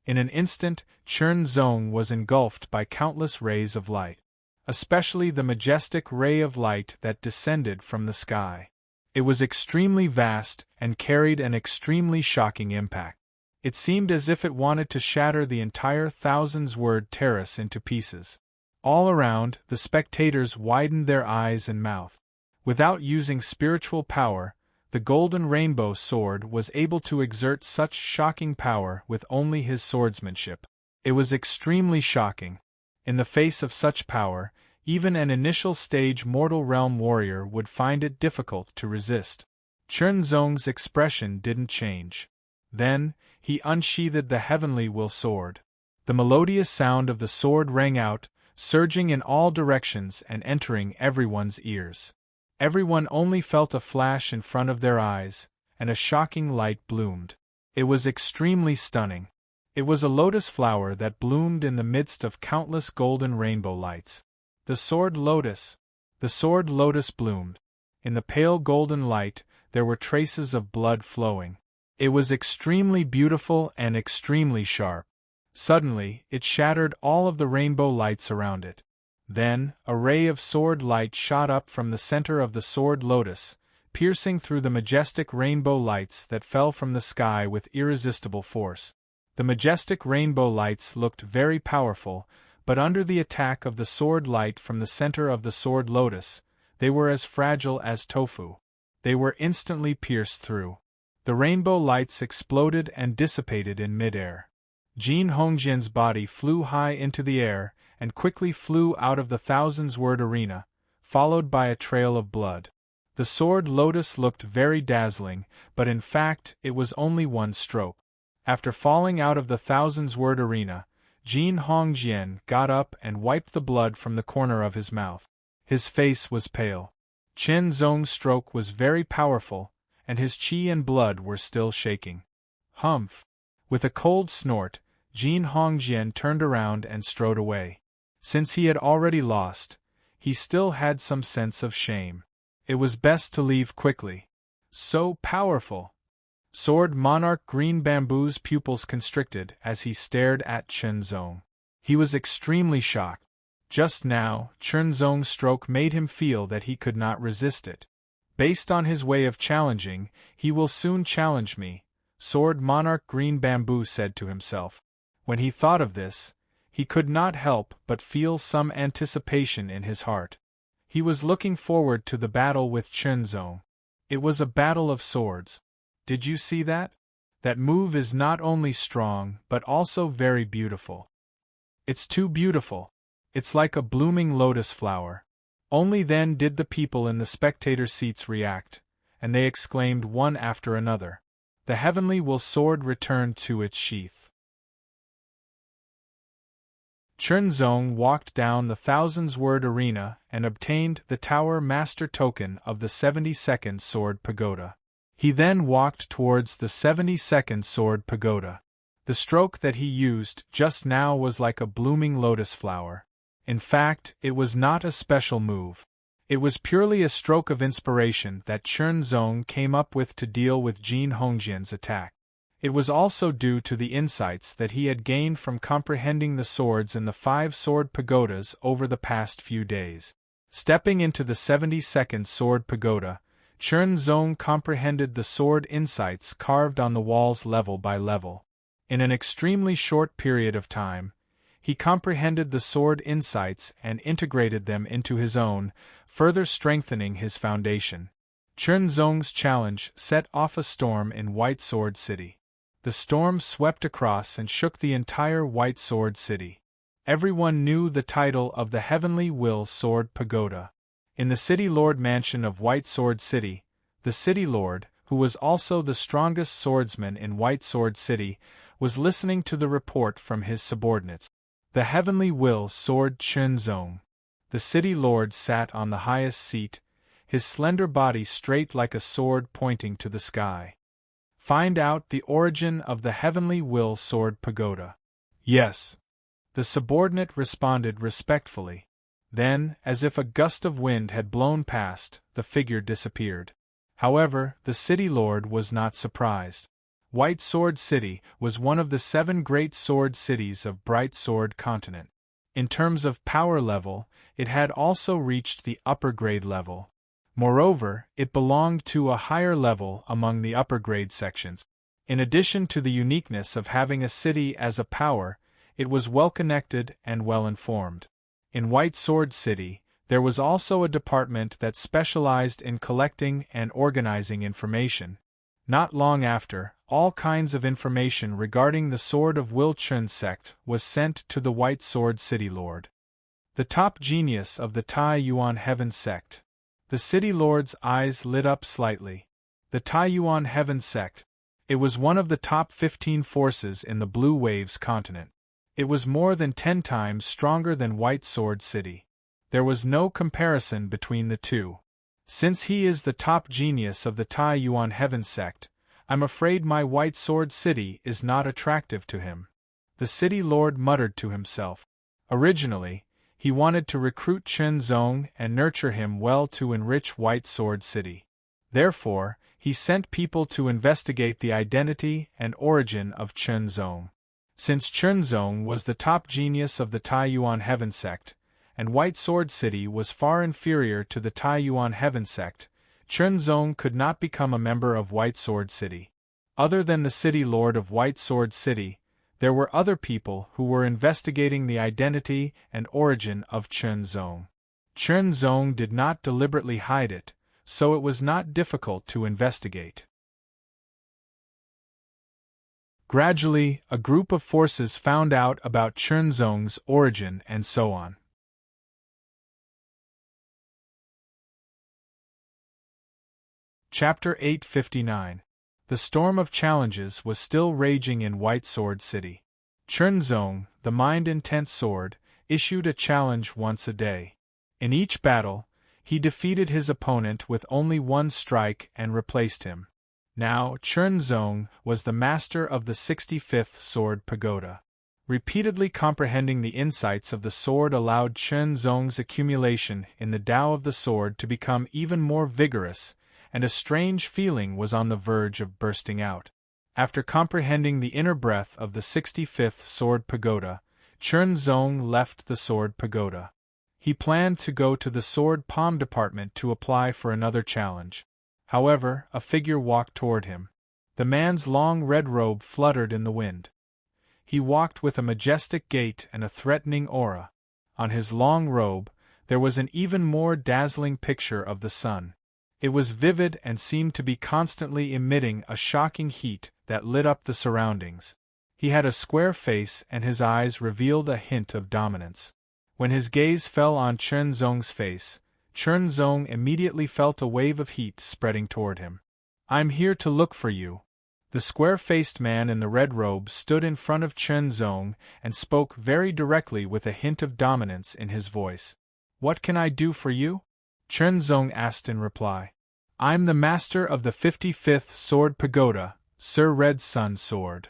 In an instant, Chen Zong was engulfed by countless rays of light, especially the majestic ray of light that descended from the sky. It was extremely vast and carried an extremely shocking impact. It seemed as if it wanted to shatter the entire thousands-word terrace into pieces. All around, the spectators widened their eyes and mouth. Without using spiritual power, the Golden Rainbow Sword was able to exert such shocking power with only his swordsmanship. It was extremely shocking. In the face of such power, even an initial stage mortal realm warrior would find it difficult to resist. Chen Zong's expression didn't change. Then, he unsheathed the Heavenly Will Sword. The melodious sound of the sword rang out, surging in all directions and entering everyone's ears. Everyone only felt a flash in front of their eyes, and a shocking light bloomed. It was extremely stunning. It was a lotus flower that bloomed in the midst of countless golden rainbow lights. The sword lotus bloomed. In the pale golden light, there were traces of blood flowing. It was extremely beautiful and extremely sharp. Suddenly, it shattered all of the rainbow lights around it. Then, a ray of sword light shot up from the center of the sword lotus, piercing through the majestic rainbow lights that fell from the sky with irresistible force. The majestic rainbow lights looked very powerful, but under the attack of the sword light from the center of the sword lotus, they were as fragile as tofu. They were instantly pierced through. The rainbow lights exploded and dissipated in midair. Jin Hongjian's body flew high into the air and quickly flew out of the thousand-word arena, followed by a trail of blood. The sword lotus looked very dazzling, but in fact it was only one stroke. After falling out of the thousand-word arena, Jin Hongjian got up and wiped the blood from the corner of his mouth. His face was pale. Chen Zong's stroke was very powerful, and his qi and blood were still shaking. Humph! With a cold snort, Jin Hongjian turned around and strode away. Since he had already lost, he still had some sense of shame. It was best to leave quickly. So powerful! Sword Monarch Green Bamboo's pupils constricted as he stared at Chen Zong. He was extremely shocked. Just now, Chen Zong's stroke made him feel that he could not resist it. Based on his way of challenging, he will soon challenge me, Sword Monarch Green Bamboo said to himself. When he thought of this, he could not help but feel some anticipation in his heart. He was looking forward to the battle with Chen Zong. It was a battle of swords. Did you see that? That move is not only strong but also very beautiful. It's too beautiful. It's like a blooming lotus flower. Only then did the people in the spectator seats react, and they exclaimed one after another. The heavenly will sword returned to its sheath. Chen Zong walked down the thousand-word arena and obtained the Tower Master token of the 72nd Sword Pagoda. He then walked towards the 72nd Sword Pagoda. The stroke that he used just now was like a blooming lotus flower. In fact, it was not a special move. It was purely a stroke of inspiration that Chen Zong came up with to deal with Jin Hongjian's attack. It was also due to the insights that he had gained from comprehending the swords in the 5 sword pagodas over the past few days. Stepping into the 72nd Sword Pagoda, Chen Zong comprehended the sword insights carved on the walls level by level. In an extremely short period of time, he comprehended the sword insights and integrated them into his own, further strengthening his foundation. Chen Zong's challenge set off a storm in White Sword City. The storm swept across and shook the entire White Sword City. Everyone knew the title of the Heavenly Will Sword Pagoda. In the City Lord mansion of White Sword City, the City Lord, who was also the strongest swordsman in White Sword City, was listening to the report from his subordinates. The Heavenly Will Sword Chen Zong. The City Lord sat on the highest seat, his slender body straight like a sword pointing to the sky. Find out the origin of the Heavenly Will Sword Pagoda. Yes. The subordinate responded respectfully. Then, as if a gust of wind had blown past, the figure disappeared. However, the City Lord was not surprised. White Sword City was one of the 7 great sword cities of Bright Sword Continent. In terms of power level, it had also reached the upper grade level. Moreover, it belonged to a higher level among the upper grade sections. In addition to the uniqueness of having a city as a power, it was well connected and well informed. In White Sword City, there was also a department that specialized in collecting and organizing information. Not long after, all kinds of information regarding the Sword of Will Chun sect was sent to the White Sword City Lord. The top genius of the Tai Yuan Heaven sect. The City Lord's eyes lit up slightly. The Tai Yuan Heaven sect. It was one of the top 15 forces in the Blue Waves continent. It was more than 10 times stronger than White Sword City. There was no comparison between the two. Since he is the top genius of the Tai Yuan Heaven sect, I'm afraid my White Sword City is not attractive to him. The city lord muttered to himself. Originally, he wanted to recruit Chen Zong and nurture him well to enrich White Sword City. Therefore, he sent people to investigate the identity and origin of Chen Zong. Since Chen Zong was the top genius of the Tai Yuan Heaven sect, and White Sword City was far inferior to the Tai Yuan Heaven sect, Chen Zong could not become a member of White Sword City. Other than the city lord of White Sword City, there were other people who were investigating the identity and origin of Chen Zong. Chen Zong did not deliberately hide it, so it was not difficult to investigate. Gradually, a group of forces found out about Chen Zong's origin and so on. Chapter 859. The storm of challenges was still raging in White Sword City. Chen Zong, the mind-intent sword, issued a challenge once a day. In each battle, he defeated his opponent with only one strike and replaced him. Now, Chen Zong was the master of the 65th Sword Pagoda. Repeatedly comprehending the insights of the sword allowed Chen Zong's accumulation in the Tao of the sword to become even more vigorous, and a strange feeling was on the verge of bursting out. After comprehending the inner breath of the 65th Sword Pagoda, Chen Zong left the Sword Pagoda. He planned to go to the Sword Palm Department to apply for another challenge. However, a figure walked toward him. The man's long red robe fluttered in the wind. He walked with a majestic gait and a threatening aura. On his long robe, there was an even more dazzling picture of the sun. It was vivid and seemed to be constantly emitting a shocking heat that lit up the surroundings. He had a square face and his eyes revealed a hint of dominance. When his gaze fell on Chen Zong's face, Chen Zong immediately felt a wave of heat spreading toward him. "I'm here to look for you." The square-faced man in the red robe stood in front of Chen Zong and spoke very directly with a hint of dominance in his voice. "What can I do for you?" Chen Zong asked in reply. "I'm the master of the 55th Sword Pagoda, Sir Red Sun Sword."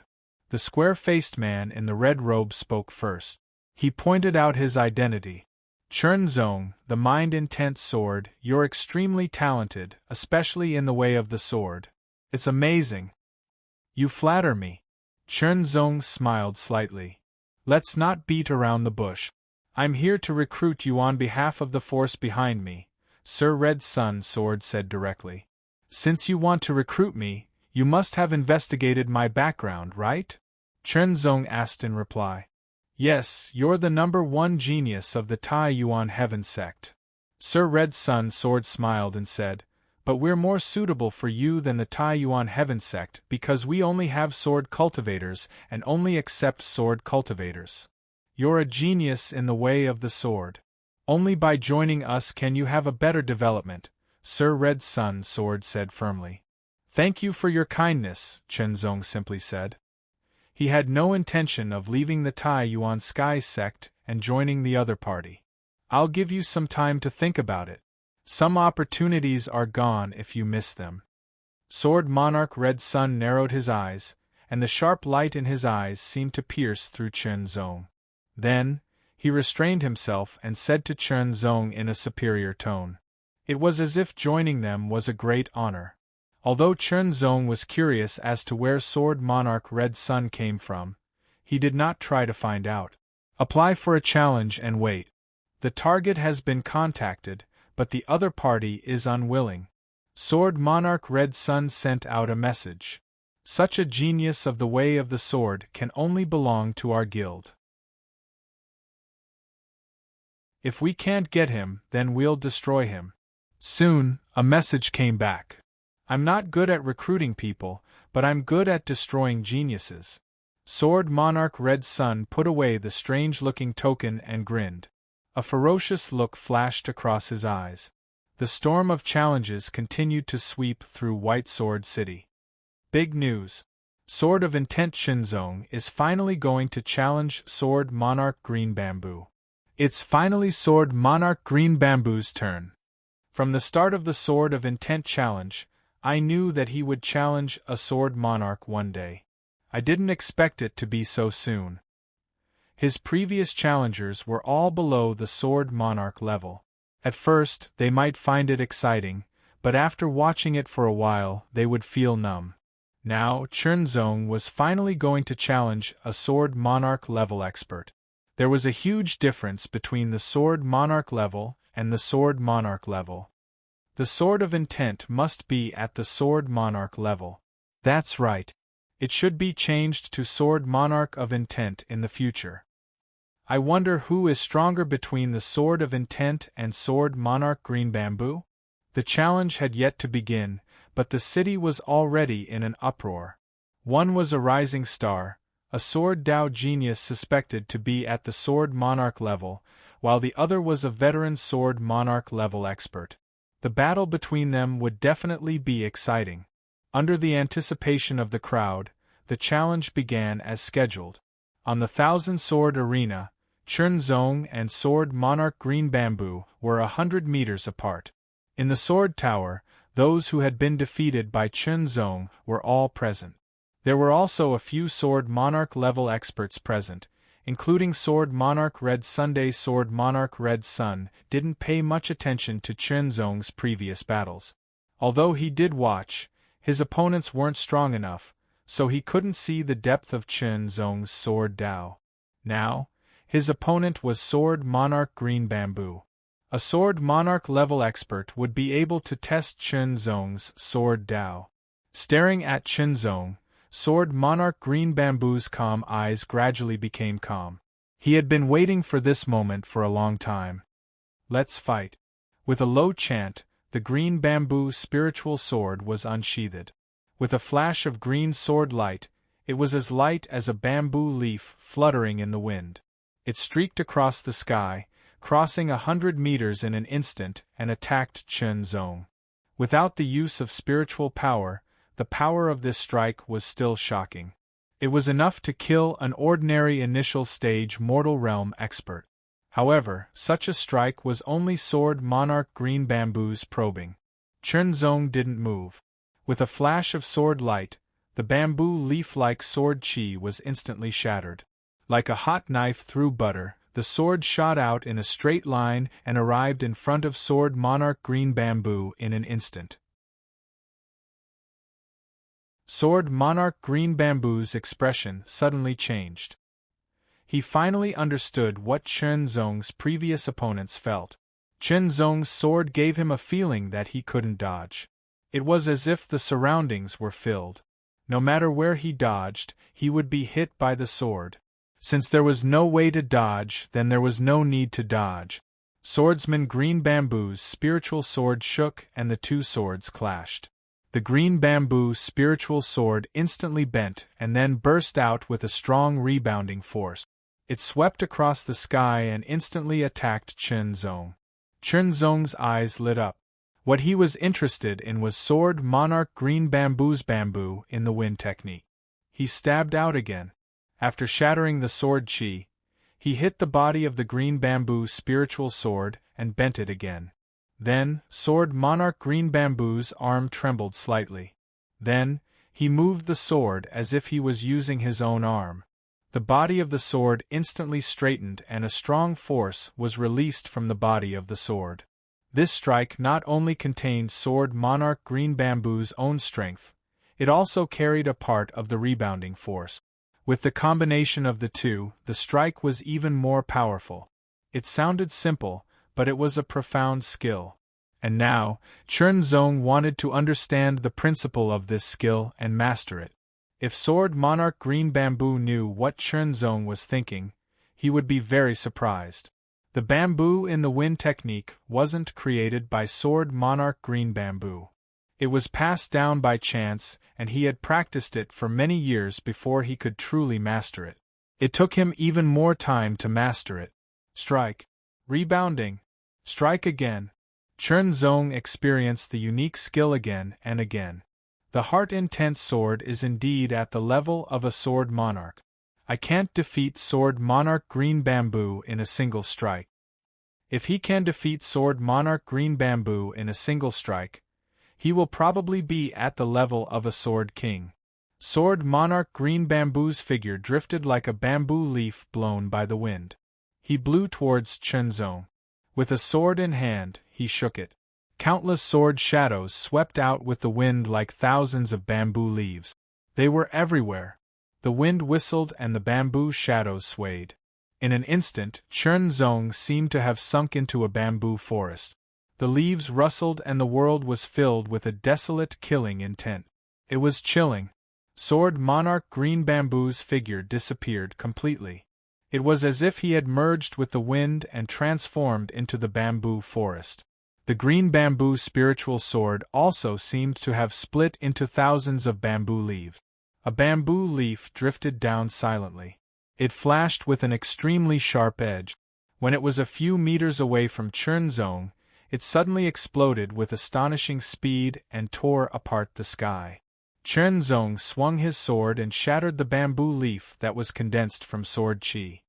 The square-faced man in the red robe spoke first. He pointed out his identity. "Chen Zong, the mind-intent sword, you're extremely talented, especially in the way of the sword. It's amazing." "You flatter me." Chen Zong smiled slightly. "Let's not beat around the bush. I'm here to recruit you on behalf of the force behind me," Sir Red Sun Sword said directly. "Since you want to recruit me, you must have investigated my background, right?" Chen Zong asked in reply. "Yes, you're the #1 genius of the Tai Yuan Heaven sect." Sir Red Sun Sword smiled and said, "But we're more suitable for you than the Tai Yuan Heaven sect because we only have sword cultivators and only accept sword cultivators. You're a genius in the way of the sword. Only by joining us can you have a better development," Sir Red Sun Sword said firmly. "Thank you for your kindness," Chen Zong simply said. He had no intention of leaving the Tai Yuan Sky sect and joining the other party. "I'll give you some time to think about it. Some opportunities are gone if you miss them." Sword Monarch Red Sun narrowed his eyes, and the sharp light in his eyes seemed to pierce through Chen Zong. Then, he restrained himself and said to Chen Zong in a superior tone. It was as if joining them was a great honor. Although Chen Zong was curious as to where Sword Monarch Red Sun came from, he did not try to find out. "Apply for a challenge and wait. The target has been contacted, but the other party is unwilling." Sword Monarch Red Sun sent out a message. "Such a genius of the way of the sword can only belong to our guild. If we can't get him, then we'll destroy him." Soon, a message came back. "I'm not good at recruiting people, but I'm good at destroying geniuses." Sword Monarch Red Sun put away the strange-looking token and grinned. A ferocious look flashed across his eyes. The storm of challenges continued to sweep through White Sword City. Big news! Sword of Intent Shinzong is finally going to challenge Sword Monarch Green Bamboo. It's finally Sword Monarch Green Bamboo's turn. From the start of the Sword of Intent challenge, I knew that he would challenge a Sword Monarch one day. I didn't expect it to be so soon. His previous challengers were all below the Sword Monarch level. At first, they might find it exciting, but after watching it for a while, they would feel numb. Now, Chunzong was finally going to challenge a Sword Monarch level expert. There was a huge difference between the Sword Monarch level and the Sword Monarch level. The Sword of Intent must be at the Sword Monarch level. That's right. It should be changed to Sword Monarch of Intent in the future. I wonder who is stronger between the Sword of Intent and Sword Monarch Green Bamboo? The challenge had yet to begin, but the city was already in an uproar. One was a rising star, a Sword Dao genius suspected to be at the Sword Monarch level, while the other was a veteran Sword Monarch level expert. The battle between them would definitely be exciting. Under the anticipation of the crowd, the challenge began as scheduled. On the Thousand Sword Arena, Chunzong and Sword Monarch Green Bamboo were 100 meters apart. In the Sword Tower, those who had been defeated by Chunzong were all present. There were also a few Sword Monarch level experts present, including Sword Monarch Red Sunday. Sword Monarch Red Sun didn't pay much attention to Chunzong's previous battles. Although he did watch, his opponents weren't strong enough, so he couldn't see the depth of Chunzong's Sword Dao. Now, his opponent was Sword Monarch Green Bamboo. A Sword Monarch level expert would be able to test Chunzong's Sword Dao. Staring at Chunzong, Sword Monarch Green Bamboo's calm eyes gradually became calm. He had been waiting for this moment for a long time. Let's fight. With a low chant, the Green Bamboo spiritual sword was unsheathed. With a flash of green sword light, it was as light as a bamboo leaf fluttering in the wind. It streaked across the sky, crossing 100 meters in an instant, and attacked Chunzong. Without the use of spiritual power, the power of this strike was still shocking. It was enough to kill an ordinary initial stage mortal realm expert. However, such a strike was only Sword Monarch Green Bamboo's probing. Chunzong didn't move. With a flash of sword light, the bamboo leaf-like sword chi was instantly shattered. Like a hot knife through butter, the sword shot out in a straight line and arrived in front of Sword Monarch Green Bamboo in an instant. Sword Monarch Green Bamboo's expression suddenly changed. He finally understood what Chunzong's previous opponents felt. Chunzong's sword gave him a feeling that he couldn't dodge. It was as if the surroundings were filled. No matter where he dodged, he would be hit by the sword. Since there was no way to dodge, then there was no need to dodge. Swordsman Green Bamboo's spiritual sword shook and the two swords clashed. The Green Bamboo spiritual sword instantly bent and then burst out with a strong rebounding force. It swept across the sky and instantly attacked Chunzong. Chunzong's eyes lit up. What he was interested in was Sword Monarch Green Bamboo's bamboo in the wind technique. He stabbed out again. After shattering the sword chi, he hit the body of the Green Bamboo spiritual sword and bent it again. Then, Sword Monarch Green Bamboo's arm trembled slightly. Then, he moved the sword as if he was using his own arm. The body of the sword instantly straightened and a strong force was released from the body of the sword. This strike not only contained Sword Monarch Green Bamboo's own strength, it also carried a part of the rebounding force. With the combination of the two, the strike was even more powerful. It sounded simple, but it was a profound skill. And now, Chunzong wanted to understand the principle of this skill and master it. If Sword Monarch Green Bamboo knew what Chunzong was thinking, he would be very surprised. The bamboo in the wind technique wasn't created by Sword Monarch Green Bamboo. It was passed down by chance, and he had practiced it for many years before he could truly master it. It took him even more time to master it. Strike. Rebounding. Strike again. Chunzong experienced the unique skill again and again. The heart-intent sword is indeed at the level of a sword monarch. I can't defeat sword monarch green bamboo in a single strike. If he can defeat sword monarch green bamboo in a single strike, he will probably be at the level of a sword king. Sword monarch green bamboo's figure drifted like a bamboo leaf blown by the wind. He blew towards Chunzong. With a sword in hand, he shook it. Countless sword shadows swept out with the wind like thousands of bamboo leaves. They were everywhere. The wind whistled and the bamboo shadows swayed. In an instant, Chunzong seemed to have sunk into a bamboo forest. The leaves rustled and the world was filled with a desolate, killing intent. It was chilling. Sword monarch green bamboo's figure disappeared completely. It was as if he had merged with the wind and transformed into the bamboo forest. The green bamboo spiritual sword also seemed to have split into thousands of bamboo leaves. A bamboo leaf drifted down silently. It flashed with an extremely sharp edge. When it was a few meters away from Chunzong, it suddenly exploded with astonishing speed and tore apart the sky. Chunzong swung his sword and shattered the bamboo leaf that was condensed from sword chi.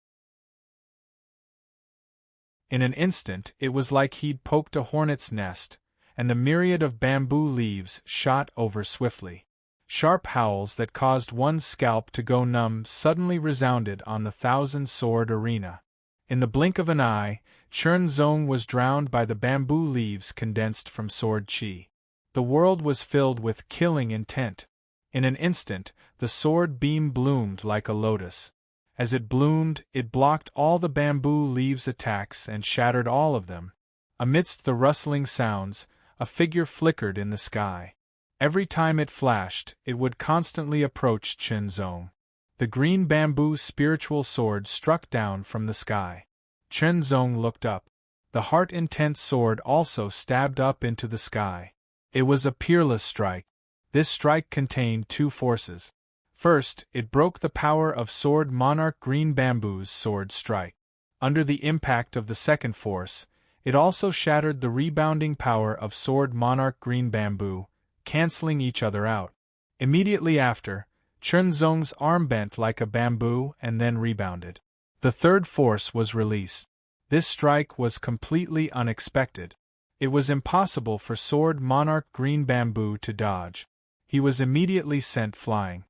In an instant, it was like he'd poked a hornet's nest, and the myriad of bamboo leaves shot over swiftly. Sharp howls that caused one's scalp to go numb suddenly resounded on the thousand-sword arena. In the blink of an eye, Chunzong was drowned by the bamboo leaves condensed from sword chi. The world was filled with killing intent. In an instant, the sword beam bloomed like a lotus. As it bloomed, it blocked all the bamboo leaves' attacks and shattered all of them. Amidst the rustling sounds, a figure flickered in the sky. Every time it flashed, it would constantly approach Chunzong. The green bamboo spiritual sword struck down from the sky. Chunzong looked up. The heart-intent sword also stabbed up into the sky. It was a peerless strike. This strike contained two forces. First, it broke the power of sword monarch green bamboo's sword strike. Under the impact of the second force, it also shattered the rebounding power of sword monarch green bamboo, canceling each other out. Immediately after, Chunzong's arm bent like a bamboo and then rebounded. The third force was released. This strike was completely unexpected. It was impossible for sword monarch green bamboo to dodge. He was immediately sent flying.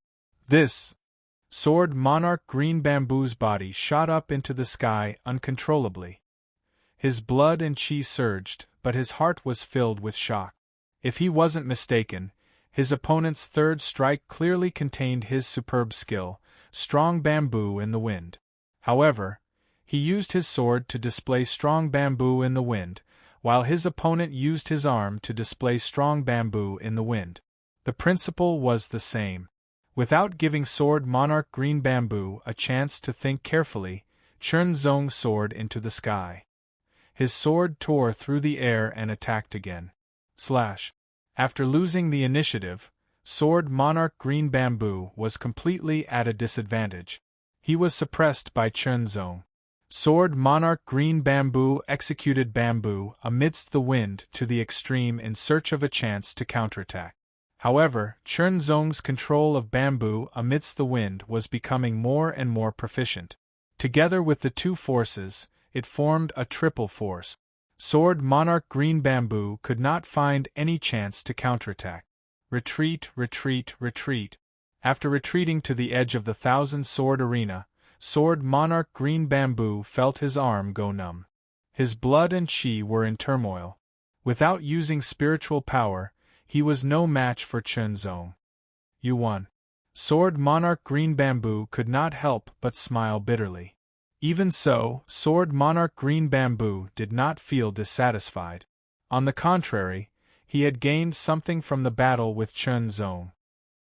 This sword monarch green bamboo's body shot up into the sky uncontrollably. His blood and chi surged, but his heart was filled with shock. If he wasn't mistaken, his opponent's third strike clearly contained his superb skill, strong bamboo in the wind. However, he used his sword to display strong bamboo in the wind, while his opponent used his arm to display strong bamboo in the wind. The principle was the same. Without giving sword monarch green bamboo a chance to think carefully, Chunzong soared into the sky. His sword tore through the air and attacked again. After losing the initiative, sword monarch green bamboo was completely at a disadvantage. He was suppressed by Chunzong. Sword monarch green bamboo executed bamboo amidst the wind to the extreme in search of a chance to counterattack. However, Chunzong's control of bamboo amidst the wind was becoming more and more proficient. Together with the two forces, it formed a triple force. Sword monarch green bamboo could not find any chance to counterattack. Retreat, retreat, retreat. After retreating to the edge of the thousand-sword arena, sword monarch green bamboo felt his arm go numb. His blood and chi were in turmoil. Without using spiritual power, he was no match for Chunzong. You won. Sword monarch green bamboo could not help but smile bitterly. Even so, sword monarch green bamboo did not feel dissatisfied. On the contrary, he had gained something from the battle with Chunzong.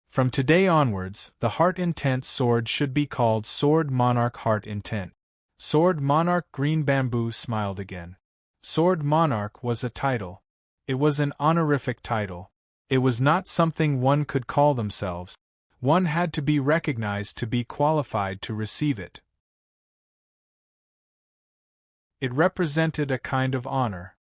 From today onwards, the heart-intent sword should be called sword monarch heart-intent. Sword monarch green bamboo smiled again. Sword monarch was a title. It was an honorific title. It was not something one could call themselves. One had to be recognized to be qualified to receive it. It represented a kind of honor.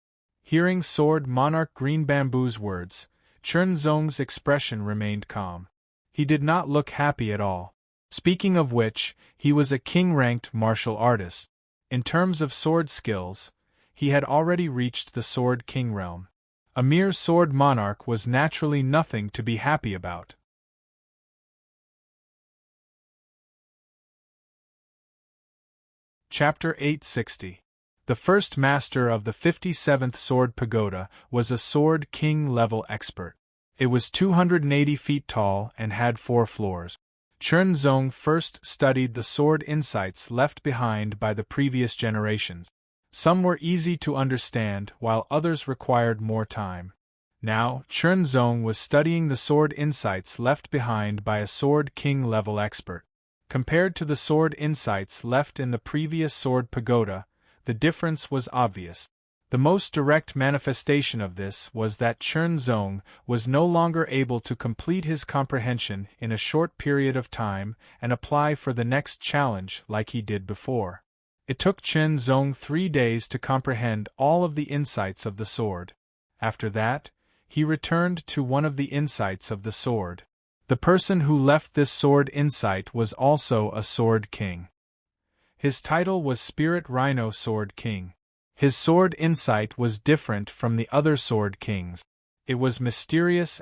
Hearing sword monarch green bamboo's words, Chernzong's expression remained calm. He did not look happy at all. Speaking of which, he was a king-ranked martial artist. In terms of sword skills, he had already reached the Sword King realm. A mere sword monarch was naturally nothing to be happy about. Chapter 860. The first master of the 57th Sword Pagoda was a Sword King level expert. It was 280 feet tall and had 4 floors. Chernzong first studied the sword insights left behind by the previous generations. Some were easy to understand, while others required more time. Now, Chernzong was studying the sword insights left behind by a Sword King level expert. Compared to the sword insights left in the previous Sword Pagoda, the difference was obvious. The most direct manifestation of this was that Chernzong was no longer able to complete his comprehension in a short period of time and apply for the next challenge like he did before. It took Chernzong 3 days to comprehend all of the insights of the sword. After that, he returned to one of the insights of the sword. The person who left this sword insight was also a Sword King. His title was Spirit Rhino Sword King. His sword insight was different from the other Sword Kings. It was mysterious,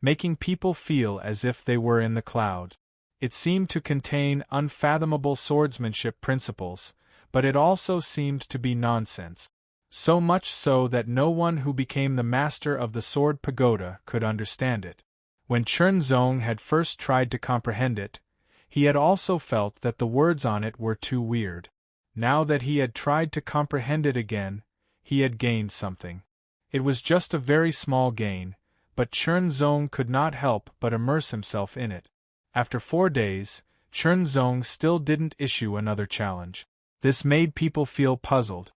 making people feel as if they were in the clouds. It seemed to contain unfathomable swordsmanship principles, but it also seemed to be nonsense. So much so that no one who became the master of the Sword Pagoda could understand it. When Chernzong had first tried to comprehend it, he had also felt that the words on it were too weird. Now that he had tried to comprehend it again, he had gained something. It was just a very small gain, but Chernzong could not help but immerse himself in it. After 4 days, Chernzong still didn't issue another challenge. This made people feel puzzled.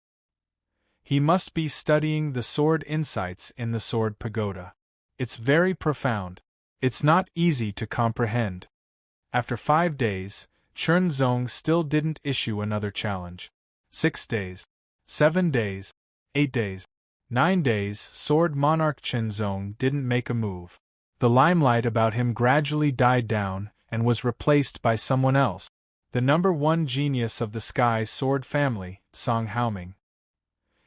He must be studying the sword insights in the Sword Pagoda. It's very profound. It's not easy to comprehend. After 5 days, Chernzong still didn't issue another challenge. 6 days. 7 days. 8 days. 9 days, Sword Monarch Chernzong didn't make a move. The limelight about him gradually died down and was replaced by someone else. The number 1 genius of the Sky Sword family, Song Haoming.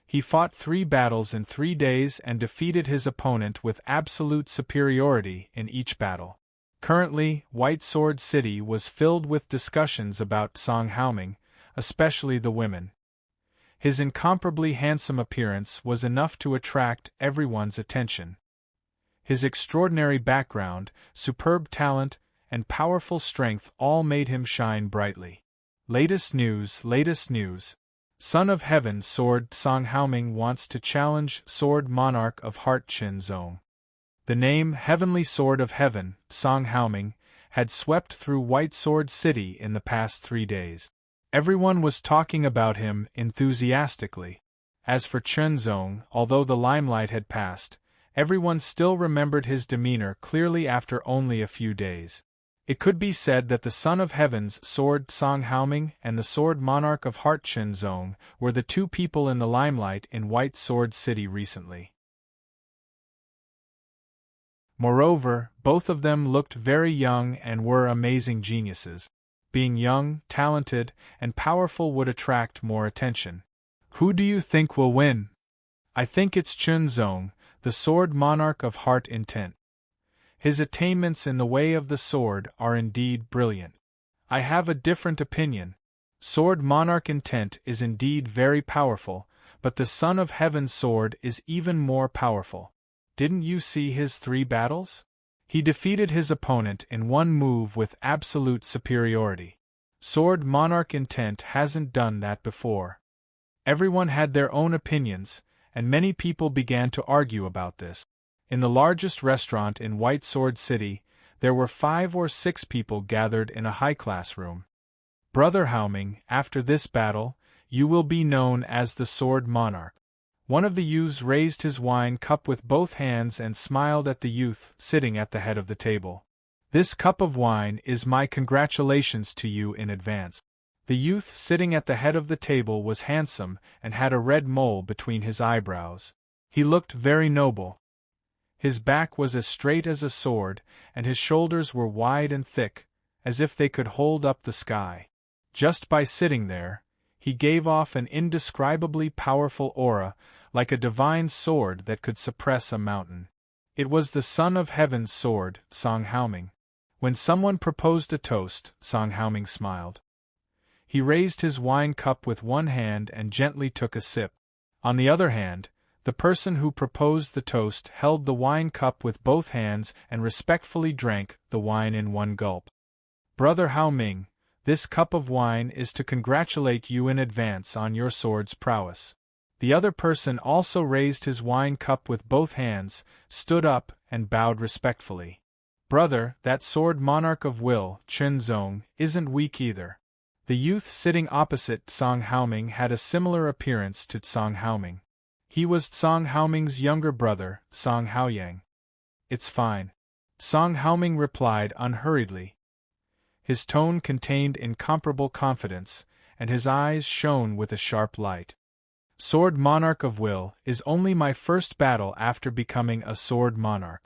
He fought 3 battles in 3 days and defeated his opponent with absolute superiority in each battle. Currently, White Sword City was filled with discussions about Song Haoming, especially the women. His incomparably handsome appearance was enough to attract everyone's attention. His extraordinary background, superb talent, and powerful strength all made him shine brightly. Latest news. Son of Heaven Sword Song Haoming wants to challenge Sword Monarch of Heart Chernzong. The name Heavenly Sword of Heaven, Song Haoming, had swept through White Sword City in the past 3 days. Everyone was talking about him enthusiastically. As for Chernzong, although the limelight had passed, everyone still remembered his demeanor clearly after only a few days. It could be said that the Son of Heaven's Sword Song Haoming and the Sword Monarch of Heart Chernzong were the 2 people in the limelight in White Sword City recently. Moreover, both of them looked very young and were amazing geniuses. Being young, talented, and powerful would attract more attention. Who do you think will win? I think it's Chernzong, the Sword Monarch of Heart Intent. His attainments in the way of the sword are indeed brilliant. I have a different opinion. Sword Monarch Intent is indeed very powerful, but the Son of Heaven's sword is even more powerful. Didn't you see his 3 battles? He defeated his opponent in 1 move with absolute superiority. Sword Monarch Intent hasn't done that before. Everyone had their own opinions, and many people began to argue about this. In the largest restaurant in White Sword City, there were 5 or 6 people gathered in a high-class room. Brother Haoming, after this battle, you will be known as the Sword Monarch. One of the youths raised his wine cup with both hands and smiled at the youth sitting at the head of the table. This cup of wine is my congratulations to you in advance. The youth sitting at the head of the table was handsome and had a red mole between his eyebrows. He looked very noble. His back was as straight as a sword, and his shoulders were wide and thick, as if they could hold up the sky. Just by sitting there, he gave off an indescribably powerful aura, like a divine sword that could suppress a mountain. It was the Son of Heaven's sword, Song Haoming. When someone proposed a toast, Song Haoming smiled. He raised his wine cup with one hand and gently took a sip. On the other hand, the person who proposed the toast held the wine cup with both hands and respectfully drank the wine in one gulp. Brother Haoming, this cup of wine is to congratulate you in advance on your sword's prowess. The other person also raised his wine cup with both hands, stood up, and bowed respectfully. Brother, that sword monarch of will, Chunzong, isn't weak either. The youth sitting opposite Song Haoming had a similar appearance to Song Haoming. He was Song Haoming's younger brother, Song Haoyang. It's fine. Song Haoming replied unhurriedly. His tone contained incomparable confidence, and his eyes shone with a sharp light. Sword Monarch of Will is only my first battle after becoming a Sword Monarch.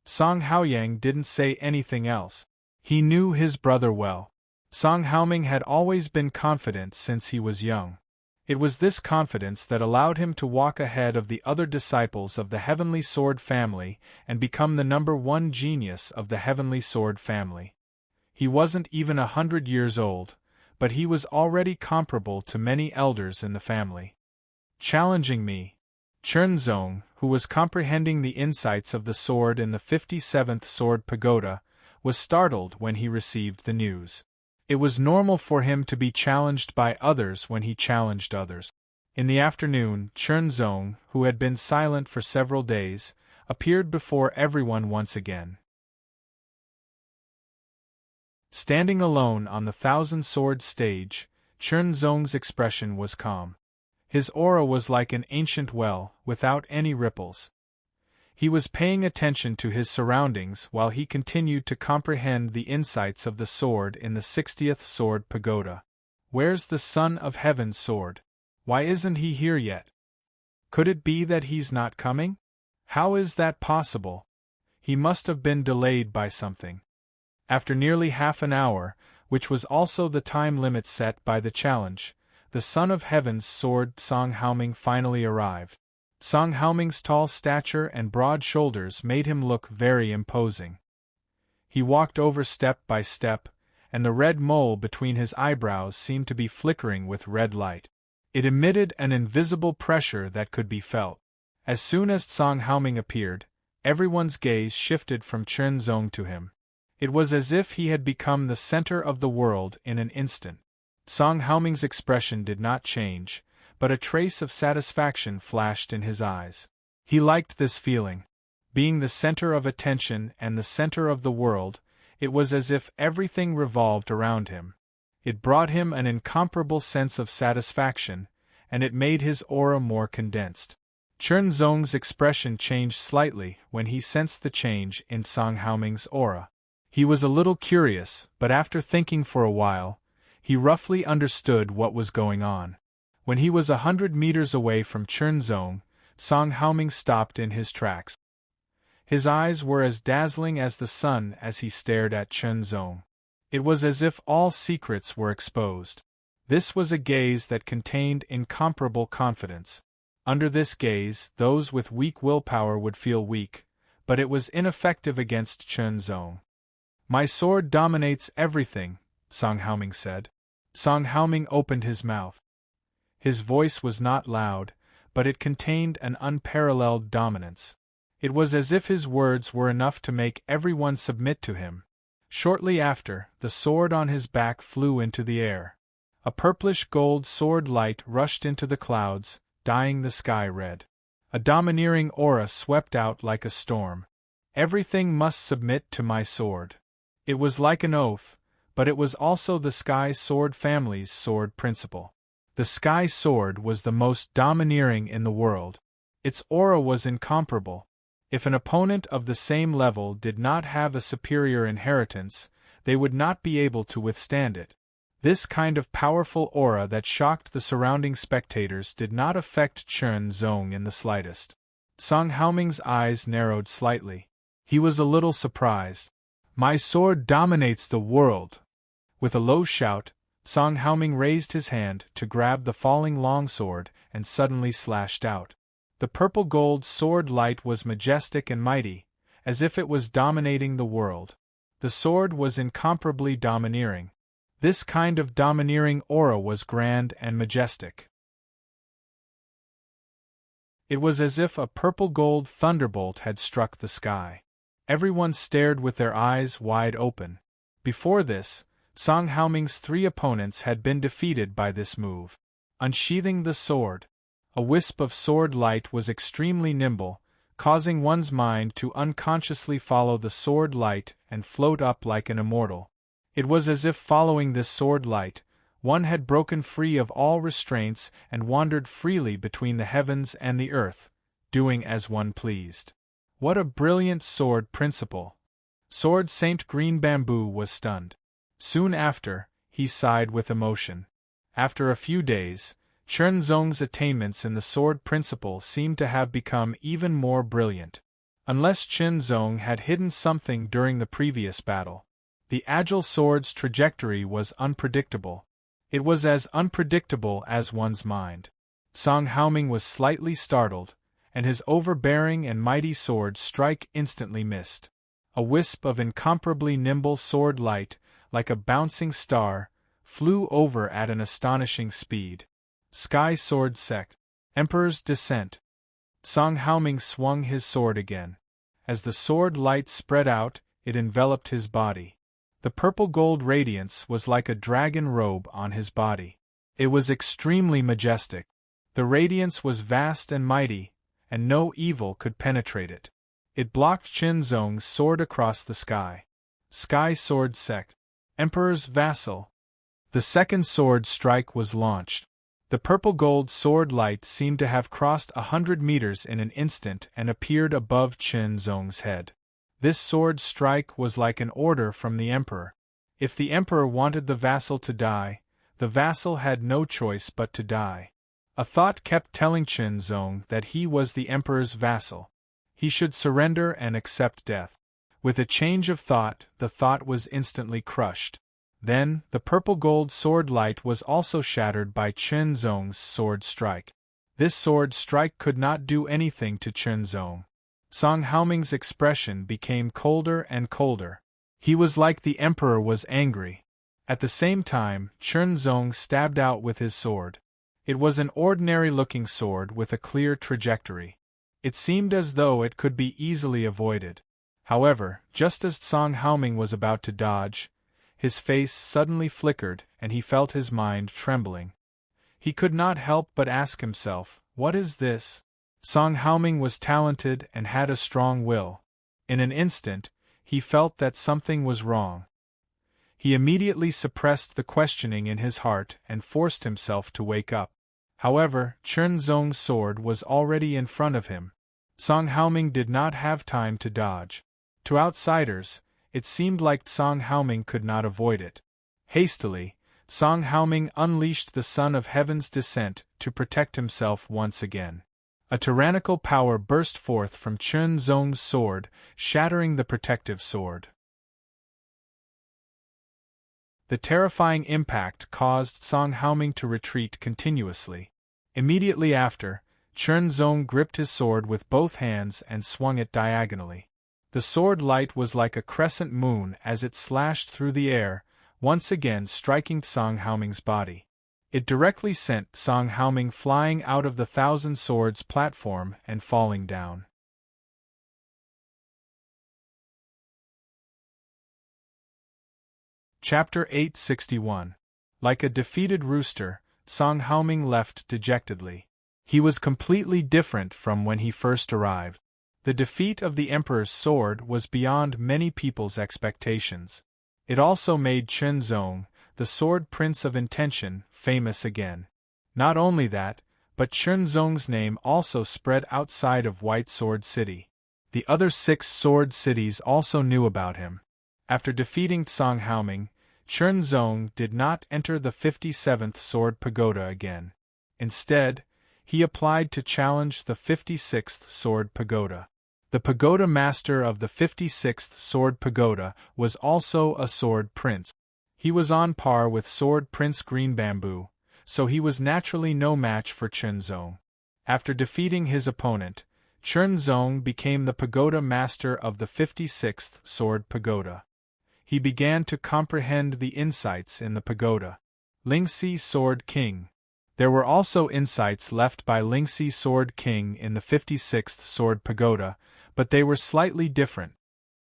Song Haoyang didn't say anything else. He knew his brother well. Song Haoming had always been confident since he was young. It was this confidence that allowed him to walk ahead of the other disciples of the Heavenly Sword family and become the #1 genius of the Heavenly Sword family. He wasn't even 100 years old, but he was already comparable to many elders in the family. Challenging me. Chunzong, who was comprehending the insights of the sword in the 57th Sword Pagoda, was startled when he received the news. It was normal for him to be challenged by others when he challenged others. In the afternoon, Chunzong, who had been silent for several days, appeared before everyone once again. Standing alone on the Thousand Swords stage, Chunzong's expression was calm. His aura was like an ancient well, without any ripples. He was paying attention to his surroundings while he continued to comprehend the insights of the sword in the 60th Sword Pagoda. Where's the Son of Heaven's sword? Why isn't he here yet? Could it be that he's not coming? How is that possible? He must have been delayed by something. After nearly half an hour, which was also the time limit set by the challenge, the Son of Heaven's sword Song Haoming finally arrived. Song Haoming's tall stature and broad shoulders made him look very imposing. He walked over step by step, and the red mole between his eyebrows seemed to be flickering with red light. It emitted an invisible pressure that could be felt. As soon as Song Haoming appeared, everyone's gaze shifted from Chunzong to him. It was as if he had become the center of the world in an instant. Song Haoming's expression did not change, but a trace of satisfaction flashed in his eyes. He liked this feeling. Being the center of attention and the center of the world, it was as if everything revolved around him. It brought him an incomparable sense of satisfaction, and it made his aura more condensed. Chunzong's expression changed slightly when he sensed the change in Song Haoming's aura. He was a little curious, but after thinking for a while, he roughly understood what was going on. When he was 100 meters away from Chunzong, Song Haoming stopped in his tracks. His eyes were as dazzling as the sun as he stared at Chunzong. It was as if all secrets were exposed. This was a gaze that contained incomparable confidence. Under this gaze, those with weak willpower would feel weak, but it was ineffective against Chunzong. My sword dominates everything, Song Haoming said. Song Haoming opened his mouth. His voice was not loud, but it contained an unparalleled dominance. It was as if his words were enough to make everyone submit to him. Shortly after, the sword on his back flew into the air. A purplish-gold sword light rushed into the clouds, dyeing the sky red. A domineering aura swept out like a storm. Everything must submit to my sword. It was like an oath, but it was also the Sky Sword family's sword principle. The Sky Sword was the most domineering in the world. Its aura was incomparable. If an opponent of the same level did not have a superior inheritance, they would not be able to withstand it. This kind of powerful aura that shocked the surrounding spectators did not affect Chunzong in the slightest. Song Haoming's eyes narrowed slightly. He was a little surprised. My sword dominates the world! With a low shout, Song Haoming raised his hand to grab the falling longsword and suddenly slashed out. The purple-gold sword light was majestic and mighty, as if it was dominating the world. The sword was incomparably domineering. This kind of domineering aura was grand and majestic. It was as if a purple-gold thunderbolt had struck the sky. Everyone stared with their eyes wide open. Before this, Song Haoming's 3 opponents had been defeated by this move. Unsheathing the sword, a wisp of sword light was extremely nimble, causing one's mind to unconsciously follow the sword light and float up like an immortal. It was as if following this sword light, one had broken free of all restraints and wandered freely between the heavens and the earth, doing as one pleased. What a brilliant sword principle! Sword Saint Green Bamboo was stunned. Soon after, he sighed with emotion. After a few days, Chen Zong's attainments in the sword principle seemed to have become even more brilliant. Unless Chen Zong had hidden something during the previous battle, the agile sword's trajectory was unpredictable. It was as unpredictable as one's mind. Song Haoming was slightly startled, and his overbearing and mighty sword strike instantly missed. A wisp of incomparably nimble sword light, like a bouncing star, flew over at an astonishing speed. Sky Sword Sect. Emperor's Descent. Song Haoming swung his sword again. As the sword light spread out, it enveloped his body. The purple-gold radiance was like a dragon robe on his body. It was extremely majestic. The radiance was vast and mighty, and no evil could penetrate it. It blocked Chen Zong's sword across the sky. Sky Sword Sect. Emperor's Vassal. The second sword strike was launched. The purple-gold sword light seemed to have crossed 100 meters in an instant and appeared above Chen Zong's head. This sword strike was like an order from the emperor. If the emperor wanted the vassal to die, the vassal had no choice but to die. A thought kept telling Chen Zong that he was the emperor's vassal. He should surrender and accept death. With a change of thought, the thought was instantly crushed. Then, the purple-gold sword light was also shattered by Chen Zong's sword strike. This sword strike could not do anything to Chen Zong. Song Haoming's expression became colder and colder. He was like the emperor was angry. At the same time, Chen Zong stabbed out with his sword. It was an ordinary-looking sword with a clear trajectory. It seemed as though it could be easily avoided. However, just as Song Haoming was about to dodge, his face suddenly flickered and he felt his mind trembling. He could not help but ask himself, "What is this?" Song Haoming was talented and had a strong will. In an instant, he felt that something was wrong. He immediately suppressed the questioning in his heart and forced himself to wake up. However, Chen Zong's sword was already in front of him. Song Haoming did not have time to dodge. To outsiders, it seemed like Song Haoming could not avoid it. Hastily, Song Haoming unleashed the Son of Heaven's descent to protect himself once again. A tyrannical power burst forth from Chen Zong's sword, shattering the protective sword. The terrifying impact caused Song Haoming to retreat continuously. Immediately after, Chen Zong gripped his sword with both hands and swung it diagonally. The sword light was like a crescent moon as it slashed through the air, once again striking Song Haoming's body. It directly sent Song Haoming flying out of the Thousand Swords platform and falling down. Chapter 861. Like a defeated rooster, Song Haoming left dejectedly. He was completely different from when he first arrived. The defeat of the Emperor's sword was beyond many people's expectations. It also made Chen Zong, the Sword Prince of Intention, famous again. Not only that, but Chen Zong's name also spread outside of White Sword City. The other 6 sword cities also knew about him. After defeating Song Haoming, Chen Zong did not enter the 57th Sword Pagoda again. Instead, he applied to challenge the 56th Sword Pagoda. The pagoda master of the 56th Sword Pagoda was also a Sword Prince. He was on par with Sword Prince Green Bamboo, so he was naturally no match for Chunzong. After defeating his opponent, Chunzong became the pagoda master of the 56th Sword Pagoda. He began to comprehend the insights in the pagoda. Lingxi Sword King. There were also insights left by Lingxi Sword King in the 56th Sword Pagoda, but they were slightly different.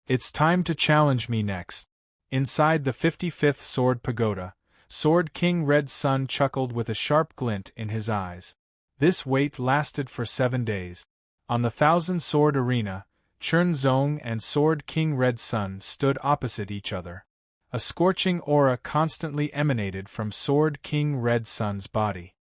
It's time to challenge me next. Inside the 55th Sword Pagoda, Sword King Red Sun chuckled with a sharp glint in his eyes. This wait lasted for 7 days. On the Thousand Sword Arena, Chunzong and Sword King Red Sun stood opposite each other. A scorching aura constantly emanated from Sword King Red Sun's body.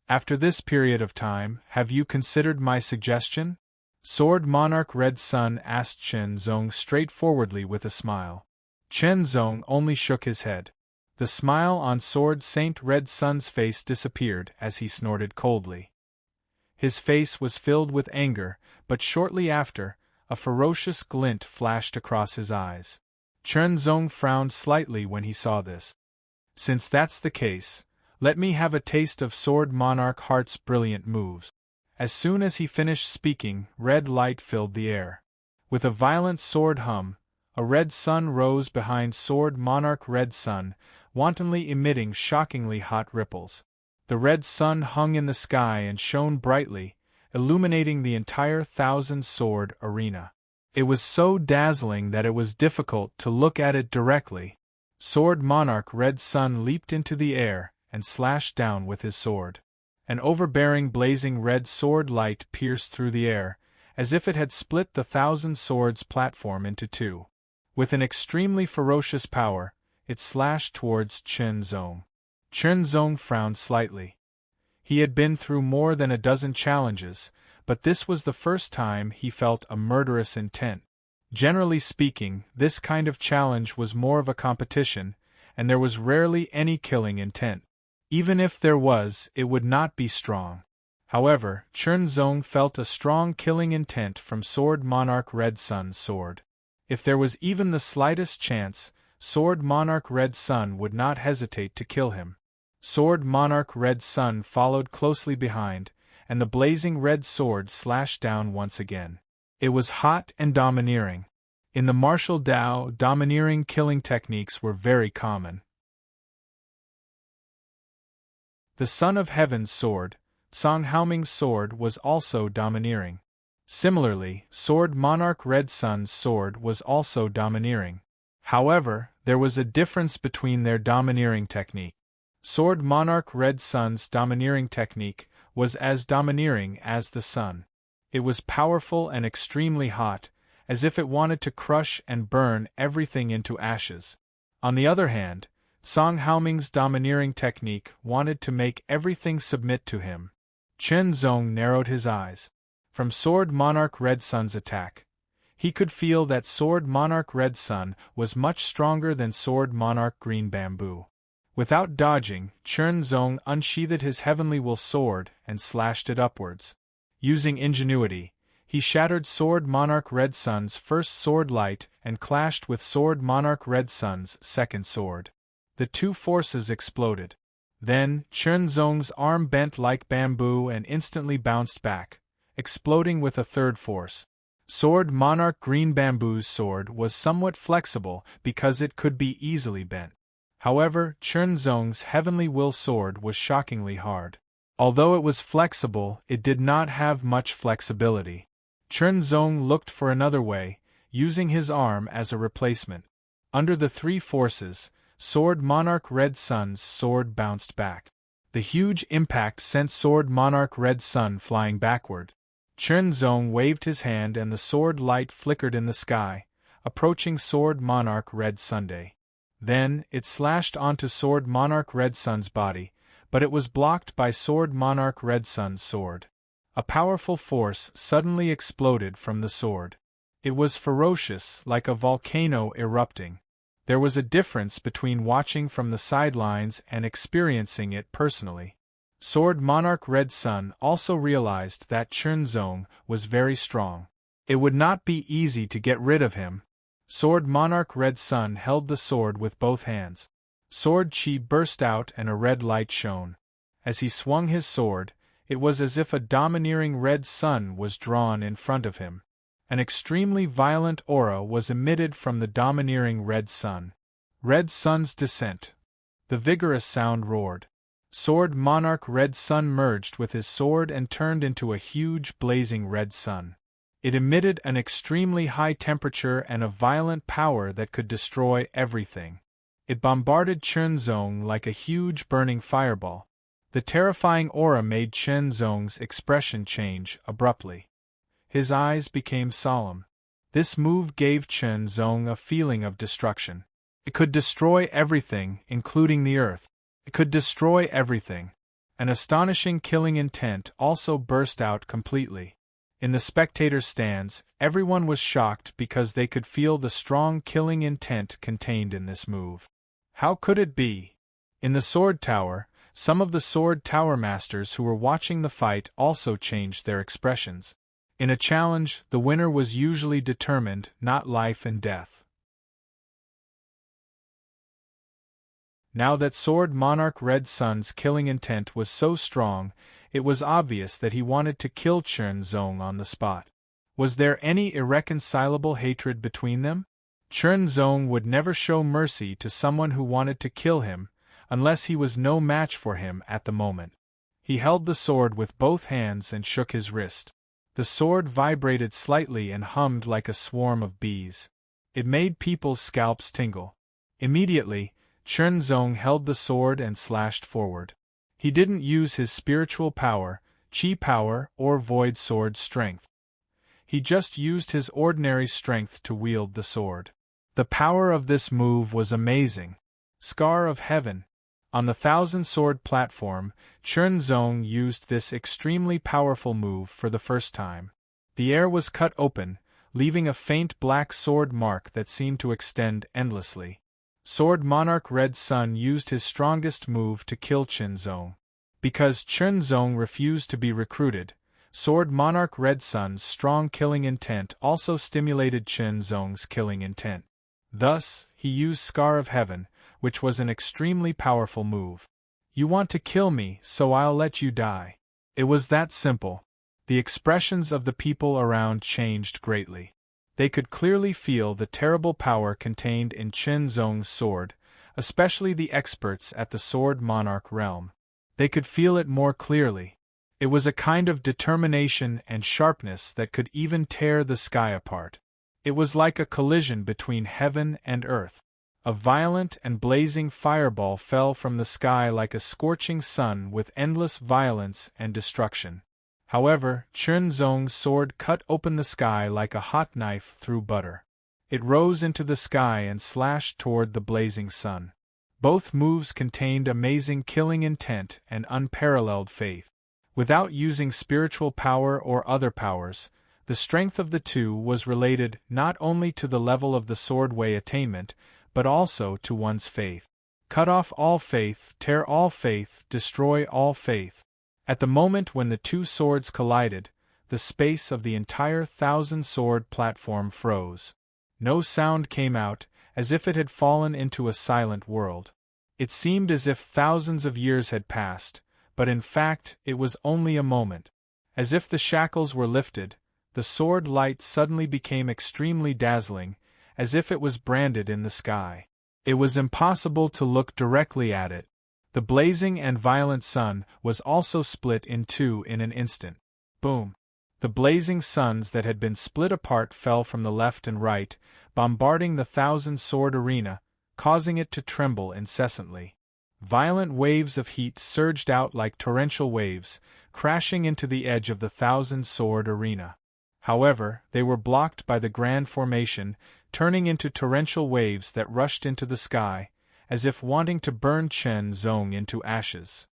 After this period of time, have you considered my suggestion? Sword Monarch Red Sun asked Chunzong straightforwardly with a smile. Chunzong only shook his head. The smile on Sword Saint Red Sun's face disappeared as he snorted coldly. His face was filled with anger, but shortly after, a ferocious glint flashed across his eyes. Chunzong frowned slightly when he saw this. Since that's the case, let me have a taste of Sword Monarch Heart's brilliant moves. As soon as he finished speaking, red light filled the air. With a violent sword hum, a red sun rose behind Sword Monarch Red Sun, wantonly emitting shockingly hot ripples. The red sun hung in the sky and shone brightly, illuminating the entire thousand-sword arena. It was so dazzling that it was difficult to look at it directly. Sword Monarch Red Sun leaped into the air and slashed down with his sword. An overbearing blazing red sword light pierced through the air, as if it had split the Thousand Swords platform into two. With an extremely ferocious power, it slashed towards Chunzong. Chunzong frowned slightly. He had been through more than a dozen challenges, but this was the first time he felt a murderous intent. Generally speaking, this kind of challenge was more of a competition, and there was rarely any killing intent. Even if there was, it would not be strong. However, Chunzong felt a strong killing intent from Sword Monarch Red Sun's sword. If there was even the slightest chance, Sword Monarch Red Sun would not hesitate to kill him. Sword Monarch Red Sun followed closely behind, and the blazing red sword slashed down once again. It was hot and domineering. In the martial Dao, domineering killing techniques were very common. The Son of Heaven's sword, Song Haoming's sword, was also domineering. Similarly, Sword Monarch Red Sun's sword was also domineering. However, there was a difference between their domineering technique. Sword Monarch Red Sun's domineering technique was as domineering as the sun. It was powerful and extremely hot, as if it wanted to crush and burn everything into ashes. On the other hand, Song Haoming's domineering technique wanted to make everything submit to him. Chunzong narrowed his eyes. From Sword Monarch Red Sun's attack, he could feel that Sword Monarch Red Sun was much stronger than Sword Monarch Green Bamboo. Without dodging, Chunzong unsheathed his Heavenly Will sword and slashed it upwards. Using ingenuity, he shattered Sword Monarch Red Sun's first sword light and clashed with Sword Monarch Red Sun's second sword. The two forces exploded. Then, Chunzong's arm bent like bamboo and instantly bounced back, exploding with a third force. Sword Monarch Green Bamboo's sword was somewhat flexible because it could be easily bent. However, Chunzong's Heavenly Will sword was shockingly hard. Although it was flexible, it did not have much flexibility. Chunzong looked for another way, using his arm as a replacement. Under the three forces, Sword Monarch Red Sun's sword bounced back. The huge impact sent Sword Monarch Red Sun flying backward. Chunzong waved his hand and the sword light flickered in the sky, approaching Sword Monarch Red Sunday. Then, it slashed onto Sword Monarch Red Sun's body, but it was blocked by Sword Monarch Red Sun's sword. A powerful force suddenly exploded from the sword. It was ferocious, like a volcano erupting. There was a difference between watching from the sidelines and experiencing it personally. Sword Monarch Red Sun also realized that Chunzong was very strong. It would not be easy to get rid of him. Sword Monarch Red Sun held the sword with both hands. Sword chi burst out and a red light shone. As he swung his sword, it was as if a domineering red sun was drawn in front of him. An extremely violent aura was emitted from the domineering red sun. Red Sun's descent. The vigorous sound roared. Sword Monarch Red Sun merged with his sword and turned into a huge blazing red sun. It emitted an extremely high temperature and a violent power that could destroy everything. It bombarded Chunzong like a huge burning fireball. The terrifying aura made Chunzong's expression change abruptly. His eyes became solemn. This move gave Chunzong a feeling of destruction. It could destroy everything, including the earth. It could destroy everything. An astonishing killing intent also burst out completely. In the spectator stands, everyone was shocked because they could feel the strong killing intent contained in this move. How could it be? In the Sword Tower, some of the Sword Tower masters who were watching the fight also changed their expressions. In a challenge, the winner was usually determined, not life and death. Now that Sword Monarch Red Sun's killing intent was so strong, it was obvious that he wanted to kill Chunzong on the spot. Was there any irreconcilable hatred between them? Chunzong would never show mercy to someone who wanted to kill him, unless he was no match for him at the moment. He held the sword with both hands and shook his wrist. The sword vibrated slightly and hummed like a swarm of bees. It made people's scalps tingle. Immediately, Chunzong held the sword and slashed forward. He didn't use his spiritual power, chi power, or void sword strength. He just used his ordinary strength to wield the sword. The power of this move was amazing. Scar of Heaven. On the Thousand Sword platform, Chunzong used this extremely powerful move for the first time. The air was cut open, leaving a faint black sword mark that seemed to extend endlessly. Sword Monarch Red Sun used his strongest move to kill Chunzong. Because Chunzong refused to be recruited, Sword Monarch Red Sun's strong killing intent also stimulated Chunzong's killing intent. Thus, he used Scar of Heaven, which was an extremely powerful move. You want to kill me, so I'll let you die. It was that simple. The expressions of the people around changed greatly. They could clearly feel the terrible power contained in Chunzong's sword, especially the experts at the Sword Monarch realm. They could feel it more clearly. It was a kind of determination and sharpness that could even tear the sky apart. It was like a collision between heaven and earth. A violent and blazing fireball fell from the sky like a scorching sun with endless violence and destruction. However, Chunzong's sword cut open the sky like a hot knife through butter. It rose into the sky and slashed toward the blazing sun. Both moves contained amazing killing intent and unparalleled faith. Without using spiritual power or other powers, the strength of the two was related not only to the level of the sword way attainment, but also to one's faith. Cut off all faith, tear all faith, destroy all faith. At the moment when the two swords collided, the space of the entire thousand-sword platform froze. No sound came out, as if it had fallen into a silent world. It seemed as if thousands of years had passed, but in fact it was only a moment. As if the shackles were lifted, the sword light suddenly became extremely dazzling, as if it was branded in the sky. It was impossible to look directly at it. The blazing and violent sun was also split in two in an instant. Boom! The blazing suns that had been split apart fell from the left and right, bombarding the thousand-sword arena, causing it to tremble incessantly. Violent waves of heat surged out like torrential waves, crashing into the edge of the thousand-sword arena. However, they were blocked by the grand formation, turning into torrential waves that rushed into the sky, as if wanting to burn Chunzong into ashes.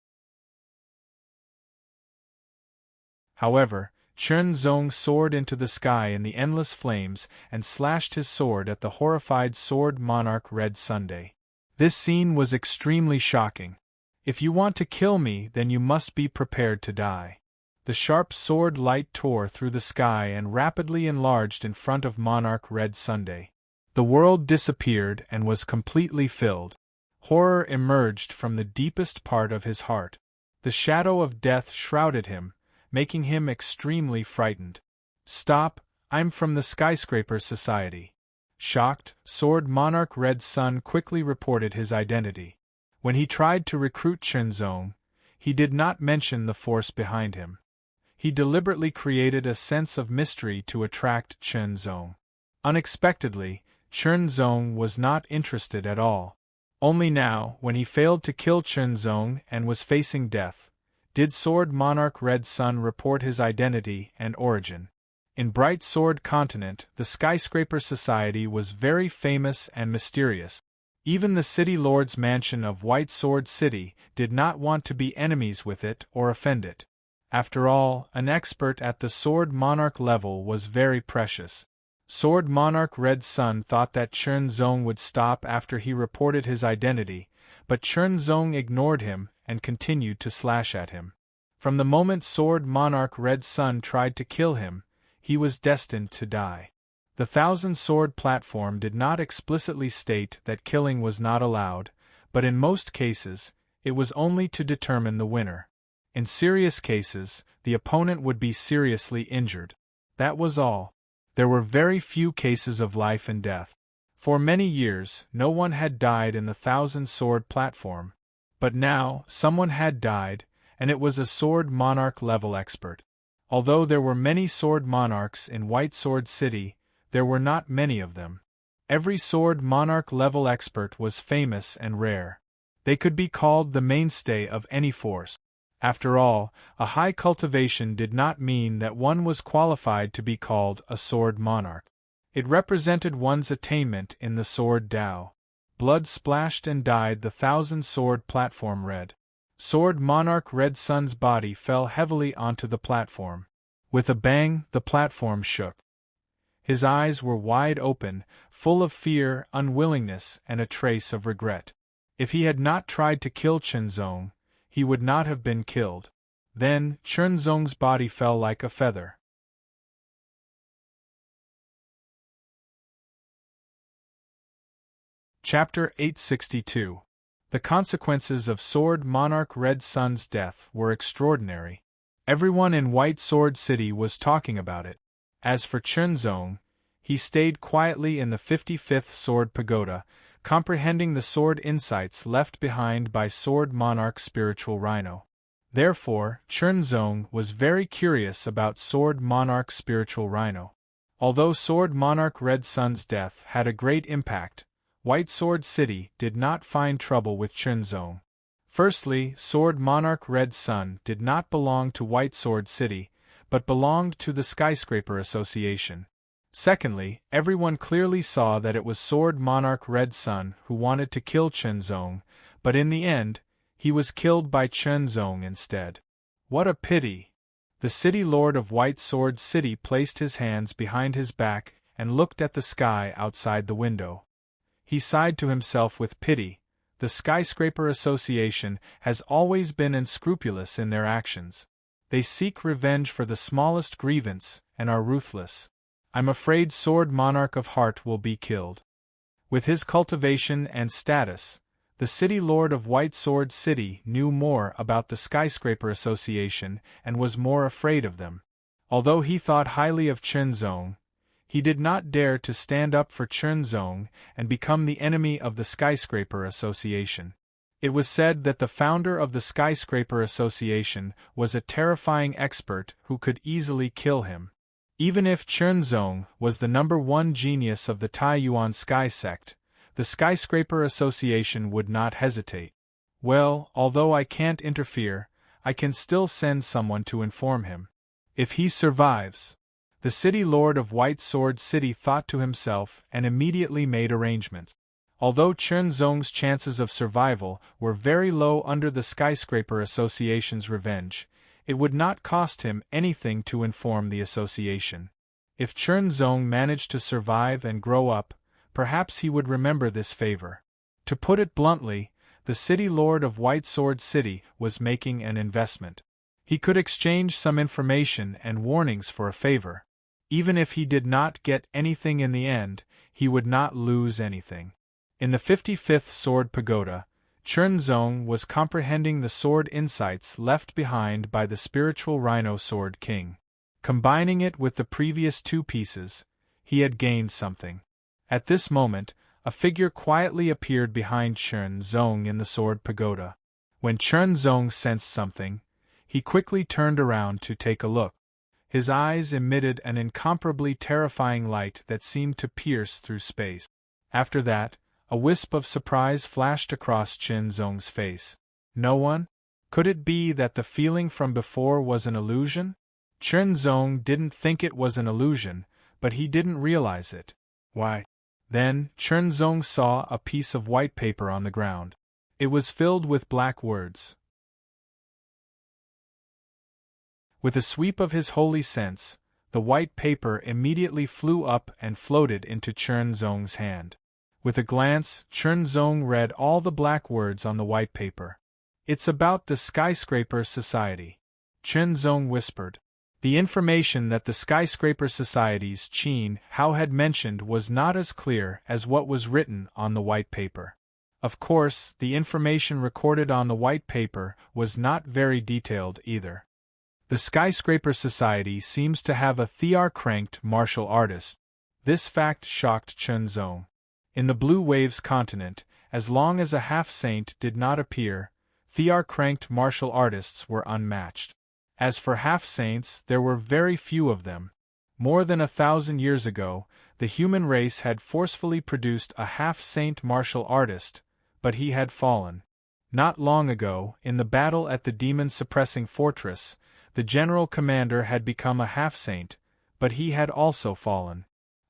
However, Chunzong soared into the sky in the endless flames and slashed his sword at the horrified Sword Monarch Red Sunday. This scene was extremely shocking. If you want to kill me, then you must be prepared to die. The sharp sword light tore through the sky and rapidly enlarged in front of Monarch Red Sunday. The world disappeared and was completely filled. Horror emerged from the deepest part of his heart. The shadow of death shrouded him, making him extremely frightened. Stop, I'm from the Skyscraper Society. Shocked, Sword Monarch Red Sun quickly reported his identity. When he tried to recruit Chunzong, he did not mention the force behind him. He deliberately created a sense of mystery to attract Chunzong. Unexpectedly, Chunzong was not interested at all. Only now, when he failed to kill Chunzong and was facing death, did Sword Monarch Red Sun report his identity and origin. In Bright Sword Continent, the Skyscraper Society was very famous and mysterious. Even the City Lord's mansion of White Sword City did not want to be enemies with it or offend it. After all, an expert at the Sword Monarch level was very precious. Sword Monarch Red Sun thought that Chunzong would stop after he reported his identity, but Chunzong ignored him and continued to slash at him. From the moment Sword Monarch Red Sun tried to kill him, he was destined to die. The Thousand Sword platform did not explicitly state that killing was not allowed, but in most cases, it was only to determine the winner. In serious cases, the opponent would be seriously injured. That was all. There were very few cases of life and death. For many years, no one had died in the Thousand Sword platform. But now, someone had died, and it was a Sword Monarch level expert. Although there were many Sword Monarchs in White Sword City, there were not many of them. Every Sword Monarch level expert was famous and rare. They could be called the mainstay of any force. After all, a high cultivation did not mean that one was qualified to be called a Sword Monarch. It represented one's attainment in the Sword Tao. Blood splashed and dyed the Thousand Sword platform red. Sword Monarch Red Sun's body fell heavily onto the platform. With a bang, the platform shook. His eyes were wide open, full of fear, unwillingness, and a trace of regret. If he had not tried to kill Chunzong, he would not have been killed. Then, Chunzong's body fell like a feather. Chapter 862. The consequences of Sword Monarch Red Sun's death were extraordinary. Everyone in White Sword City was talking about it. As for Chunzong, he stayed quietly in the 55th Sword Pagoda, comprehending the sword insights left behind by Sword Monarch Spiritual Rhino. Therefore, Chunzong was very curious about Sword Monarch Spiritual Rhino. Although Sword Monarch Red Sun's death had a great impact, White Sword City did not find trouble with Chunzong. Firstly, Sword Monarch Red Sun did not belong to White Sword City, but belonged to the Skyscraper Association. Secondly, everyone clearly saw that it was Sword Monarch Red Sun who wanted to kill Chunzong, but in the end, he was killed by Chunzong instead. What a pity! The City Lord of White Sword City placed his hands behind his back and looked at the sky outside the window. He sighed to himself with pity. The Skyscraper Association has always been unscrupulous in their actions. They seek revenge for the smallest grievance and are ruthless. I'm afraid Sword Monarch of Heart will be killed. With his cultivation and status, the City Lord of White Sword City knew more about the Skyscraper Association and was more afraid of them. Although he thought highly of Chunzong, he did not dare to stand up for Chunzong and become the enemy of the Skyscraper Association. It was said that the founder of the Skyscraper Association was a terrifying expert who could easily kill him. Even if Chunzong was the #1 genius of the Taiyuan Sky Sect, the Skyscraper Association would not hesitate. Well, although I can't interfere, I can still send someone to inform him. If he survives. The City Lord of White Sword City thought to himself and immediately made arrangements. Although Chunzong's chances of survival were very low under the Skyscraper Association's revenge, it would not cost him anything to inform the association. If Chunzong managed to survive and grow up, perhaps he would remember this favor. To put it bluntly, the City Lord of White Sword City was making an investment. He could exchange some information and warnings for a favor. Even if he did not get anything in the end, he would not lose anything. In the 55th Sword Pagoda, Chernzong was comprehending the sword insights left behind by the spiritual Rhino Sword King. Combining it with the previous two pieces, he had gained something. At this moment, a figure quietly appeared behind Chernzong in the Sword Pagoda. When Chernzong sensed something, he quickly turned around to take a look. His eyes emitted an incomparably terrifying light that seemed to pierce through space. After that, a wisp of surprise flashed across Chernzong's face. No one? Could it be that the feeling from before was an illusion? Chernzong didn't think it was an illusion, but he didn't realize it. Why? Then, Chernzong saw a piece of white paper on the ground. It was filled with black words. With a sweep of his holy sense, the white paper immediately flew up and floated into Chernzong's hand. With a glance, Chernzong read all the black words on the white paper. "It's about the Skyscraper Society," Chernzong whispered. The information that the Skyscraper Society's Qin Hao had mentioned was not as clear as what was written on the white paper. Of course, the information recorded on the white paper was not very detailed either. The Skyscraper Society seems to have a Thear-cranked martial artist. This fact shocked Chernzong. In the Blue Waves continent, as long as a half-saint did not appear, Thear-cranked martial artists were unmatched. As for half-saints, there were very few of them. More than 1,000 years ago, the human race had forcefully produced a half-saint martial artist, but he had fallen. Not long ago, in the battle at the demon-suppressing fortress, the general commander had become a half-saint, but he had also fallen.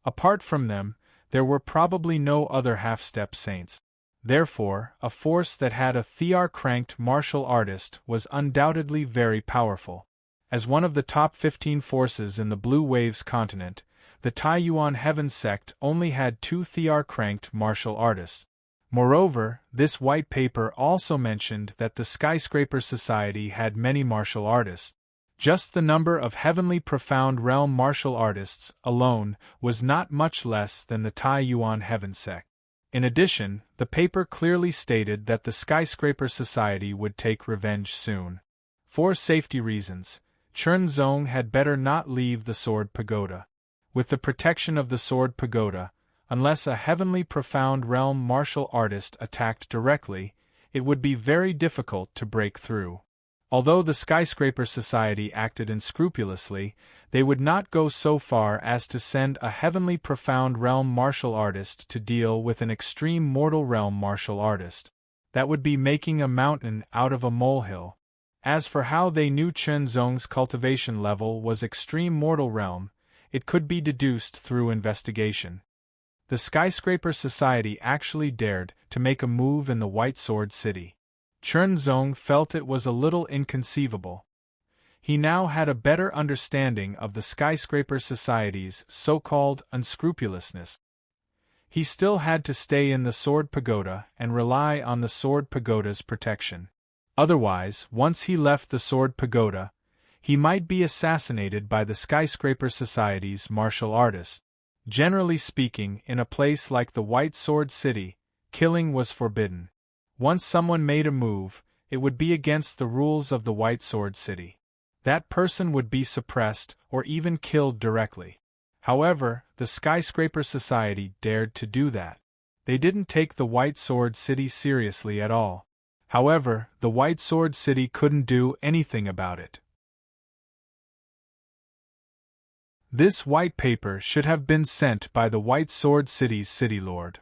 Apart from them, there were probably no other half-step saints. Therefore, a force that had a Thear-cranked martial artist was undoubtedly very powerful. As one of the top 15 forces in the Blue Waves continent, the Taiyuan Heaven sect only had 2 Thear-cranked martial artists. Moreover, this white paper also mentioned that the Skyscraper Society had many martial artists. Just the number of heavenly profound realm martial artists alone was not much less than the Taiyuan Heaven sect. In addition, the paper clearly stated that the Skyscraper Society would take revenge soon. For safety reasons, Chernzong had better not leave the Sword Pagoda. With the protection of the Sword Pagoda, unless a heavenly profound realm martial artist attacked directly, it would be very difficult to break through. Although the Skyscraper Society acted unscrupulously, they would not go so far as to send a heavenly profound realm martial artist to deal with an extreme mortal realm martial artist. That would be making a mountain out of a molehill. As for how they knew Chernzong's cultivation level was extreme mortal realm, it could be deduced through investigation. The Skyscraper Society actually dared to make a move in the White Sword City. Chernzong felt it was a little inconceivable. He now had a better understanding of the Skyscraper Society's so-called unscrupulousness. He still had to stay in the Sword Pagoda and rely on the Sword Pagoda's protection. Otherwise, once he left the Sword Pagoda, he might be assassinated by the Skyscraper Society's martial artists. Generally speaking, in a place like the White Sword City, killing was forbidden. Once someone made a move, it would be against the rules of the White Sword City. That person would be suppressed or even killed directly. However, the Skyscraper Society dared to do that. They didn't take the White Sword City seriously at all. However, the White Sword City couldn't do anything about it. This white paper should have been sent by the White Sword City's City Lord.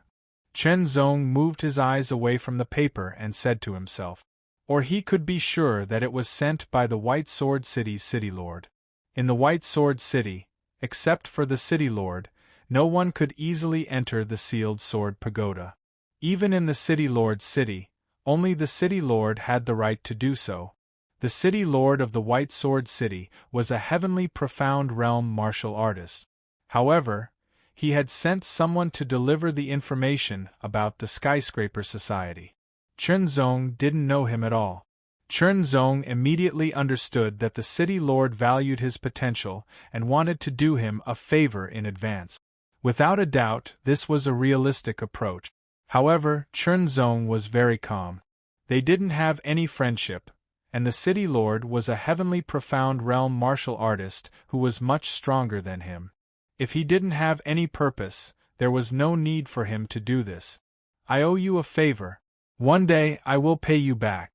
Chernzong moved his eyes away from the paper and said to himself. Or he could be sure that it was sent by the White Sword City's City Lord. In the White Sword City, except for the City Lord, no one could easily enter the sealed Sword Pagoda. Even in the City Lord's city, only the City Lord had the right to do so. The City Lord of the White Sword City was a heavenly profound realm martial artist. However, he had sent someone to deliver the information about the Skyscraper Society. Chunzong didn't know him at all. Chunzong immediately understood that the city lord valued his potential and wanted to do him a favor in advance. Without a doubt, this was a realistic approach. However, Chunzong was very calm. They didn't have any friendship, and the city lord was a heavenly profound realm martial artist who was much stronger than him. If he didn't have any purpose, there was no need for him to do this. I owe you a favor. One day I will pay you back,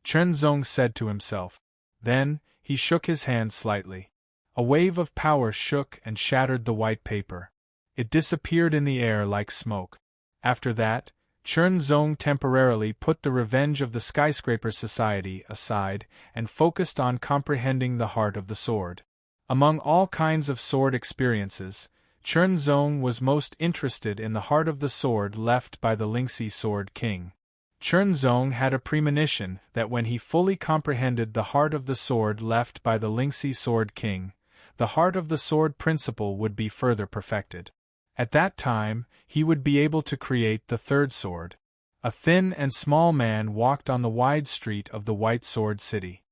Chunzong said to himself. Then, he shook his hand slightly. A wave of power shook and shattered the white paper. It disappeared in the air like smoke. After that, Chunzong temporarily put the revenge of the Skyscraper Society aside and focused on comprehending the heart of the sword. Among all kinds of sword experiences, Chunzong was most interested in the heart of the sword left by the Lingxi Sword King. Chunzong had a premonition that when he fully comprehended the heart of the sword left by the Lingxi Sword King, the heart of the sword principle would be further perfected. At that time, he would be able to create the third sword. A thin and small man walked on the wide street of the White Sword City.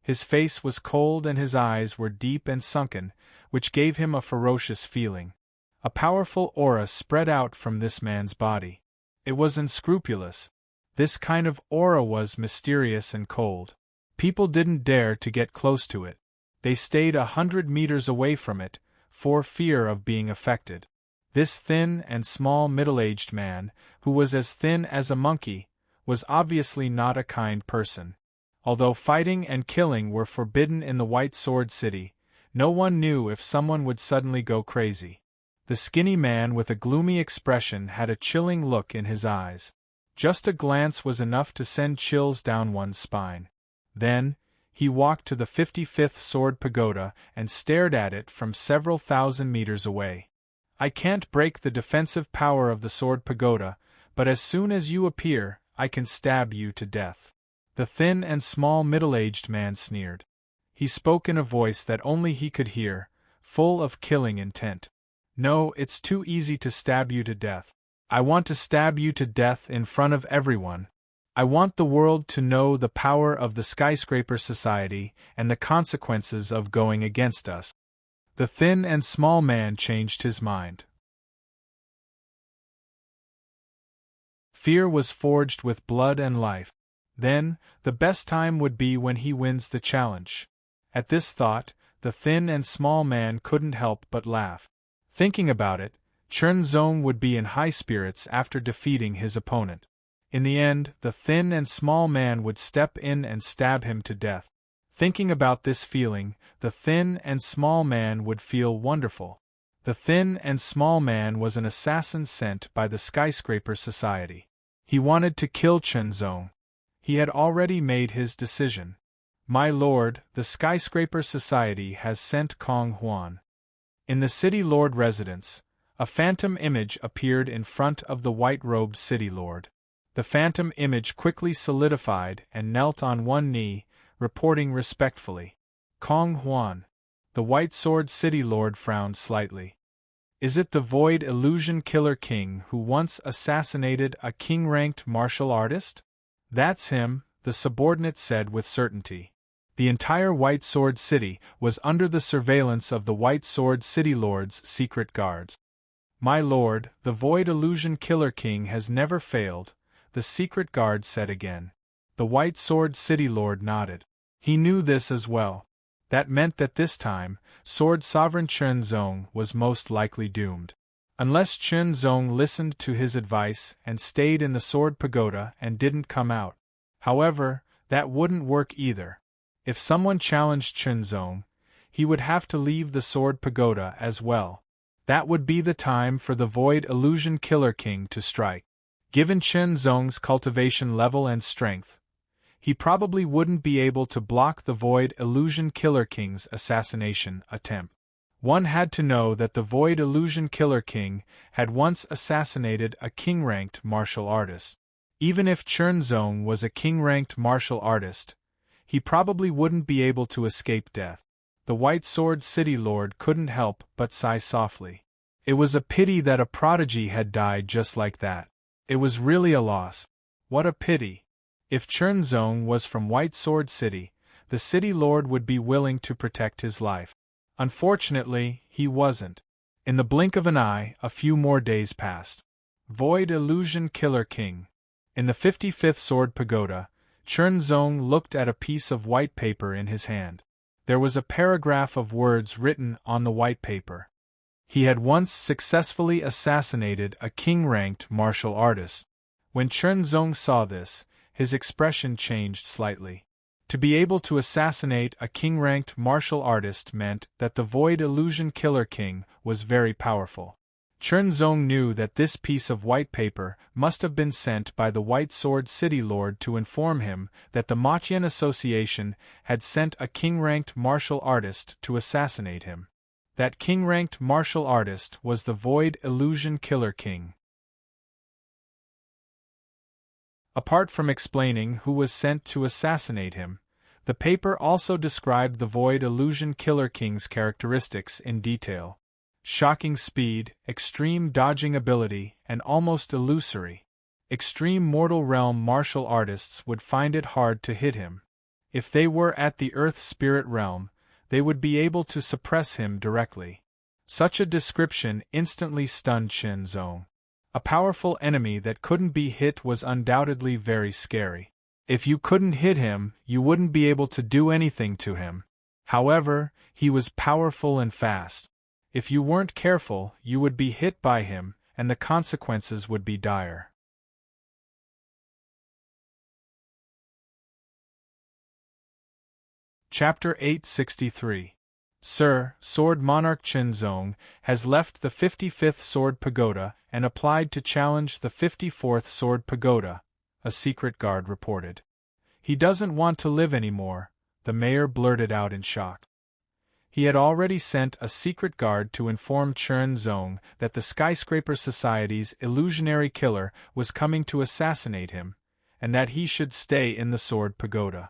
His face was cold and his eyes were deep and sunken, which gave him a ferocious feeling. A powerful aura spread out from this man's body. It was unscrupulous. This kind of aura was mysterious and cold. People didn't dare to get close to it. They stayed 100 meters away from it, for fear of being affected. This thin and small middle-aged man, who was as thin as a monkey, was obviously not a kind person. Although fighting and killing were forbidden in the White Sword City, no one knew if someone would suddenly go crazy. The skinny man with a gloomy expression had a chilling look in his eyes. Just a glance was enough to send chills down one's spine. Then, he walked to the 55th Sword Pagoda and stared at it from several thousand meters away. I can't break the defensive power of the Sword Pagoda, but as soon as you appear, I can stab you to death. The thin and small middle-aged man sneered. He spoke in a voice that only he could hear, full of killing intent. No, it's too easy to stab you to death. I want to stab you to death in front of everyone. I want the world to know the power of the Skyscraper Society and the consequences of going against us. The thin and small man changed his mind. Fear was forged with blood and life. Then, the best time would be when he wins the challenge. At this thought, the thin and small man couldn't help but laugh. Thinking about it, Chunzong would be in high spirits after defeating his opponent. In the end, the thin and small man would step in and stab him to death. Thinking about this feeling, the thin and small man would feel wonderful. The thin and small man was an assassin sent by the Skyscraper Society. He wanted to kill Chunzong. He had already made his decision. My lord, the Skyscraper Society has sent Kong Huan. In the city lord residence, a phantom image appeared in front of the white-robed city lord. The phantom image quickly solidified and knelt on one knee, reporting respectfully. Kong Huan. The White Sword City Lord frowned slightly. Is it the Void Illusion Killer King who once assassinated a king-ranked martial artist? That's him, the subordinate said with certainty. The entire White Sword City was under the surveillance of the White Sword City Lord's secret guards. My lord, the Void Illusion Killer King has never failed, the secret guard said again. The White Sword City Lord nodded. He knew this as well. That meant that this time, Sword Sovereign Chunzong was most likely doomed. Unless Chunzong listened to his advice and stayed in the Sword Pagoda and didn't come out. However, that wouldn't work either. If someone challenged Chunzong, he would have to leave the Sword Pagoda as well. That would be the time for the Void Illusion Killer King to strike. Given Chunzong's cultivation level and strength, he probably wouldn't be able to block the Void Illusion Killer King's assassination attempt. One had to know that the Void Illusion Killer King had once assassinated a king-ranked martial artist. Even if Chunzong was a king-ranked martial artist, he probably wouldn't be able to escape death. The White Sword City Lord couldn't help but sigh softly. It was a pity that a prodigy had died just like that. It was really a loss. What a pity! If Chernzong was from White Sword City, the city lord would be willing to protect his life. Unfortunately, he wasn't. In the blink of an eye, a few more days passed. Void Illusion Killer King. In the 55th Sword Pagoda, Chernzong looked at a piece of white paper in his hand. There was a paragraph of words written on the white paper. He had once successfully assassinated a king-ranked martial artist. When Chernzong saw this, his expression changed slightly. To be able to assassinate a king-ranked martial artist meant that the Void Illusion Killer King was very powerful. Chernzong knew that this piece of white paper must have been sent by the White Sword City Lord to inform him that the Machian Association had sent a king-ranked martial artist to assassinate him. That king-ranked martial artist was the Void Illusion Killer King. Apart from explaining who was sent to assassinate him, the paper also described the Void Illusion Killer King's characteristics in detail. Shocking speed, extreme dodging ability, and almost illusory. Extreme mortal realm martial artists would find it hard to hit him. If they were at the Earth Spirit realm, they would be able to suppress him directly. Such a description instantly stunned Chernzong. A powerful enemy that couldn't be hit was undoubtedly very scary. If you couldn't hit him, you wouldn't be able to do anything to him. However, he was powerful and fast. If you weren't careful, you would be hit by him, and the consequences would be dire. Chapter 863. Sir, Sword Monarch Chernzong has left the 55th Sword Pagoda and applied to challenge the 54th Sword Pagoda, a secret guard reported. He doesn't want to live anymore, the mayor blurted out in shock. He had already sent a secret guard to inform Chernzong that the Skyscraper Society's illusionary killer was coming to assassinate him, and that he should stay in the Sword Pagoda.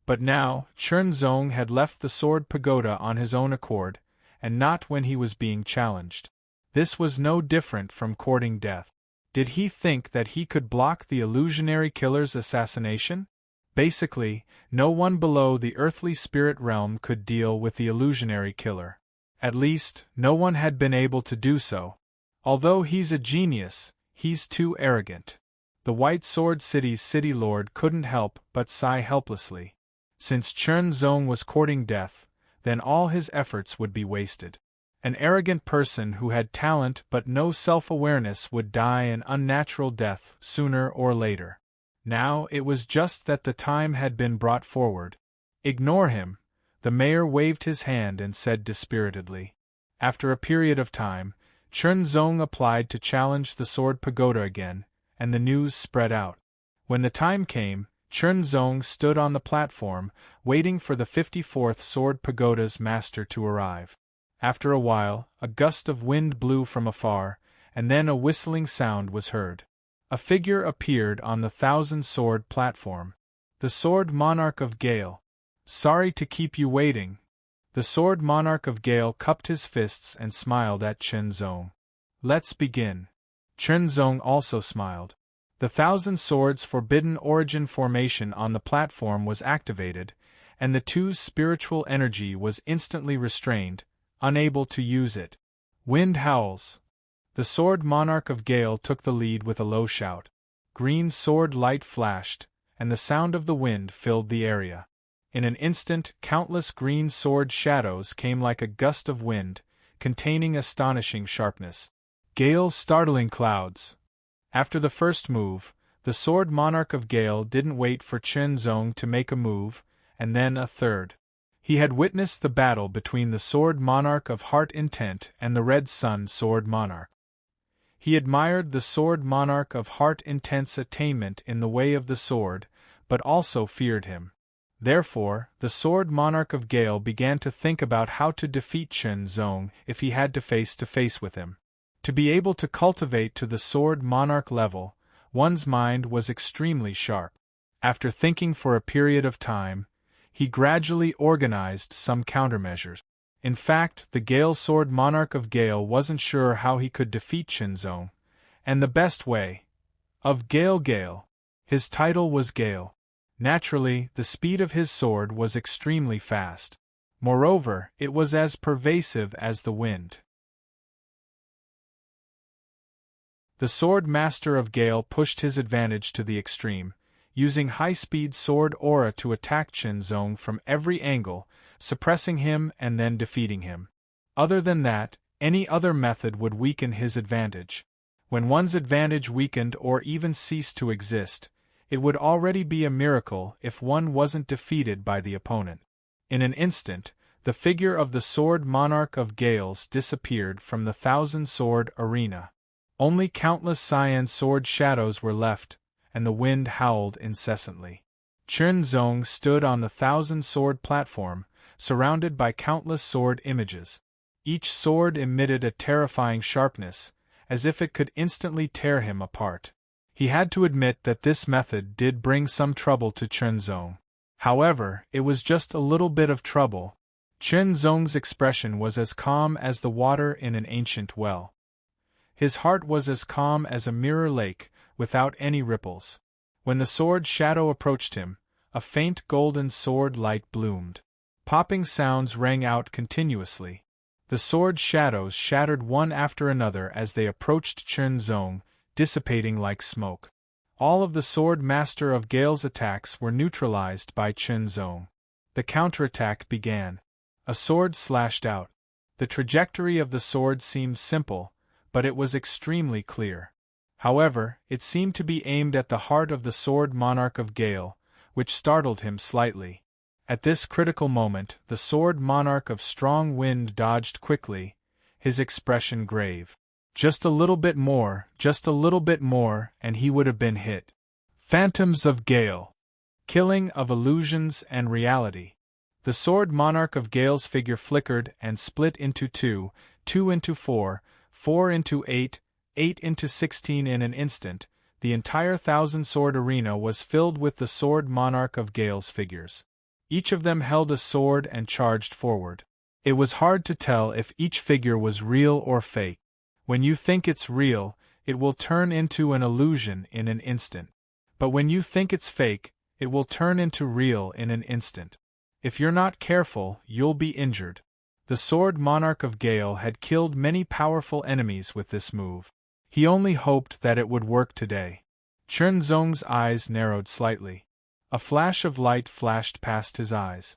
But now, Chernzong had left the Sword Pagoda on his own accord, and not when he was being challenged. This was no different from courting death. Did he think that he could block the illusionary killer's assassination? Basically, no one below the earthly spirit realm could deal with the illusionary killer. At least, no one had been able to do so. Although he's a genius, he's too arrogant. The White Sword City's city lord couldn't help but sigh helplessly. Since Chernzong was courting death, then all his efforts would be wasted. An arrogant person who had talent but no self-awareness would die an unnatural death sooner or later. Now it was just that the time had been brought forward. Ignore him, the mayor waved his hand and said dispiritedly. After a period of time, Chernzong applied to challenge the Sword Pagoda again, and the news spread out. When the time came, Chernzong stood on the platform, waiting for the 54th Sword Pagoda's master to arrive. After a while, a gust of wind blew from afar, and then a whistling sound was heard. A figure appeared on the 1,000-sword platform. The Sword Monarch of Gale. Sorry to keep you waiting. The Sword Monarch of Gale cupped his fists and smiled at Chernzong. Let's begin. Chernzong also smiled. The 1,000 Swords Forbidden Origin formation on the platform was activated, and the two's spiritual energy was instantly restrained, unable to use it. Wind howls. The Sword Monarch of Gale took the lead with a low shout. Green sword light flashed, and the sound of the wind filled the area. In an instant, countless green sword shadows came like a gust of wind, containing astonishing sharpness. Gale's startling clouds. After the first move, the Sword Monarch of Gale didn't wait for Chernzong to make a move, and then a third. He had witnessed the battle between the Sword Monarch of Heart Intent and the Red Sun Sword Monarch. He admired the Sword Monarch of Heart Intent's attainment in the way of the sword, but also feared him. Therefore, the Sword Monarch of Gale began to think about how to defeat Chernzong if he had to face with him. To be able to cultivate to the Sword Monarch level, one's mind was extremely sharp. After thinking for a period of time, he gradually organized some countermeasures. In fact, the Gale Sword Monarch of Gale wasn't sure how he could defeat Chernzong, and the best way. Of Gale. His title was Gale. Naturally, the speed of his sword was extremely fast. Moreover, it was as pervasive as the wind. The sword master of Gale pushed his advantage to the extreme, using high-speed sword aura to attack Chen Zong from every angle, suppressing him and then defeating him. Other than that, any other method would weaken his advantage. When one's advantage weakened or even ceased to exist, it would already be a miracle if one wasn't defeated by the opponent. In an instant, the figure of the sword monarch of Gales disappeared from the thousand-sword arena. Only countless cyan sword shadows were left, and the wind howled incessantly. Chen Zong stood on the thousand-sword platform, surrounded by countless sword images. Each sword emitted a terrifying sharpness, as if it could instantly tear him apart. He had to admit that this method did bring some trouble to Chen Zong. However, it was just a little bit of trouble. Chen Zong's expression was as calm as the water in an ancient well. His heart was as calm as a mirror lake, without any ripples. When the sword shadow approached him, a faint golden sword light bloomed. Popping sounds rang out continuously. The sword shadows shattered one after another as they approached Chen Zong, dissipating like smoke. All of the sword master of Gale's attacks were neutralized by Chen Zong. The counterattack began. A sword slashed out. The trajectory of the sword seemed simple, but it was extremely clear. However, it seemed to be aimed at the heart of the sword monarch of Gale, which startled him slightly. At this critical moment, the sword monarch of Strong Wind dodged quickly, his expression grave. Just a little bit more, and he would have been hit. Phantoms of Gale. Killing of illusions and reality. The sword monarch of Gale's figure flickered and split into two, 2 into 4, 4 into 8, 8 into 16 in an instant. The entire thousand-sword arena was filled with the sword monarch of Gale's figures. Each of them held a sword and charged forward. It was hard to tell if each figure was real or fake. When you think it's real, it will turn into an illusion in an instant. But when you think it's fake, it will turn into real in an instant. If you're not careful, you'll be injured. The sword monarch of Gale had killed many powerful enemies with this move. He only hoped that it would work today. Chen Zong's eyes narrowed slightly. A flash of light flashed past his eyes.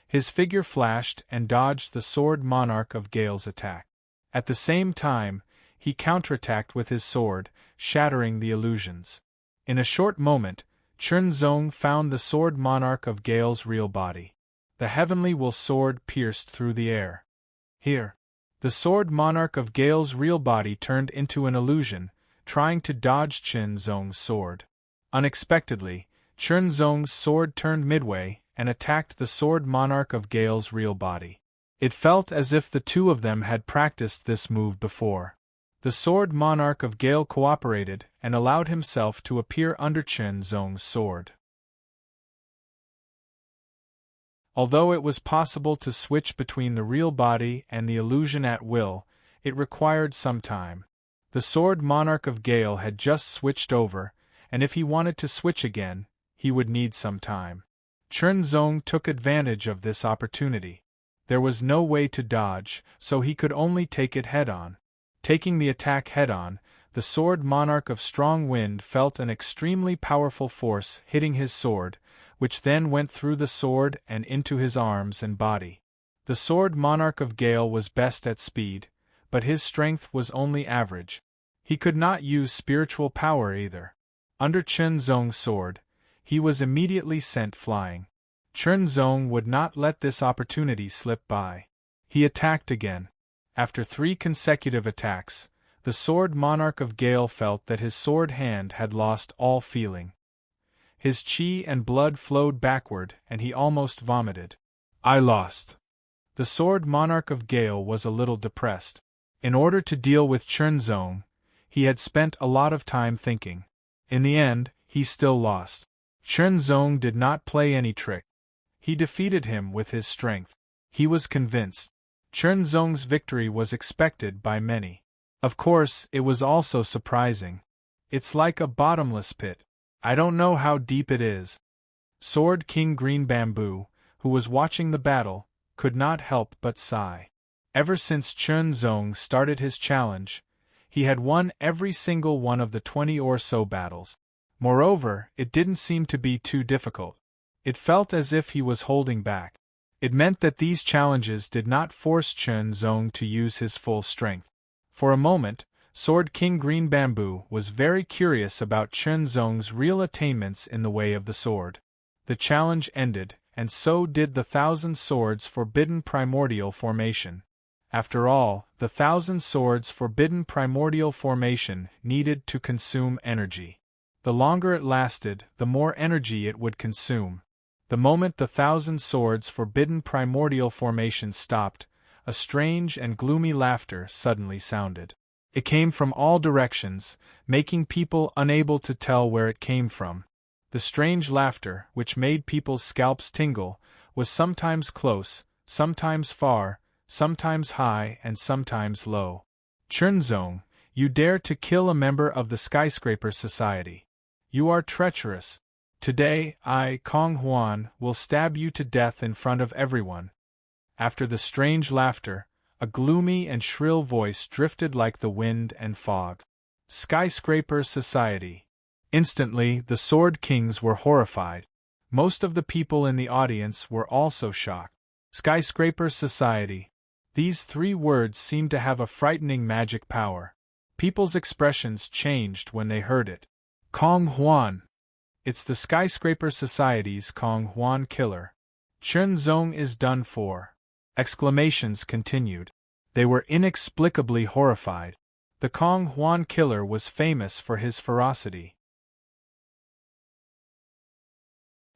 His figure flashed and dodged the sword monarch of Gale's attack. At the same time, he counterattacked with his sword, shattering the illusions. In a short moment, Chen Zong found the sword monarch of Gale's real body. The heavenly will sword pierced through the air. Here. The sword monarch of Gale's real body turned into an illusion, trying to dodge Chen Zong's sword. Unexpectedly, Chen Zong's sword turned midway and attacked the sword monarch of Gale's real body. It felt as if the two of them had practiced this move before. The sword monarch of Gale cooperated and allowed himself to appear under Chen Zong's sword. Although it was possible to switch between the real body and the illusion at will, it required some time. The sword monarch of Gale had just switched over, and if he wanted to switch again, he would need some time. Chen Zong took advantage of this opportunity. There was no way to dodge, so he could only take it head-on. Taking the attack head-on, the sword monarch of Strong Wind felt an extremely powerful force hitting his sword, which then went through the sword and into his arms and body. The sword monarch of Gale was best at speed, but his strength was only average. He could not use spiritual power either. Under Chen Zong's sword, he was immediately sent flying. Chen Zong would not let this opportunity slip by. He attacked again. After 3 consecutive attacks, the sword monarch of Gale felt that his sword hand had lost all feeling. His chi and blood flowed backward and he almost vomited. I lost. The sword monarch of Gale was a little depressed. In order to deal with Chen Zong, he had spent a lot of time thinking. In the end, he still lost. Chen Zong did not play any trick. He defeated him with his strength. He was convinced. Chen Zong's victory was expected by many. Of course, it was also surprising. It's like a bottomless pit. I don't know how deep it is. Sword King Green Bamboo, who was watching the battle, could not help but sigh. Ever since Chun Zong started his challenge, he had won every single one of the 20 or so battles. Moreover, it didn't seem to be too difficult. It felt as if he was holding back. It meant that these challenges did not force Chun Zong to use his full strength. For a moment, Sword King Green Bamboo was very curious about Chun Zong's real attainments in the way of the sword. The challenge ended, and so did the 1,000 Swords Forbidden Primordial Formation. After all, the 1,000 Swords Forbidden Primordial Formation needed to consume energy. The longer it lasted, the more energy it would consume. The moment the 1,000 Swords Forbidden Primordial Formation stopped, a strange and gloomy laughter suddenly sounded. It came from all directions, making people unable to tell where it came from. The strange laughter, which made people's scalps tingle, was sometimes close, sometimes far, sometimes high and sometimes low. Chun Zong, you dare to kill a member of the Skyscraper Society. You are treacherous. Today, I, Kong Huan, will stab you to death in front of everyone. After the strange laughter, a gloomy and shrill voice drifted like the wind and fog. Skyscraper Society. Instantly, the Sword Kings were horrified. Most of the people in the audience were also shocked. Skyscraper Society. These 3 words seemed to have a frightening magic power. People's expressions changed when they heard it. Kong Huan. It's the Skyscraper Society's Kong Huan killer. Chun Zong is done for. Exclamations continued. They were inexplicably horrified. The Kong Huan killer was famous for his ferocity.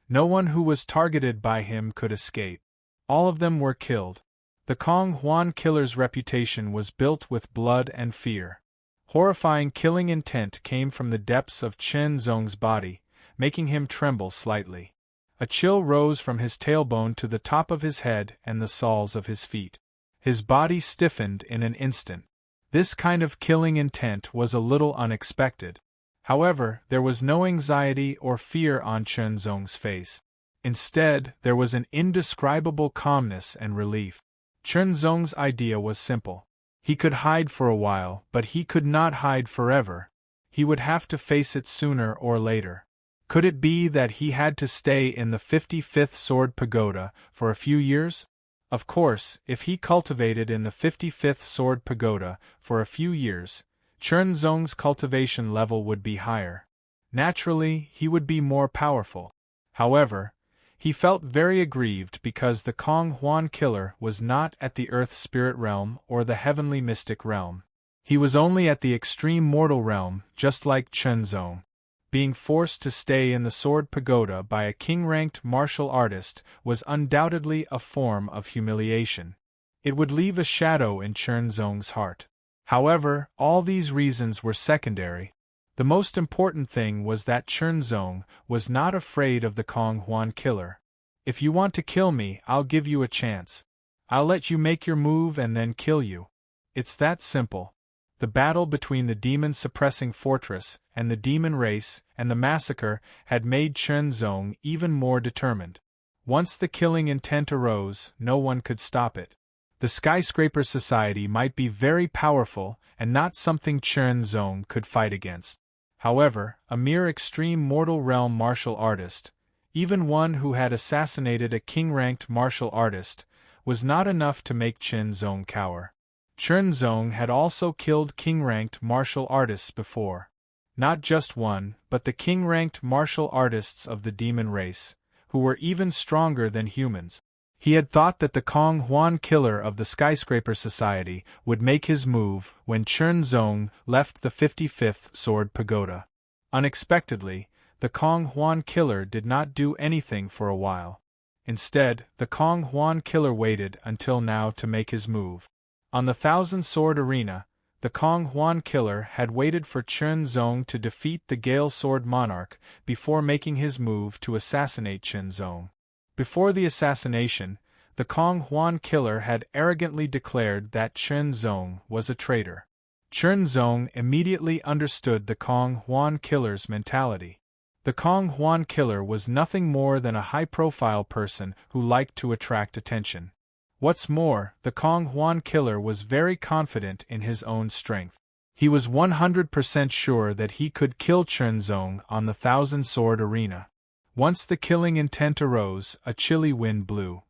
No one who was targeted by him could escape. All of them were killed. The Kong Huan killer's reputation was built with blood and fear. Horrifying killing intent came from the depths of Chun Zong's body, making him tremble slightly. A chill rose from his tailbone to the top of his head and the soles of his feet. His body stiffened in an instant. This kind of killing intent was a little unexpected. However, there was no anxiety or fear on Chun Zong's face. Instead, there was an indescribable calmness and relief. Chun Zong's idea was simple. He could hide for a while, but he could not hide forever. He would have to face it sooner or later. Could it be that he had to stay in the 55th Sword Pagoda for a few years? Of course, if he cultivated in the 55th Sword Pagoda for a few years, Chun Zong's cultivation level would be higher. Naturally, he would be more powerful. However, he felt very aggrieved because the Kong Huan killer was not at the Earth Spirit Realm or the Heavenly Mystic Realm. He was only at the extreme mortal realm, just like Chun Zong. Being forced to stay in the Sword Pagoda by a king-ranked martial artist was undoubtedly a form of humiliation. It would leave a shadow in Chun Zong's heart. However, all these reasons were secondary. The most important thing was that Chun Zong was not afraid of the Kong Huan killer. If you want to kill me, I'll give you a chance. I'll let you make your move and then kill you. It's that simple. The battle between the demon-suppressing fortress and the demon race and the massacre had made Chun Zong even more determined. Once the killing intent arose, no one could stop it. The Skyscraper Society might be very powerful and not something Chun Zong could fight against. However, a mere extreme mortal realm martial artist, even one who had assassinated a king-ranked martial artist, was not enough to make Chun Zong cower. Chun Zong had also killed king-ranked martial artists before. Not just one, but the king-ranked martial artists of the demon race, who were even stronger than humans. He had thought that the Kong Huan killer of the Skyscraper Society would make his move when Chun Zong left the 55th Sword Pagoda. Unexpectedly, the Kong Huan killer did not do anything for a while. Instead, the Kong Huan killer waited until now to make his move. On the Thousand Sword Arena, the Kong Huan killer had waited for Chun Zong to defeat the Gale Sword Monarch before making his move to assassinate Chun Zong. Before the assassination, the Kong Huan killer had arrogantly declared that Chun Zong was a traitor. Chun Zong immediately understood the Kong Huan killer's mentality. The Kong Huan killer was nothing more than a high-profile person who liked to attract attention. What's more, the Kong Huan killer was very confident in his own strength. He was 100% sure that he could kill Chen Zong on the thousand-sword arena. Once the killing intent arose, a chilly wind blew.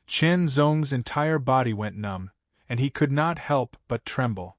Chen Zong's entire body went numb, and he could not help but tremble.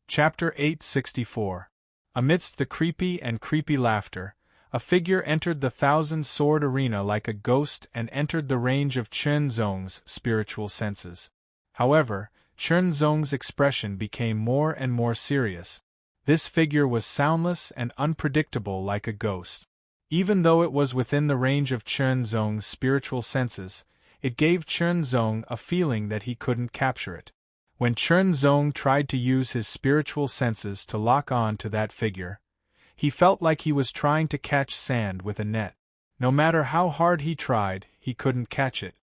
Chapter 864. Amidst the creepy laughter, a figure entered the thousand-sword arena like a ghost and entered the range of Chen Zong's spiritual senses. However, Chen Zong's expression became more and more serious. This figure was soundless and unpredictable like a ghost. Even though it was within the range of Chen Zong's spiritual senses, it gave Chen Zong a feeling that he couldn't capture it. When Chen Zong tried to use his spiritual senses to lock on to that figure, he felt like he was trying to catch sand with a net. No matter how hard he tried, he couldn't catch it.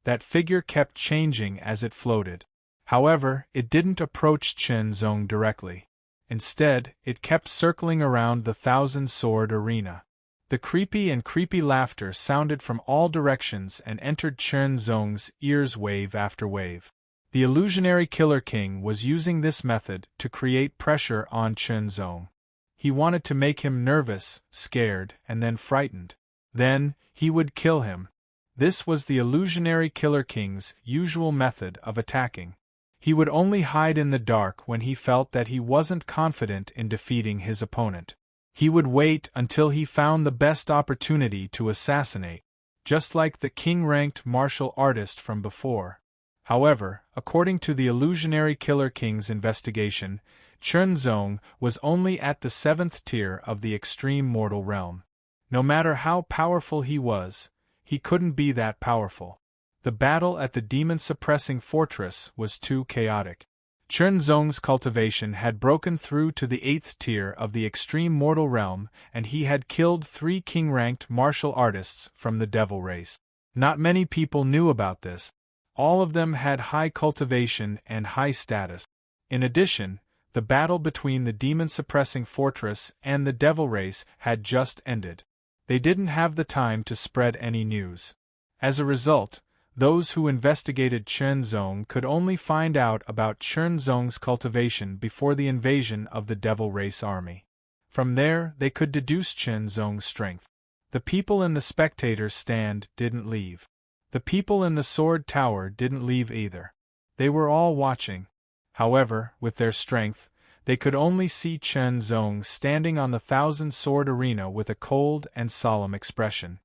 That figure kept changing as it floated. However, it didn't approach Chen Zong directly. Instead, it kept circling around the thousand-sword arena. The creepy laughter sounded from all directions and entered Chen Zong's ears wave after wave. The illusionary Killer King was using this method to create pressure on Chen Zong. He wanted to make him nervous, scared, and then frightened. Then, he would kill him. This was the illusionary Killer King's usual method of attacking. He would only hide in the dark when he felt that he wasn't confident in defeating his opponent. He would wait until he found the best opportunity to assassinate, just like the king-ranked martial artist from before. However, according to the illusionary Killer King's investigation, Chen Zong was only at the 7th tier of the extreme mortal realm. No matter how powerful he was, he couldn't be that powerful. The battle at the demon-suppressing fortress was too chaotic. Chen Zong's cultivation had broken through to the 8th tier of the extreme mortal realm, and he had killed 3 king-ranked martial artists from the devil race. Not many people knew about this. All of them had high cultivation and high status. In addition, the battle between the demon-suppressing fortress and the devil race had just ended. They didn't have the time to spread any news. As a result, those who investigated Chen Zong could only find out about Chen Zong's cultivation before the invasion of the devil race army. From there, they could deduce Chen Zong's strength. The people in the spectator's stand didn't leave. The people in the sword tower didn't leave either. They were all watching. However, with their strength, they could only see Chen Zong standing on the thousand-sword arena with a cold and solemn expression.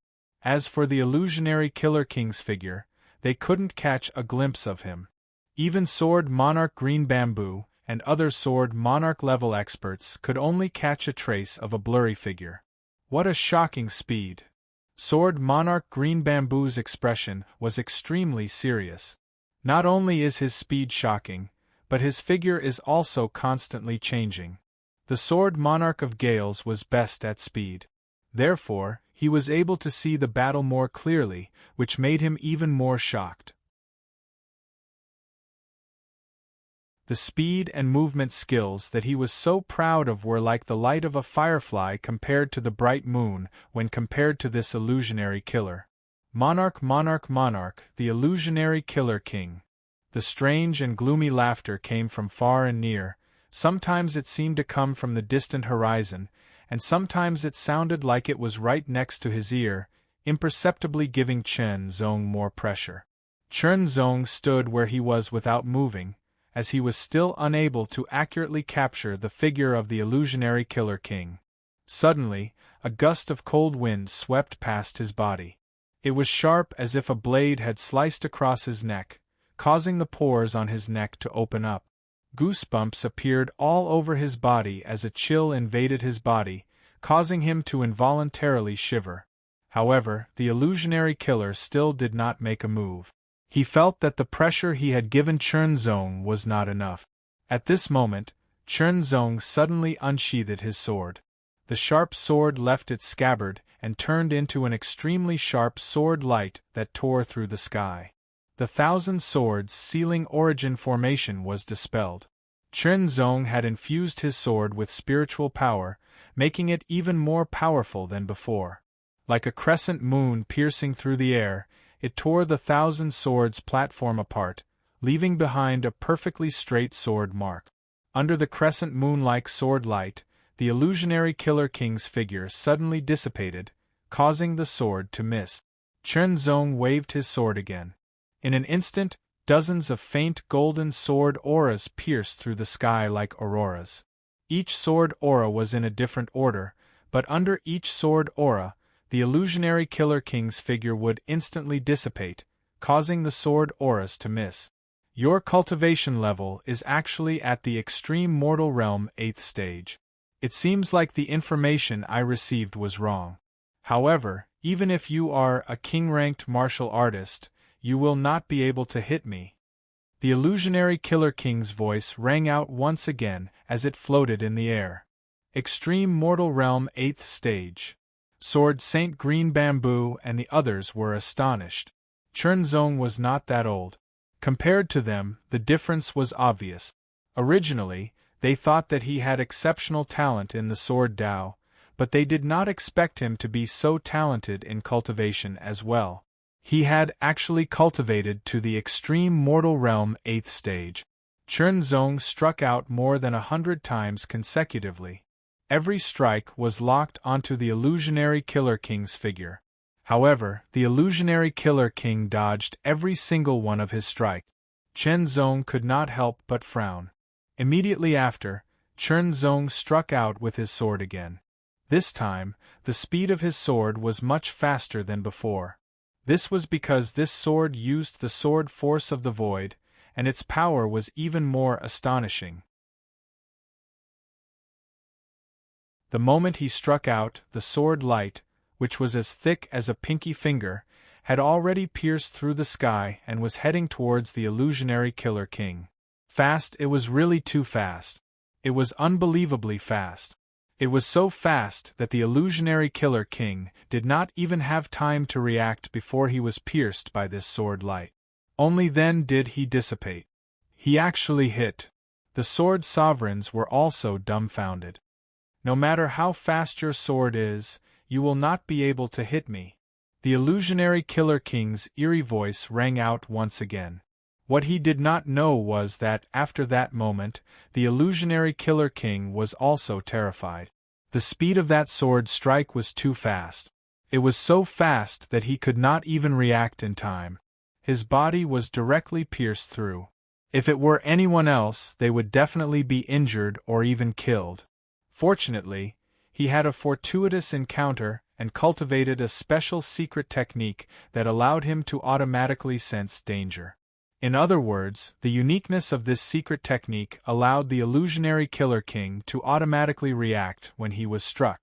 As for the illusionary Killer King's figure, they couldn't catch a glimpse of him. Even Sword Monarch Green Bamboo and other Sword Monarch level experts could only catch a trace of a blurry figure. What a shocking speed! Sword Monarch Green Bamboo's expression was extremely serious. Not only is his speed shocking, but his figure is also constantly changing. The Sword Monarch of Gales was best at speed. Therefore, he was able to see the battle more clearly, which made him even more shocked. The speed and movement skills that he was so proud of were like the light of a firefly compared to the bright moon when compared to this illusionary killer. Monarch, the illusionary Killer King. The strange and gloomy laughter came from far and near. Sometimes it seemed to come from the distant horizon, and sometimes it sounded like it was right next to his ear, imperceptibly giving Chen Zong more pressure. Chen Zong stood where he was without moving, as he was still unable to accurately capture the figure of the illusionary Killer King. Suddenly, a gust of cold wind swept past his body. It was sharp as if a blade had sliced across his neck, causing the pores on his neck to open up. Goosebumps appeared all over his body as a chill invaded his body, causing him to involuntarily shiver. However, the illusionary killer still did not make a move. He felt that the pressure he had given Chen Zong was not enough. At this moment, Chen Zong suddenly unsheathed his sword. The sharp sword left its scabbard and turned into an extremely sharp sword light that tore through the sky. The thousand swords sealing origin formation was dispelled. Chen Zong had infused his sword with spiritual power, making it even more powerful than before. Like a crescent moon piercing through the air, it tore the thousand swords platform apart, leaving behind a perfectly straight sword mark. Under the crescent moon-like sword light, the illusionary Killer King's figure suddenly dissipated, causing the sword to miss. Chen Zong waved his sword again. In an instant, dozens of faint golden sword auras pierced through the sky like auroras. Each sword aura was in a different order, but under each sword aura, the illusionary Killer King's figure would instantly dissipate, causing the sword auras to miss. Your cultivation level is actually at the extreme mortal realm 8th stage. It seems like the information I received was wrong. However, even if you are a king-ranked martial artist, you will not be able to hit me. The illusionary Killer King's voice rang out once again as it floated in the air. Extreme mortal realm 8th stage. Sword Saint Green Bamboo and the others were astonished. Chen Zong was not that old. Compared to them, the difference was obvious. Originally, they thought that he had exceptional talent in the sword Dao, but they did not expect him to be so talented in cultivation as well. He had actually cultivated to the extreme mortal realm 8th stage. Chen Zong struck out more than 100 times consecutively. Every strike was locked onto the illusionary Killer King's figure. However, the illusionary Killer King dodged every single one of his strikes. Chen Zong could not help but frown. Immediately after, Chen Zong struck out with his sword again. This time, the speed of his sword was much faster than before. This was because this sword used the sword force of the void, and its power was even more astonishing. The moment he struck out, the sword light, which was as thick as a pinky finger, had already pierced through the sky and was heading towards the illusionary Killer King. Fast, it was really too fast. It was unbelievably fast. It was so fast that the illusionary Killer King did not even have time to react before he was pierced by this sword light. Only then did he dissipate. He actually hit. The sword sovereigns were also dumbfounded. No matter how fast your sword is, you will not be able to hit me. The illusionary Killer King's eerie voice rang out once again. What he did not know was that, after that moment, the illusionary Killer King was also terrified. The speed of that sword strike was too fast. It was so fast that he could not even react in time. His body was directly pierced through. If it were anyone else, they would definitely be injured or even killed. Fortunately, he had a fortuitous encounter and cultivated a special secret technique that allowed him to automatically sense danger. In other words, the uniqueness of this secret technique allowed the illusionary Killer King to automatically react when he was struck.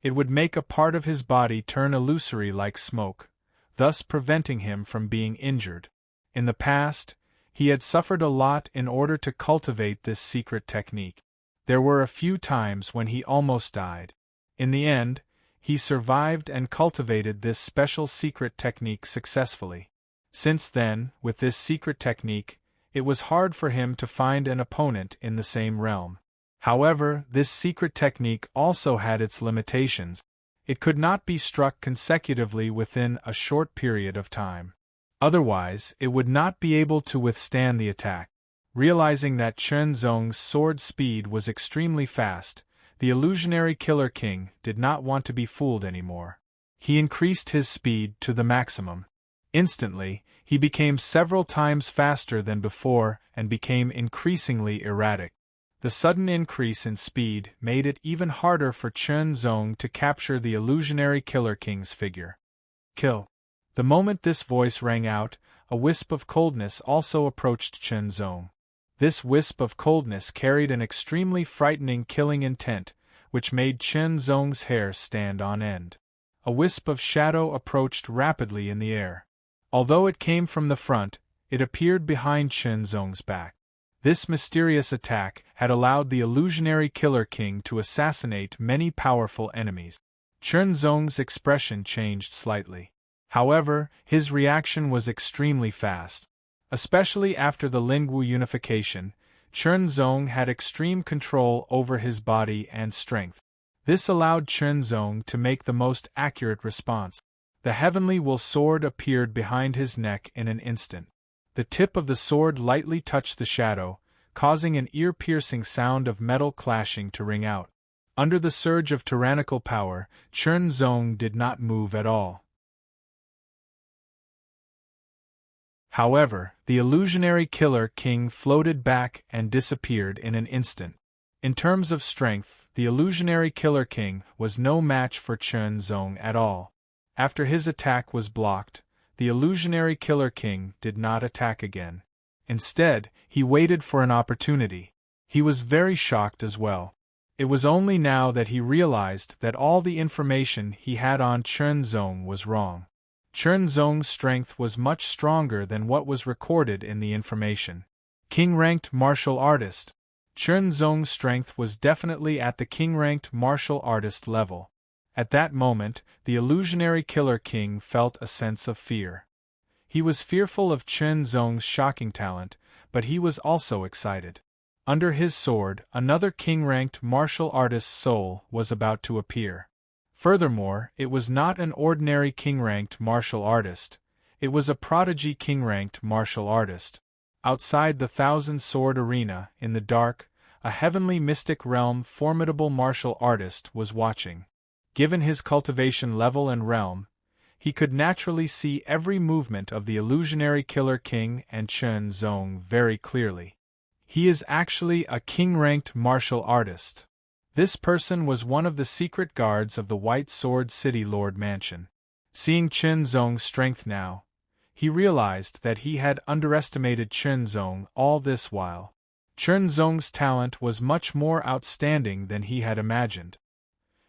It would make a part of his body turn illusory like smoke, thus preventing him from being injured. In the past, he had suffered a lot in order to cultivate this secret technique. There were a few times when he almost died. In the end, he survived and cultivated this special secret technique successfully. Since then, with this secret technique, it was hard for him to find an opponent in the same realm. However, this secret technique also had its limitations. It could not be struck consecutively within a short period of time. Otherwise, it would not be able to withstand the attack. Realizing that Chen Zong's sword speed was extremely fast, the illusionary Killer King did not want to be fooled anymore. He increased his speed to the maximum. Instantly, he became several times faster than before and became increasingly erratic. The sudden increase in speed made it even harder for Chen Zong to capture the illusionary Killer King's figure. Kill. The moment this voice rang out, a wisp of coldness also approached Chen Zong. This wisp of coldness carried an extremely frightening killing intent, which made Chen Zong's hair stand on end. A wisp of shadow approached rapidly in the air. Although it came from the front, it appeared behind Chen Zong's back. This mysterious attack had allowed the illusionary Killer King to assassinate many powerful enemies. Chen Zong's expression changed slightly. However, his reaction was extremely fast. Especially after the Lingwu unification, Chen Zong had extreme control over his body and strength. This allowed Chen Zong to make the most accurate response. The heavenly will sword appeared behind his neck in an instant. The tip of the sword lightly touched the shadow, causing an ear-piercing sound of metal clashing to ring out. Under the surge of tyrannical power, Chen Zong did not move at all. However, the illusionary Killer King floated back and disappeared in an instant. In terms of strength, the illusionary Killer King was no match for Chen Zong at all. After his attack was blocked, the illusionary Killer King did not attack again. Instead, he waited for an opportunity. He was very shocked as well. It was only now that he realized that all the information he had on Chen Zong was wrong. Chen Zong's strength was much stronger than what was recorded in the information. King-ranked martial artist. Chen Zong's strength was definitely at the king-ranked martial artist level. At that moment, the illusionary Killer King felt a sense of fear. He was fearful of Chen Zong's shocking talent, but he was also excited. Under his sword, another king-ranked martial artist's soul was about to appear. Furthermore, it was not an ordinary king-ranked martial artist. It was a prodigy king-ranked martial artist. Outside the thousand-sword arena, in the dark, a heavenly mystic realm formidable martial artist was watching. Given his cultivation level and realm, he could naturally see every movement of the illusionary Killer King and Chen Zong very clearly. He is actually a king-ranked martial artist. This person was one of the secret guards of the White Sword City Lord Mansion. Seeing Chen Zong's strength now, he realized that he had underestimated Chen Zong all this while. Chen Zong's talent was much more outstanding than he had imagined.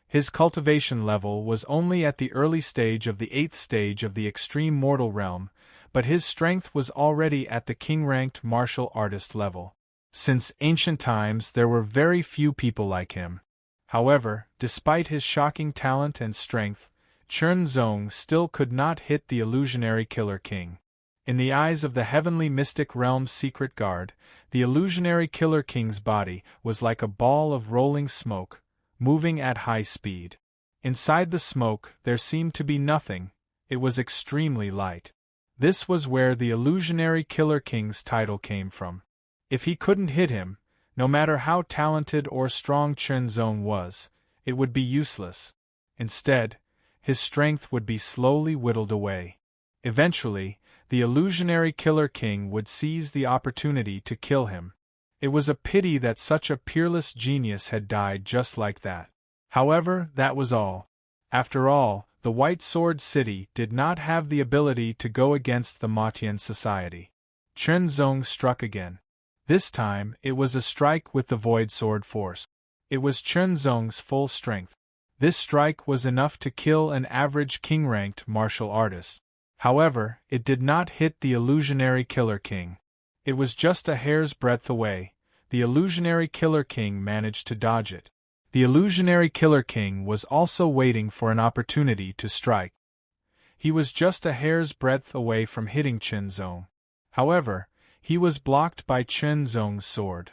His cultivation level was only at the early stage of the 8th stage of the extreme mortal realm, but his strength was already at the king-ranked martial artist level. Since ancient times there were very few people like him. However, despite his shocking talent and strength, Chen Zong still could not hit the illusionary Killer King. In the eyes of the heavenly mystic realm's secret guard, the illusionary Killer King's body was like a ball of rolling smoke, moving at high speed. Inside the smoke there seemed to be nothing, it was extremely light. This was where the illusionary Killer King's title came from. If he couldn't hit him, no matter how talented or strong Chen Zong was, it would be useless. Instead, his strength would be slowly whittled away. Eventually, the illusionary Killer King would seize the opportunity to kill him. It was a pity that such a peerless genius had died just like that. However, that was all. After all, the White Sword City did not have the ability to go against the Matian society. Chen Zong struck again. This time, it was a strike with the Void Sword force. It was Chen Zong's full strength. This strike was enough to kill an average king-ranked martial artist. However, it did not hit the illusionary Killer King. It was just a hair's breadth away. The illusionary Killer King managed to dodge it. The illusionary Killer King was also waiting for an opportunity to strike. He was just a hair's breadth away from hitting Chen Zong. However, he was blocked by Chen Zong's sword.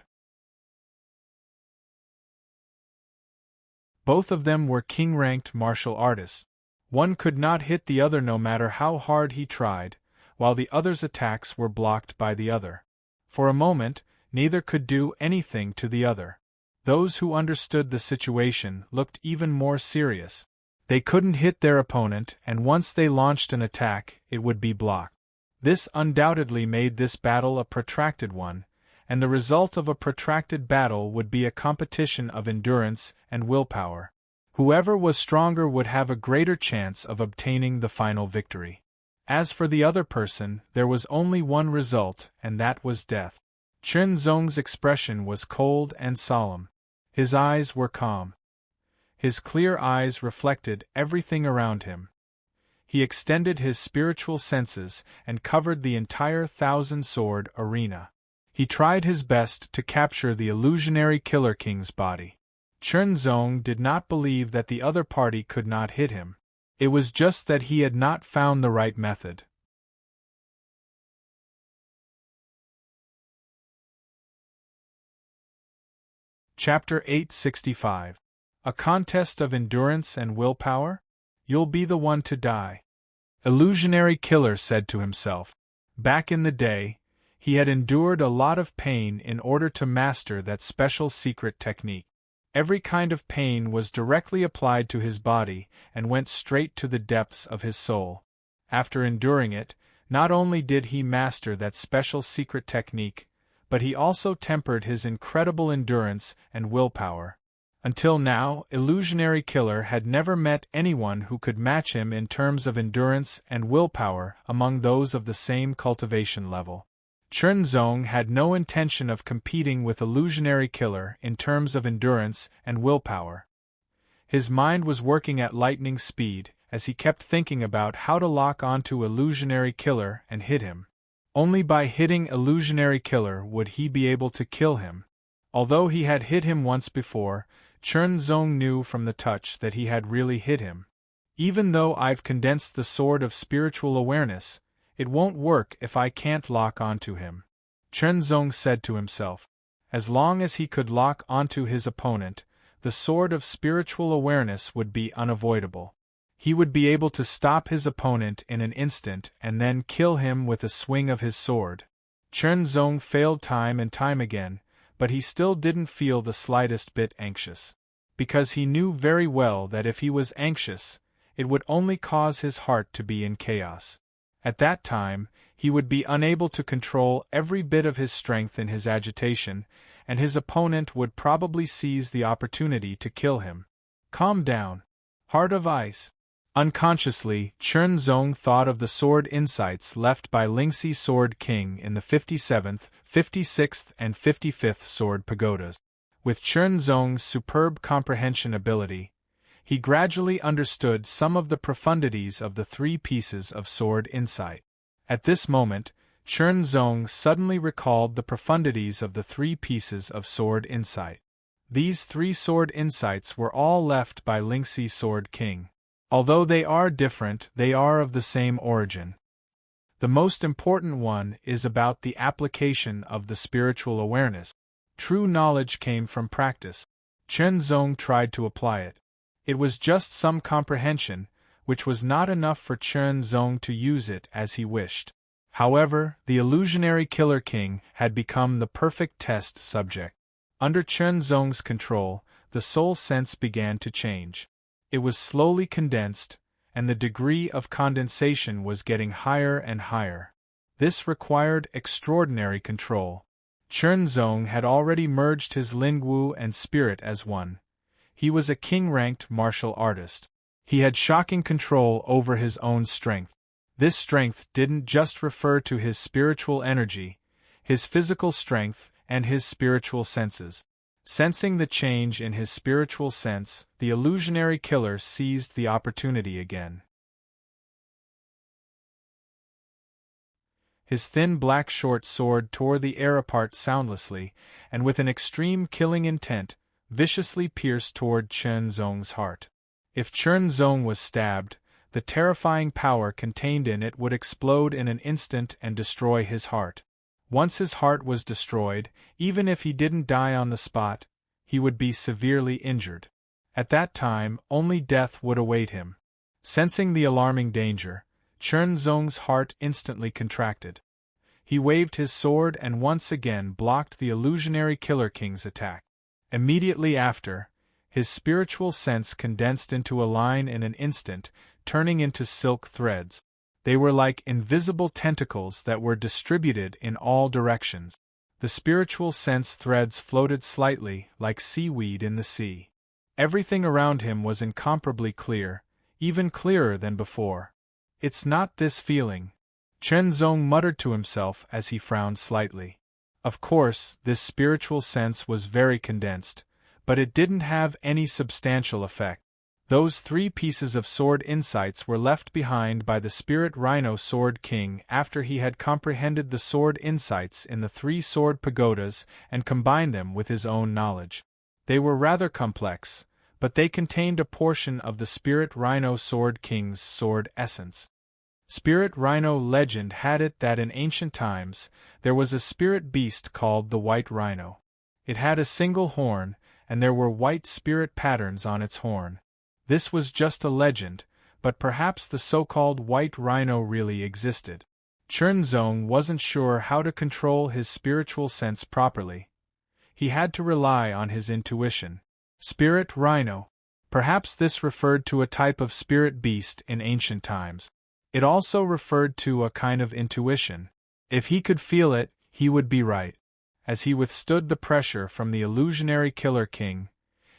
Both of them were king-ranked martial artists. One could not hit the other no matter how hard he tried, while the other's attacks were blocked by the other. For a moment, neither could do anything to the other. Those who understood the situation looked even more serious. They couldn't hit their opponent, and once they launched an attack, it would be blocked. This undoubtedly made this battle a protracted one, and the result of a protracted battle would be a competition of endurance and willpower. Whoever was stronger would have a greater chance of obtaining the final victory. As for the other person, there was only one result, and that was death. Chen Zong's expression was cold and solemn. His eyes were calm. His clear eyes reflected everything around him. He extended his spiritual senses and covered the entire thousand-sword arena. He tried his best to capture the illusionary Killer King's body. Chen Zong did not believe that the other party could not hit him. It was just that he had not found the right method. Chapter 865. A contest of endurance and willpower? You'll be the one to die. Illusionary Killer said to himself. Back in the day, he had endured a lot of pain in order to master that special secret technique. Every kind of pain was directly applied to his body and went straight to the depths of his soul. After enduring it, not only did he master that special secret technique, but he also tempered his incredible endurance and willpower. Until now, Illusionary Killer had never met anyone who could match him in terms of endurance and willpower among those of the same cultivation level. Chernzong had no intention of competing with Illusionary Killer in terms of endurance and willpower. His mind was working at lightning speed as he kept thinking about how to lock onto Illusionary Killer and hit him. Only by hitting Illusionary Killer would he be able to kill him. Although he had hit him once before, Chernzong knew from the touch that he had really hit him. Even though I've condensed the sword of spiritual awareness, it won't work if I can't lock onto him, Chernzong said to himself. As long as he could lock onto his opponent, the sword of spiritual awareness would be unavoidable. He would be able to stop his opponent in an instant and then kill him with a swing of his sword. Chernzong failed time and time again, but he still didn't feel the slightest bit anxious. Because he knew very well that if he was anxious, it would only cause his heart to be in chaos. At that time, he would be unable to control every bit of his strength in his agitation, and his opponent would probably seize the opportunity to kill him. Calm down. Heart of ice. Unconsciously, Chernzong thought of the sword insights left by Lingxi Sword King in the 57th, 56th, and 55th Sword Pagodas. With Chernzong's superb comprehension ability, he gradually understood some of the profundities of the three pieces of sword insight. At this moment, Chernzong suddenly recalled the profundities of the three pieces of sword insight. These three sword insights were all left by Lingxi Sword King. Although they are different, they are of the same origin. The most important one is about the application of the spiritual awareness. True knowledge came from practice. Chernzong tried to apply it. It was just some comprehension, which was not enough for Chernzong to use it as he wished. However, the Illusionary Killer King had become the perfect test subject. Under Chernzong's control, the soul sense began to change. It was slowly condensed, and the degree of condensation was getting higher and higher. This required extraordinary control. Chernzong had already merged his Lingwu and spirit as one. He was a king-ranked martial artist. He had shocking control over his own strength. This strength didn't just refer to his spiritual energy, his physical strength, and his spiritual senses. Sensing the change in his spiritual sense, the Illusionary Killer seized the opportunity again. His thin black short sword tore the air apart soundlessly, and with an extreme killing intent, viciously pierced toward Chernzong's heart. If Chernzong was stabbed, the terrifying power contained in it would explode in an instant and destroy his heart. Once his heart was destroyed, even if he didn't die on the spot, he would be severely injured. At that time, only death would await him. Sensing the alarming danger, Chernzong's heart instantly contracted. He waved his sword and once again blocked the Illusionary Killer King's attack. Immediately after, his spiritual sense condensed into a line in an instant, turning into silk threads. They were like invisible tentacles that were distributed in all directions. The spiritual sense threads floated slightly, like seaweed in the sea. Everything around him was incomparably clear, even clearer than before. It's not this feeling, Chernzong muttered to himself as he frowned slightly. Of course, this spiritual sense was very condensed, but it didn't have any substantial effect. Those three pieces of sword insights were left behind by the Spirit Rhino Sword King after he had comprehended the sword insights in the three sword pagodas and combined them with his own knowledge. They were rather complex, but they contained a portion of the Spirit Rhino Sword King's sword essence. Spirit Rhino legend had it that in ancient times, there was a spirit beast called the White Rhino. It had a single horn, and there were white spirit patterns on its horn. This was just a legend, but perhaps the so-called white rhino really existed. Chernzong wasn't sure how to control his spiritual sense properly. He had to rely on his intuition. Spirit rhino. Perhaps this referred to a type of spirit beast in ancient times. It also referred to a kind of intuition. If he could feel it, he would be right. As he withstood the pressure from the illusionary Killer King,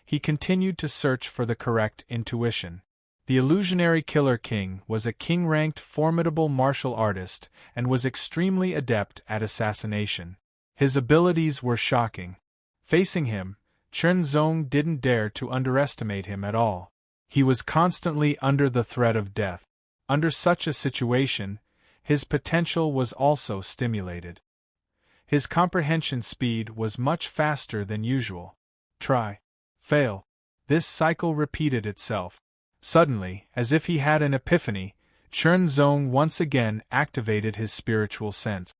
he continued to search for the correct intuition. The illusionary Killer King was a king-ranked formidable martial artist and was extremely adept at assassination. His abilities were shocking. Facing him, Chernzong didn't dare to underestimate him at all. He was constantly under the threat of death. Under such a situation, his potential was also stimulated. His comprehension speed was much faster than usual. Try. Fail. This cycle repeated itself. Suddenly, as if he had an epiphany, Chernzong once again activated his spiritual sense.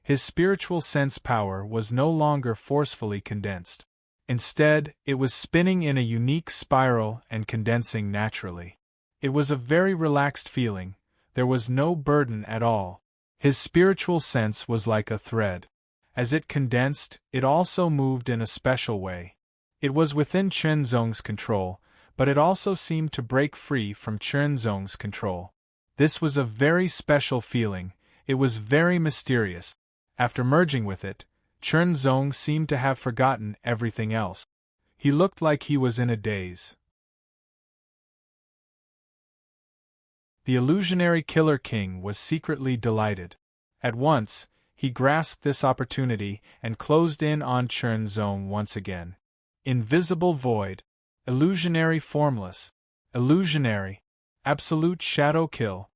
His spiritual sense power was no longer forcefully condensed. Instead, it was spinning in a unique spiral and condensing naturally. It was a very relaxed feeling. There was no burden at all. His spiritual sense was like a thread. As it condensed, it also moved in a special way. It was within Chernzong's control, but it also seemed to break free from Chernzong's control. This was a very special feeling. It was very mysterious. After merging with it, Chernzong seemed to have forgotten everything else. He looked like he was in a daze. The illusionary Killer King was secretly delighted. At once, he grasped this opportunity and closed in on Chernzong once again. Invisible void. Illusionary formless. Illusionary. Absolute shadow kill.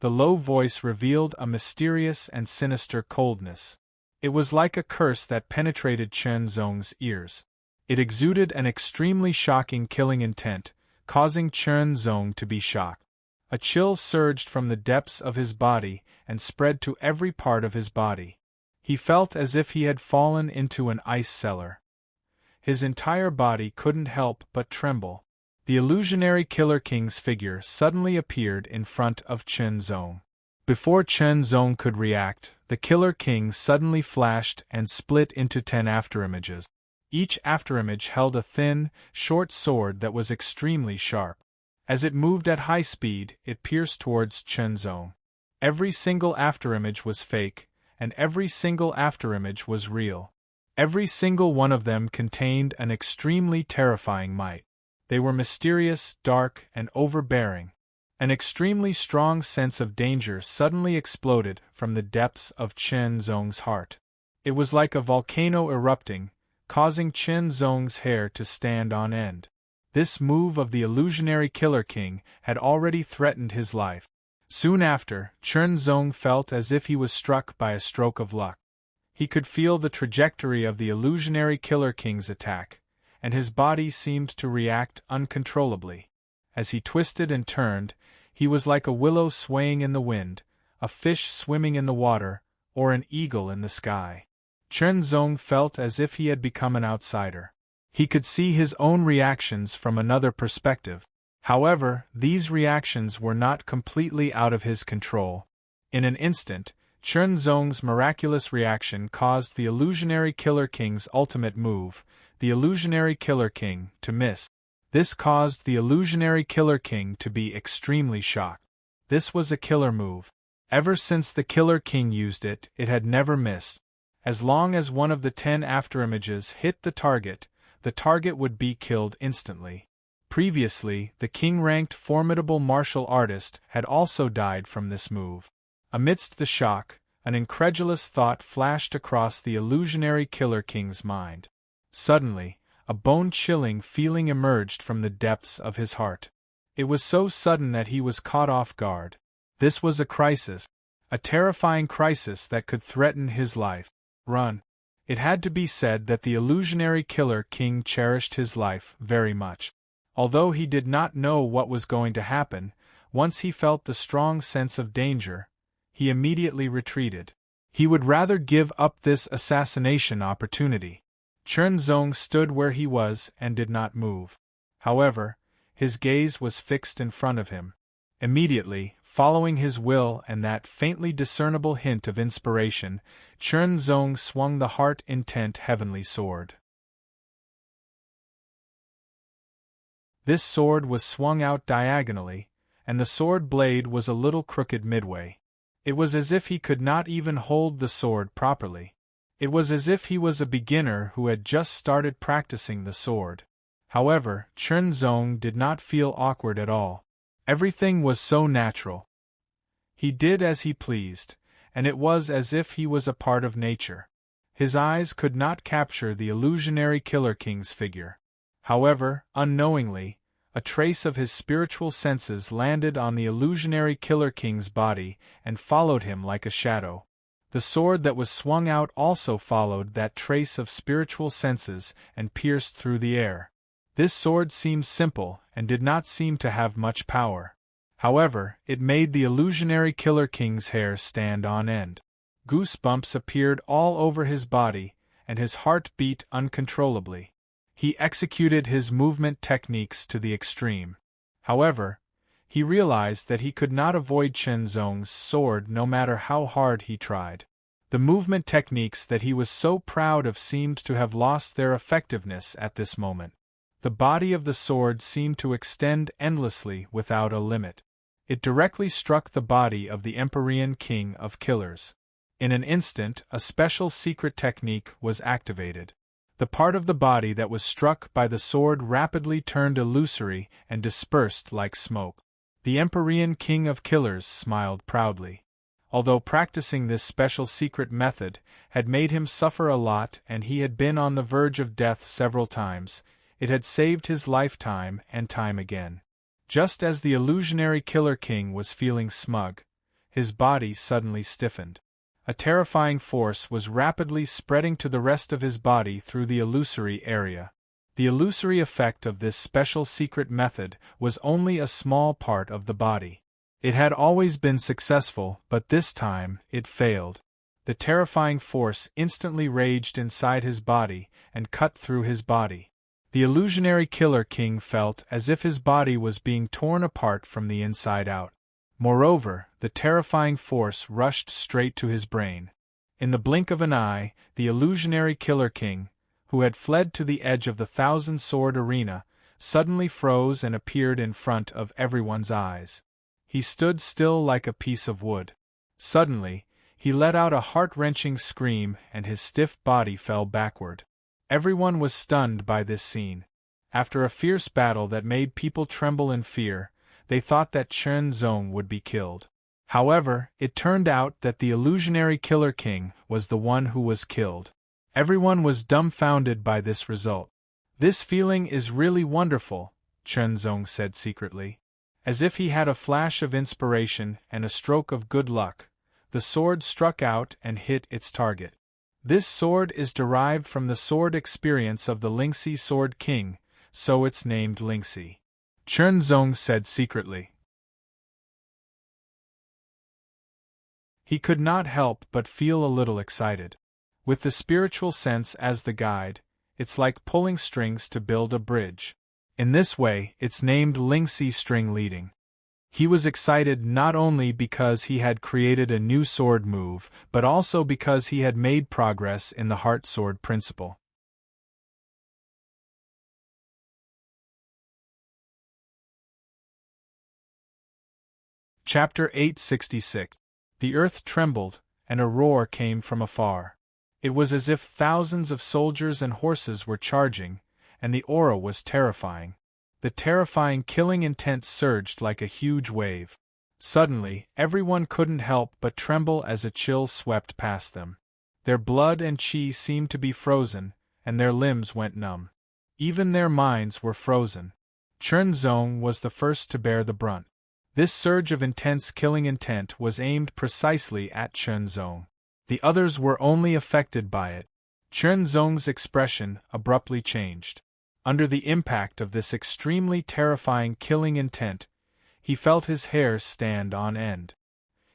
The low voice revealed a mysterious and sinister coldness. It was like a curse that penetrated Chernzong's ears. It exuded an extremely shocking killing intent, causing Chernzong to be shocked. A chill surged from the depths of his body and spread to every part of his body. He felt as if he had fallen into an ice cellar. His entire body couldn't help but tremble. The illusionary Killer King's figure suddenly appeared in front of Chernzong. Before Chernzong could react, the Killer King suddenly flashed and split into 10 afterimages. Each afterimage held a thin, short sword that was extremely sharp. As it moved at high speed, it pierced towards Chernzong. Every single afterimage was fake, and every single afterimage was real. Every single one of them contained an extremely terrifying might. They were mysterious, dark, and overbearing. An extremely strong sense of danger suddenly exploded from the depths of Chernzong's heart. It was like a volcano erupting, causing Chernzong's hair to stand on end. This move of the illusionary Killer King had already threatened his life. Soon after, Chernzong felt as if he was struck by a stroke of luck. He could feel the trajectory of the illusionary Killer King's attack, and his body seemed to react uncontrollably. As he twisted and turned, he was like a willow swaying in the wind, a fish swimming in the water, or an eagle in the sky. Chernzong felt as if he had become an outsider. He could see his own reactions from another perspective. However, these reactions were not completely out of his control. In an instant, Chernzong's miraculous reaction caused the illusionary Killer King's ultimate move, the illusionary Killer King, to miss. This caused the illusionary Killer King to be extremely shocked. This was a killer move. Ever since the Killer King used it, it had never missed. As long as one of the 10 afterimages hit the target would be killed instantly. Previously, the king-ranked formidable martial artist had also died from this move. Amidst the shock, an incredulous thought flashed across the illusionary Killer King's mind. Suddenly, a bone-chilling feeling emerged from the depths of his heart. It was so sudden that he was caught off guard. This was a crisis, a terrifying crisis that could threaten his life. Run. It had to be said that the illusionary Killer King cherished his life very much. Although he did not know what was going to happen, once he felt the strong sense of danger, he immediately retreated. He would rather give up this assassination opportunity. Chen Zong stood where he was and did not move. However, his gaze was fixed in front of him. Immediately, following his will and that faintly discernible hint of inspiration, Chen Zong swung the heart-intent heavenly sword. This sword was swung out diagonally, and the sword blade was a little crooked midway. It was as if he could not even hold the sword properly. It was as if he was a beginner who had just started practicing the sword. However, Chen Zong did not feel awkward at all. Everything was so natural. He did as he pleased, and it was as if he was a part of nature. His eyes could not capture the illusionary Killer King's figure. However, unknowingly, a trace of his spiritual senses landed on the illusionary Killer King's body and followed him like a shadow. The sword that was swung out also followed that trace of spiritual senses and pierced through the air. This sword seemed simple and did not seem to have much power. However, it made the illusionary Killer King's hair stand on end. Goosebumps appeared all over his body, and his heart beat uncontrollably. He executed his movement techniques to the extreme. However, he realized that he could not avoid Chen Zong's sword no matter how hard he tried. The movement techniques that he was so proud of seemed to have lost their effectiveness at this moment. The body of the sword seemed to extend endlessly without a limit. It directly struck the body of the Empyrean King of Killers. In an instant, a special secret technique was activated. The part of the body that was struck by the sword rapidly turned illusory and dispersed like smoke. The Empyrean King of Killers smiled proudly. Although practicing this special secret method had made him suffer a lot and he had been on the verge of death several times, it had saved his lifetime and time again. Just as the illusionary Killer King was feeling smug, his body suddenly stiffened. A terrifying force was rapidly spreading to the rest of his body through the illusory area. The illusory effect of this special secret method was only a small part of the body. It had always been successful, but this time it failed. The terrifying force instantly raged inside his body and cut through his body. The illusionary Killer King felt as if his body was being torn apart from the inside out. Moreover, the terrifying force rushed straight to his brain. In the blink of an eye, the illusionary Killer King, who had fled to the edge of the thousand-sword arena, suddenly froze and appeared in front of everyone's eyes. He stood still like a piece of wood. Suddenly, he let out a heart-wrenching scream and his stiff body fell backward. Everyone was stunned by this scene. After a fierce battle that made people tremble in fear, they thought that Chen Zong would be killed. However, it turned out that the illusionary Killer King was the one who was killed. Everyone was dumbfounded by this result. "This feeling is really wonderful," Chen Zong said secretly. As if he had a flash of inspiration and a stroke of good luck, the sword struck out and hit its target. This sword is derived from the sword experience of the Lingxi Sword King, so it's named Lingxi. Chen Zong said secretly. He could not help but feel a little excited. With the spiritual sense as the guide, it's like pulling strings to build a bridge. In this way, it's named Lingxi String Leading. He was excited not only because he had created a new sword move, but also because he had made progress in the heart sword principle. Chapter 866. The earth trembled, and a roar came from afar. It was as if thousands of soldiers and horses were charging, and the aura was terrifying. The terrifying killing intent surged like a huge wave. Suddenly, everyone couldn't help but tremble as a chill swept past them. Their blood and chi seemed to be frozen, and their limbs went numb. Even their minds were frozen. Chen Zong was the first to bear the brunt. This surge of intense killing intent was aimed precisely at Chen Zong. The others were only affected by it. Chen Zong's expression abruptly changed. Under the impact of this extremely terrifying killing intent, he felt his hair stand on end.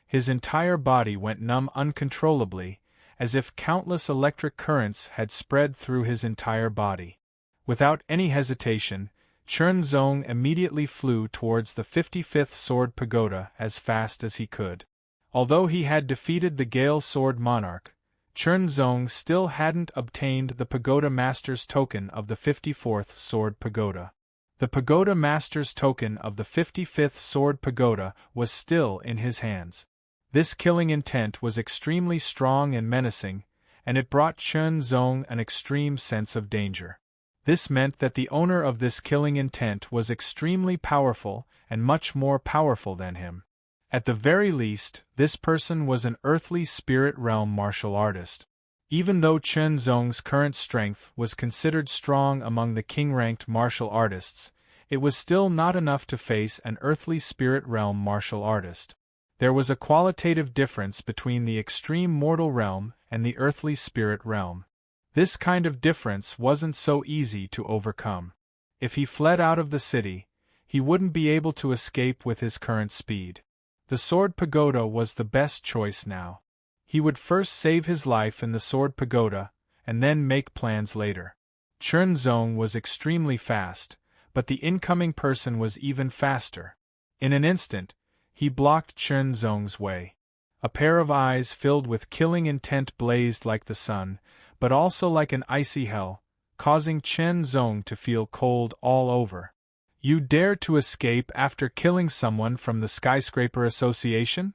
His entire body went numb uncontrollably, as if countless electric currents had spread through his entire body. Without any hesitation, Chunzong immediately flew towards the 55th Sword Pagoda as fast as he could. Although he had defeated the Gale Sword Monarch, Chunzong still hadn't obtained the Pagoda Master's token of the 54th Sword Pagoda. The Pagoda Master's token of the 55th Sword Pagoda was still in his hands. This killing intent was extremely strong and menacing, and it brought Chunzong an extreme sense of danger. This meant that the owner of this killing intent was extremely powerful and much more powerful than him. At the very least, this person was an earthly spirit realm martial artist. Even though Chunzong's current strength was considered strong among the king-ranked martial artists, it was still not enough to face an earthly spirit realm martial artist. There was a qualitative difference between the extreme mortal realm and the earthly spirit realm. This kind of difference wasn't so easy to overcome. If he fled out of the city, he wouldn't be able to escape with his current speed. The Sword Pagoda was the best choice now. He would first save his life in the Sword Pagoda, and then make plans later. Chunzong was extremely fast, but the incoming person was even faster. In an instant, he blocked Chunzong's way. A pair of eyes filled with killing intent blazed like the sun, but also like an icy hell, causing Chunzong to feel cold all over. "You dare to escape after killing someone from the Skyscraper Association?"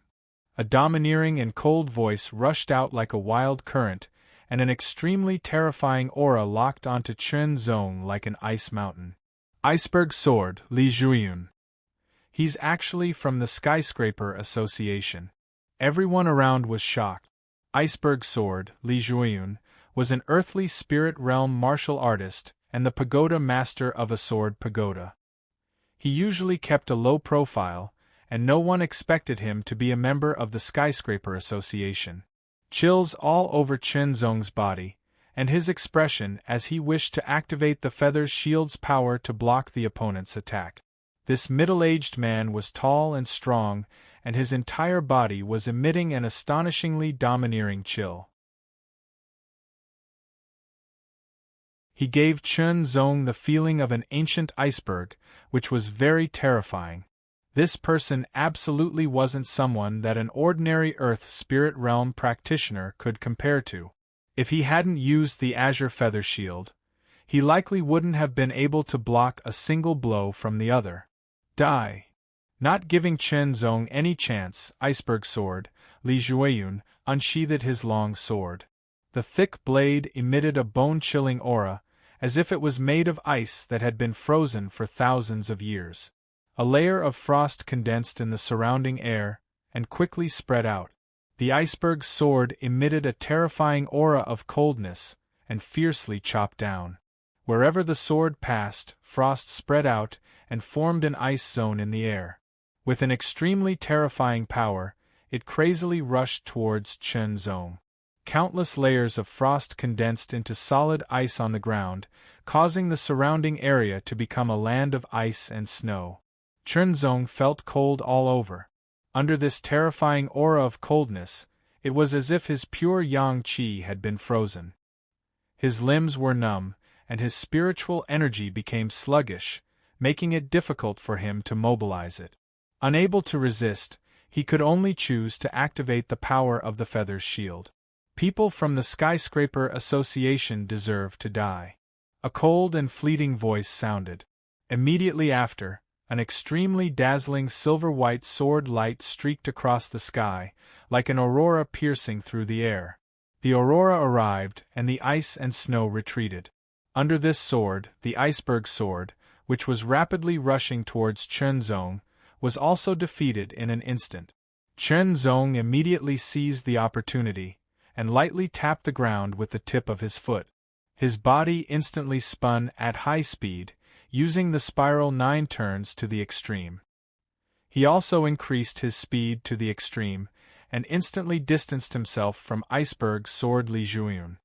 A domineering and cold voice rushed out like a wild current, and an extremely terrifying aura locked onto Chunzong like an ice mountain. "Iceberg Sword, Li Zhuiyun. He's actually from the Skyscraper Association." Everyone around was shocked. Iceberg Sword, Li Zhuiyun, was an earthly spirit realm martial artist and the pagoda master of a sword pagoda. He usually kept a low profile, and no one expected him to be a member of the Skyscraper Association. Chills all over Chunzong's body, and his expression as he wished to activate the feather's shield's power to block the opponent's attack. This middle-aged man was tall and strong, and his entire body was emitting an astonishingly domineering chill. He gave Chunzong the feeling of an ancient iceberg, which was very terrifying. This person absolutely wasn't someone that an ordinary Earth Spirit Realm practitioner could compare to. If he hadn't used the Azure Feather Shield, he likely wouldn't have been able to block a single blow from the other. Die! Not giving Chunzong any chance, Iceberg Sword, Li Zhuiyun unsheathed his long sword. The thick blade emitted a bone-chilling aura, as if it was made of ice that had been frozen for thousands of years. A layer of frost condensed in the surrounding air, and quickly spread out. The iceberg sword emitted a terrifying aura of coldness, and fiercely chopped down. Wherever the sword passed, frost spread out, and formed an ice zone in the air. With an extremely terrifying power, it crazily rushed towards Chunzong. Countless layers of frost condensed into solid ice on the ground, causing the surrounding area to become a land of ice and snow. Chunzong felt cold all over. Under this terrifying aura of coldness, it was as if his pure yang qi had been frozen. His limbs were numb, and his spiritual energy became sluggish, making it difficult for him to mobilize it. Unable to resist, he could only choose to activate the power of the feather's shield. People from the Skyscraper Association deserve to die. A cold and fleeting voice sounded. Immediately after, an extremely dazzling silver-white sword light streaked across the sky, like an aurora piercing through the air. The aurora arrived, and the ice and snow retreated. Under this sword, the iceberg sword, which was rapidly rushing towards Chunzong, was also defeated in an instant. Chunzong immediately seized the opportunity, and lightly tapped the ground with the tip of his foot. His body instantly spun at high speed, using the spiral 9 turns to the extreme. He also increased his speed to the extreme, and instantly distanced himself from Iceberg Sword Li Zhuiyun.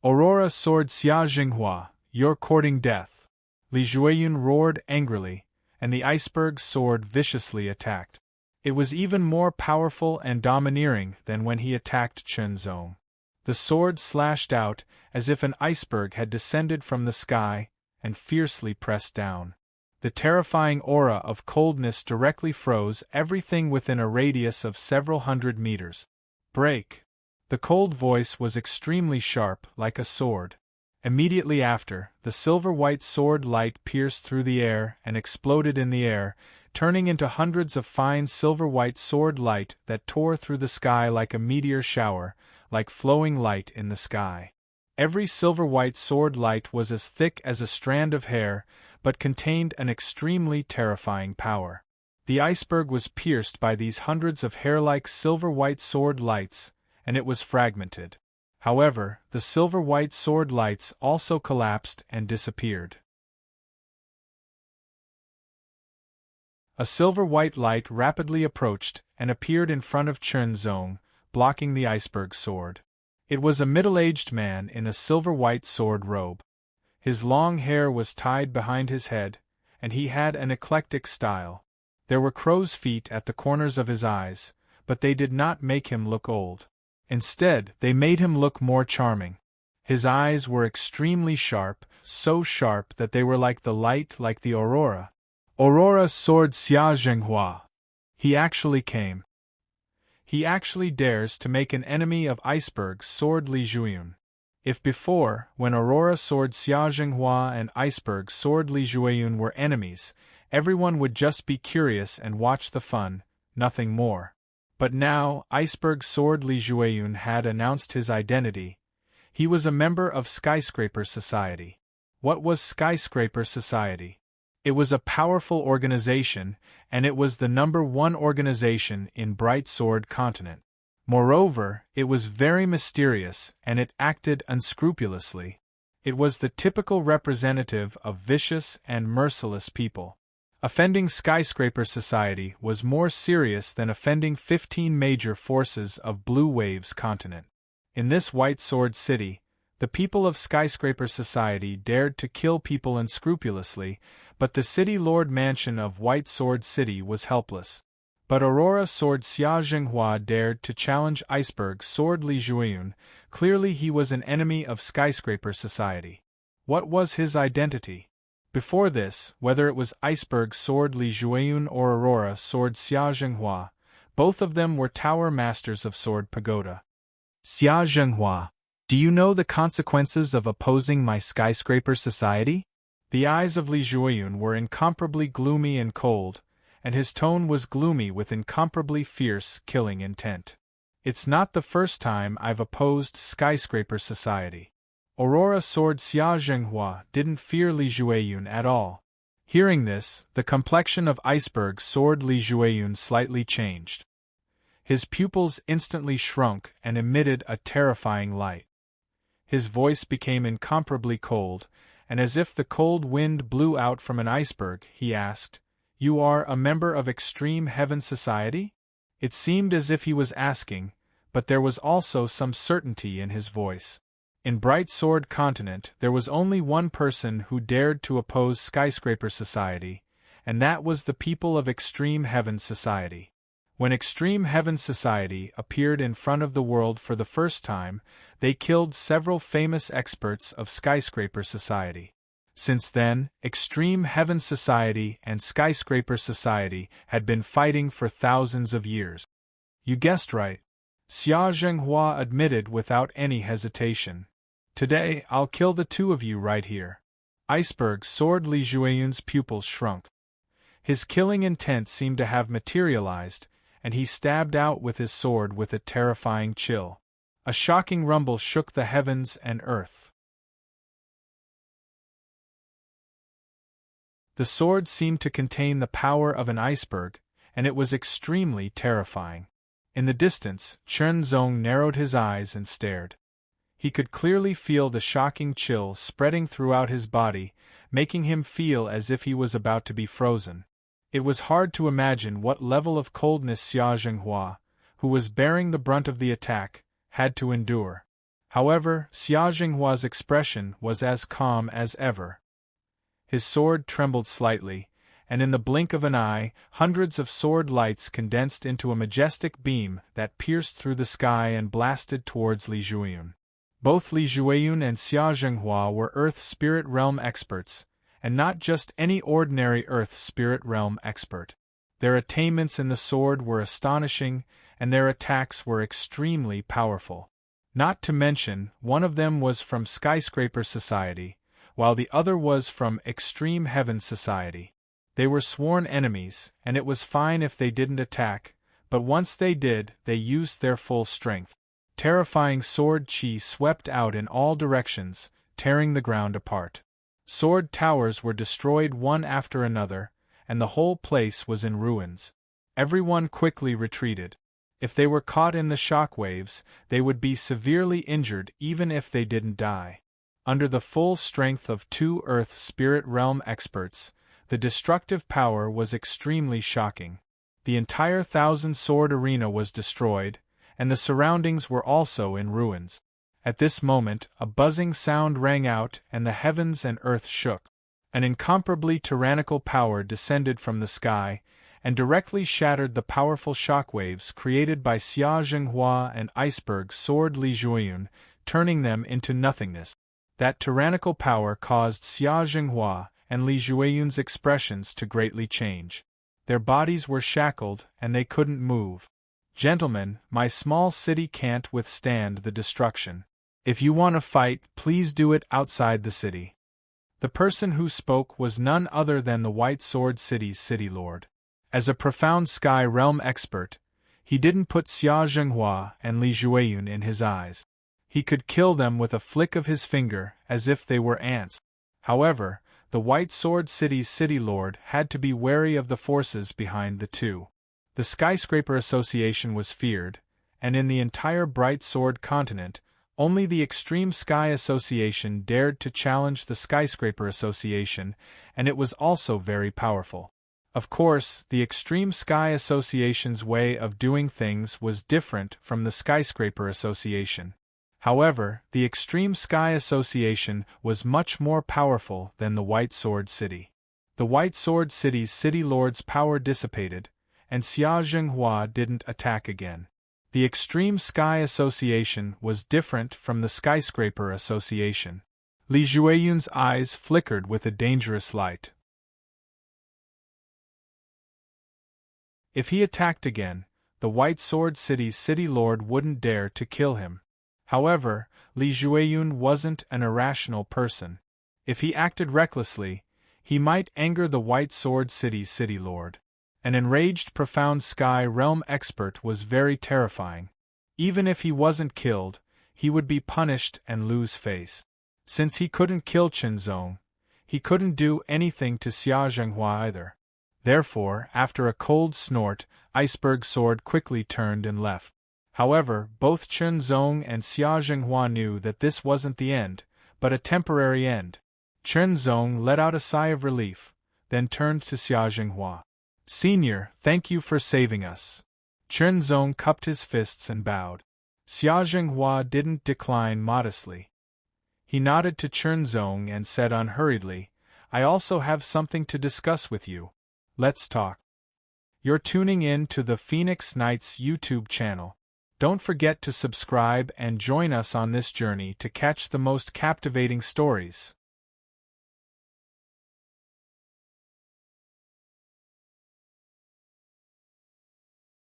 "Aurora Sword Xia Jinghua, you're courting death!" Li Zhuiyun roared angrily, and the Iceberg Sword viciously attacked. It was even more powerful and domineering than when he attacked Chunzong. The sword slashed out, as if an iceberg had descended from the sky, and fiercely pressed down. The terrifying aura of coldness directly froze everything within a radius of several hundred meters. Break! The cold voice was extremely sharp, like a sword. Immediately after, the silver-white sword light pierced through the air and exploded in the air, turning into hundreds of fine silver-white sword light that tore through the sky like a meteor shower, like flowing light in the sky. Every silver-white sword light was as thick as a strand of hair, but contained an extremely terrifying power. The iceberg was pierced by these hundreds of hair-like silver-white sword lights, and it was fragmented. However, the silver-white sword lights also collapsed and disappeared. A silver-white light rapidly approached and appeared in front of Chen Zong, blocking the iceberg sword. It was a middle-aged man in a silver-white sword robe. His long hair was tied behind his head, and he had an eclectic style. There were crow's feet at the corners of his eyes, but they did not make him look old. Instead, they made him look more charming. His eyes were extremely sharp, so sharp that they were like the aurora. Aurora sword Xia Zhenghua. He actually dares to make an enemy of iceberg sword Li Zhuiyun. If before, when Aurora sword Xia Zhenghua and iceberg sword Li Zhuiyun were enemies, everyone would just be curious and watch the fun, nothing more. But now, iceberg sword Li Zhuiyun had announced his identity. He was a member of Skyscraper Society. What was Skyscraper Society? It was a powerful organization, and it was the #1 organization in Bright Sword Continent. Moreover, it was very mysterious, and it acted unscrupulously. It was the typical representative of vicious and merciless people. Offending Skyscraper Society was more serious than offending 15 major forces of Blue Waves Continent. In this White Sword City, the people of Skyscraper Society dared to kill people unscrupulously, but the City Lord Mansion of White Sword City was helpless. But Aurora Sword Xia Zhenghua dared to challenge Iceberg Sword Li Zhuiyun. Clearly he was an enemy of Skyscraper Society. What was his identity? Before this, whether it was Iceberg Sword Li Zhuiyun or Aurora Sword Xia Zhenghua, both of them were tower masters of Sword Pagoda. Xia Zhenghua, do you know the consequences of opposing my Skyscraper Society? The eyes of Li Zhuiyun were incomparably gloomy and cold, and his tone was gloomy with incomparably fierce, killing intent. It's not the first time I've opposed Skyscraper Society. Aurora Sword Xia Zhenghua didn't fear Li Zhuiyun at all. Hearing this, the complexion of Iceberg Sword Li Zhuiyun slightly changed. His pupils instantly shrunk and emitted a terrifying light. His voice became incomparably cold, and as if the cold wind blew out from an iceberg, he asked, "You are a member of Extreme Heaven Society?" It seemed as if he was asking, but there was also some certainty in his voice. In Bright Sword Continent, there was only one person who dared to oppose Skyscraper Society, and that was the people of Extreme Heaven Society. When Extreme Heaven Society appeared in front of the world for the first time, they killed several famous experts of Skyscraper Society. Since then, Extreme Heaven Society and Skyscraper Society had been fighting for thousands of years. You guessed right. Xia Zhenghua admitted without any hesitation. Today, I'll kill the two of you right here. Iceberg Sword Li Zhuiyun's pupils shrunk. His killing intent seemed to have materialized, and he stabbed out with his sword with a terrifying chill. A shocking rumble shook the heavens and earth. The sword seemed to contain the power of an iceberg, and it was extremely terrifying. In the distance, Chen Zong narrowed his eyes and stared. He could clearly feel the shocking chill spreading throughout his body, making him feel as if he was about to be frozen. It was hard to imagine what level of coldness Xia Zhenghua, who was bearing the brunt of the attack, had to endure. However, Xia Zhenghua's expression was as calm as ever. His sword trembled slightly, and in the blink of an eye, hundreds of sword lights condensed into a majestic beam that pierced through the sky and blasted towards Li Jueyun. Both Li Jueyun and Xia Zhenghua were Earth Spirit Realm experts, and not just any ordinary Earth Spirit Realm expert. Their attainments in the sword were astonishing, and their attacks were extremely powerful. Not to mention, one of them was from Skyscraper Society, while the other was from Extreme Heaven Society. They were sworn enemies, and it was fine if they didn't attack, but once they did, they used their full strength. Terrifying sword chi swept out in all directions, tearing the ground apart. Sword towers were destroyed one after another, and the whole place was in ruins. Everyone quickly retreated. If they were caught in the shock waves, they would be severely injured even if they didn't die. Under the full strength of two Earth Spirit Realm experts, the destructive power was extremely shocking. The entire thousand-sword arena was destroyed, and the surroundings were also in ruins. At this moment, a buzzing sound rang out and the heavens and earth shook. An incomparably tyrannical power descended from the sky, and directly shattered the powerful shockwaves created by Xia Zhenghua and Iceberg Sword Li Jueyun, turning them into nothingness. That tyrannical power caused Xia Zhenghua and Li Jueyun's expressions to greatly change. Their bodies were shackled and they couldn't move. "Gentlemen, my small city can't withstand the destruction. If you want to fight, please do it outside the city." The person who spoke was none other than the White Sword City's city lord. As a profound sky realm expert, he didn't put Xia Zhenghua and Li Jueyun in his eyes. He could kill them with a flick of his finger, as if they were ants. However, the White Sword City's city lord had to be wary of the forces behind the two. The Skyscraper Association was feared, and in the entire Bright Sword continent, only the Extreme Sky Association dared to challenge the Skyscraper Association, and it was also very powerful. Of course, the Extreme Sky Association's way of doing things was different from the Skyscraper Association. However, the Extreme Sky Association was much more powerful than the White Sword City. The White Sword City's city lord's power dissipated, and Xia Zhenghua didn't attack again. The Extreme Sky Association was different from the Skyscraper Association. Li Jueyun's eyes flickered with a dangerous light. If he attacked again, the White Sword City's city lord wouldn't dare to kill him. However, Li Jueyun wasn't an irrational person. If he acted recklessly, he might anger the White Sword City's city lord. An enraged profound sky realm expert was very terrifying. Even if he wasn't killed, he would be punished and lose face. Since he couldn't kill Qinzong, he couldn't do anything to Xia Zhenghua either. Therefore, after a cold snort, Iceberg Sword quickly turned and left. However, both Qinzong and Xia Zhenghua knew that this wasn't the end, but a temporary end. Qinzong let out a sigh of relief, then turned to Xia Zhenghua. "Senior, thank you for saving us." Qinzong cupped his fists and bowed. Xia Zhenghua didn't decline modestly. He nodded to Qinzong and said unhurriedly, "I also have something to discuss with you. Let's talk." You're tuning in to the Phoenix Knights YouTube channel. Don't forget to subscribe and join us on this journey to catch the most captivating stories.